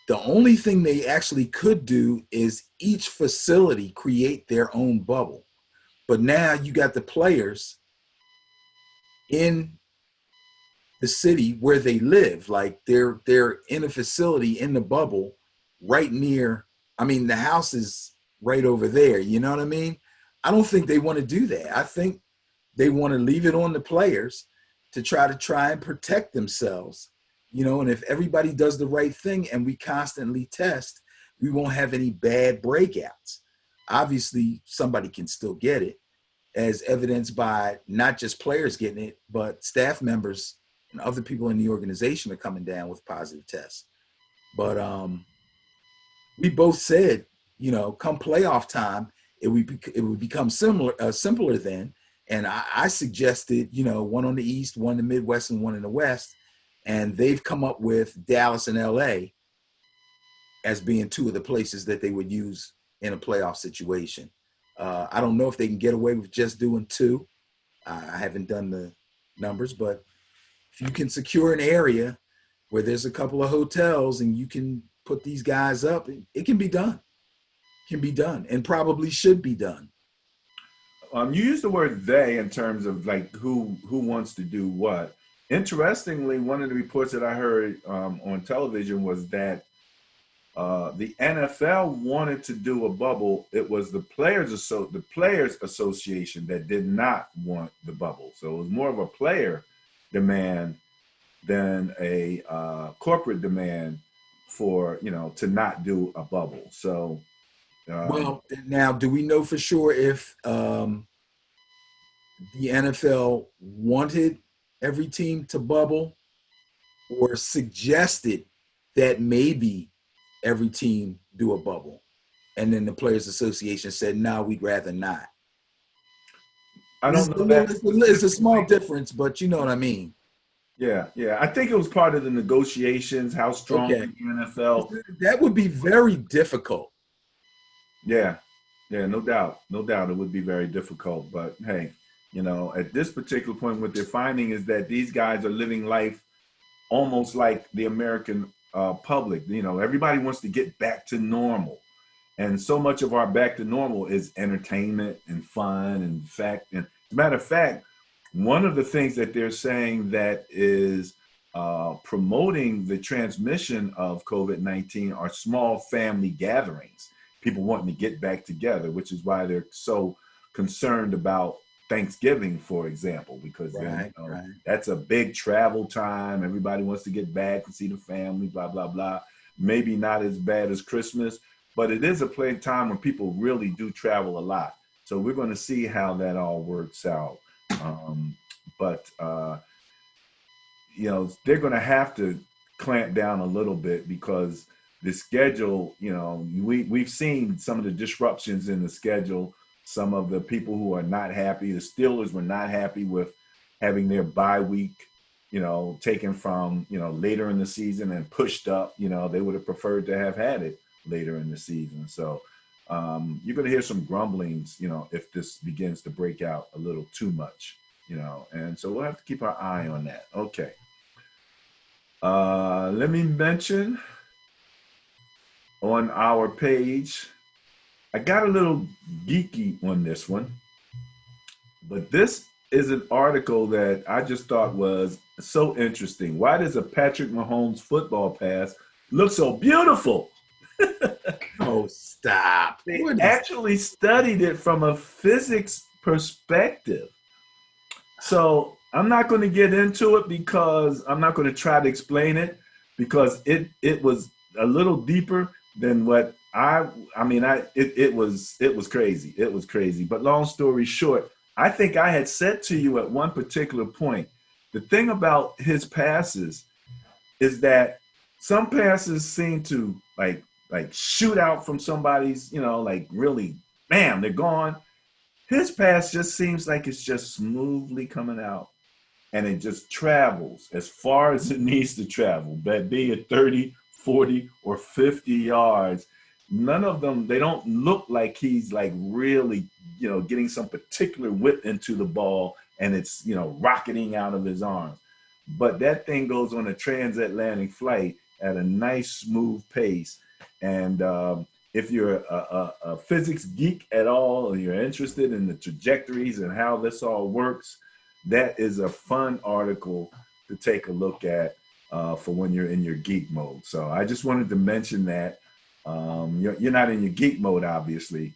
Speaker 2: the only thing they actually could do is each facility create their own bubble. But now you got the players in the city where they live. Like they're in a facility in the bubble right near. I mean, the house is right over there. You know what I mean? I don't think they want to do that. I think they want to leave it on the players to try and protect themselves. You know, and if everybody does the right thing and we constantly test, we won't have any bad breakouts. Obviously, somebody can still get it, as evidenced by not just players getting it, but staff members and other people in the organization are coming down with positive tests. But we both said, you know, come playoff time, it would become simpler then. And I suggested, you know, one on the East, one in the Midwest, and one in the West. And they've come up with Dallas and LA as being two of the places that they would use in a playoff situation. I don't know if they can get away with just doing two. I haven't done the numbers, but if you can secure an area where there's a couple of hotels and you can put these guys up, it can be done. It can be done, and probably should be done.
Speaker 1: You use the word they in terms of like who wants to do what. Interestingly, one of the reports that I heard on television was that the NFL wanted to do a bubble. It was the players association that did not want the bubble. So it was more of a player demand than a corporate demand for to not do a bubble. So
Speaker 2: Well, now, do we know for sure if the NFL wanted every team to bubble or suggested that maybe every team do a bubble? And then the Players Association said, no, we'd rather not.
Speaker 1: I
Speaker 2: It's
Speaker 1: don't
Speaker 2: a,
Speaker 1: know
Speaker 2: little,
Speaker 1: that
Speaker 2: it's a small
Speaker 1: specifically.
Speaker 2: difference, but you know what I mean.
Speaker 1: Yeah, yeah. I think it was part of the negotiations. How strong
Speaker 2: Okay.
Speaker 1: the NFL.
Speaker 2: That would be very difficult.
Speaker 1: Yeah, yeah. No doubt, no doubt. It would be very difficult. But hey, at this particular point, what they're finding is that these guys are living life almost like the American public. Everybody wants to get back to normal, and so much of our back to normal is entertainment and fun and fact. And as a matter of fact, one of the things that they're saying that is promoting the transmission of COVID-19 are small family gatherings. People wanting to get back together, which is why they're so concerned about Thanksgiving, for example, because then
Speaker 2: Right, right.
Speaker 1: that's a big travel time. Everybody wants to get back and see the family, blah blah blah. Maybe not as bad as Christmas, but it is a time when people really do travel a lot. So we're going to see how that all works out. But they're going to have to clamp down a little bit because the schedule, we've seen some of the disruptions in the schedule. Some of the people who are not happy, the Steelers were not happy with having their bye week, taken from, later in the season and pushed up. They would have preferred to have had it later in the season. So you're going to hear some grumblings, if this begins to break out a little too much, and so we'll have to keep our eye on that. Okay. Let me mention on our page, I got a little geeky on this one, but this is an article that I just thought was so interesting. Why does a Patrick Mahomes football pass look so beautiful?
Speaker 2: Oh, stop.
Speaker 1: They
Speaker 2: What is
Speaker 1: actually studied it from a physics perspective. So I'm not going to get into it because I'm not going to try to explain it because it was a little deeper than what it was crazy. It was crazy. But long story short, I think I had said to you at one particular point, the thing about his passes is that some passes seem to like shoot out from somebody's, like really, bam, they're gone. His pass just seems like it's just smoothly coming out. and it just travels as far as it needs to travel, that be it 30, 40, or 50 yards. None of them, they don't look like he's like really, getting some particular whip into the ball and it's, rocketing out of his arms. But that thing goes on a transatlantic flight at a nice, smooth pace. And if you're a physics geek at all, and you're interested in the trajectories and how this all works, that is a fun article to take a look at for when you're in your geek mode. So I just wanted to mention that. You're not in your geek mode, obviously.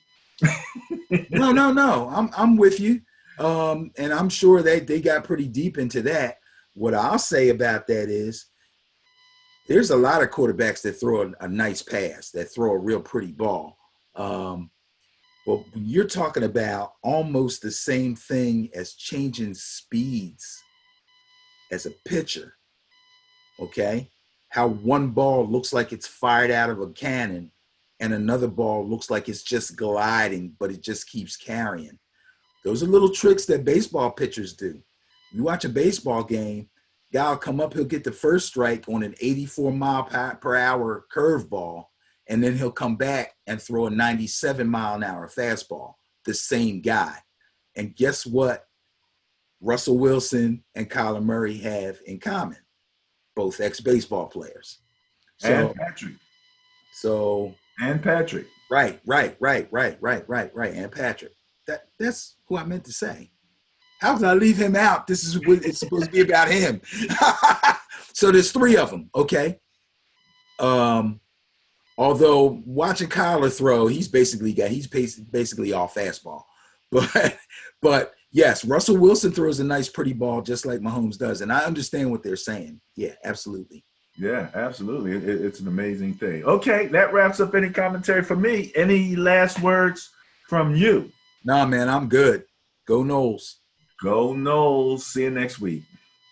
Speaker 2: No. I'm with you. And I'm sure they got pretty deep into that. What I'll say about that is there's a lot of quarterbacks that throw a nice pass, that throw a real pretty ball. But you're talking about almost the same thing as changing speeds as a pitcher, okay? How one ball looks like it's fired out of a cannon and another ball looks like it's just gliding, but it just keeps carrying. Those are little tricks that baseball pitchers do. You watch a baseball game, guy will come up, he'll get the first strike on an 84 mile per hour curveball, and then he'll come back and throw a 97 mile an hour fastball, the same guy. And guess what Russell Wilson and Kyler Murray have in common? Both ex-baseball players.
Speaker 1: And Patrick. And Patrick.
Speaker 2: Right. And Patrick. That's who I meant to say. How could I leave him out? This is what it's supposed to be about him. So there's three of them, okay? Although watching Kyler throw, he's basically all fastball. But yes, Russell Wilson throws a nice, pretty ball just like Mahomes does. And I understand what they're saying. Yeah, absolutely.
Speaker 1: Yeah, absolutely. It's an amazing thing. Okay, that wraps up any commentary from me. Any last words from you?
Speaker 2: Nah, man, I'm good. Go Noles.
Speaker 1: Go Noles. See you next week.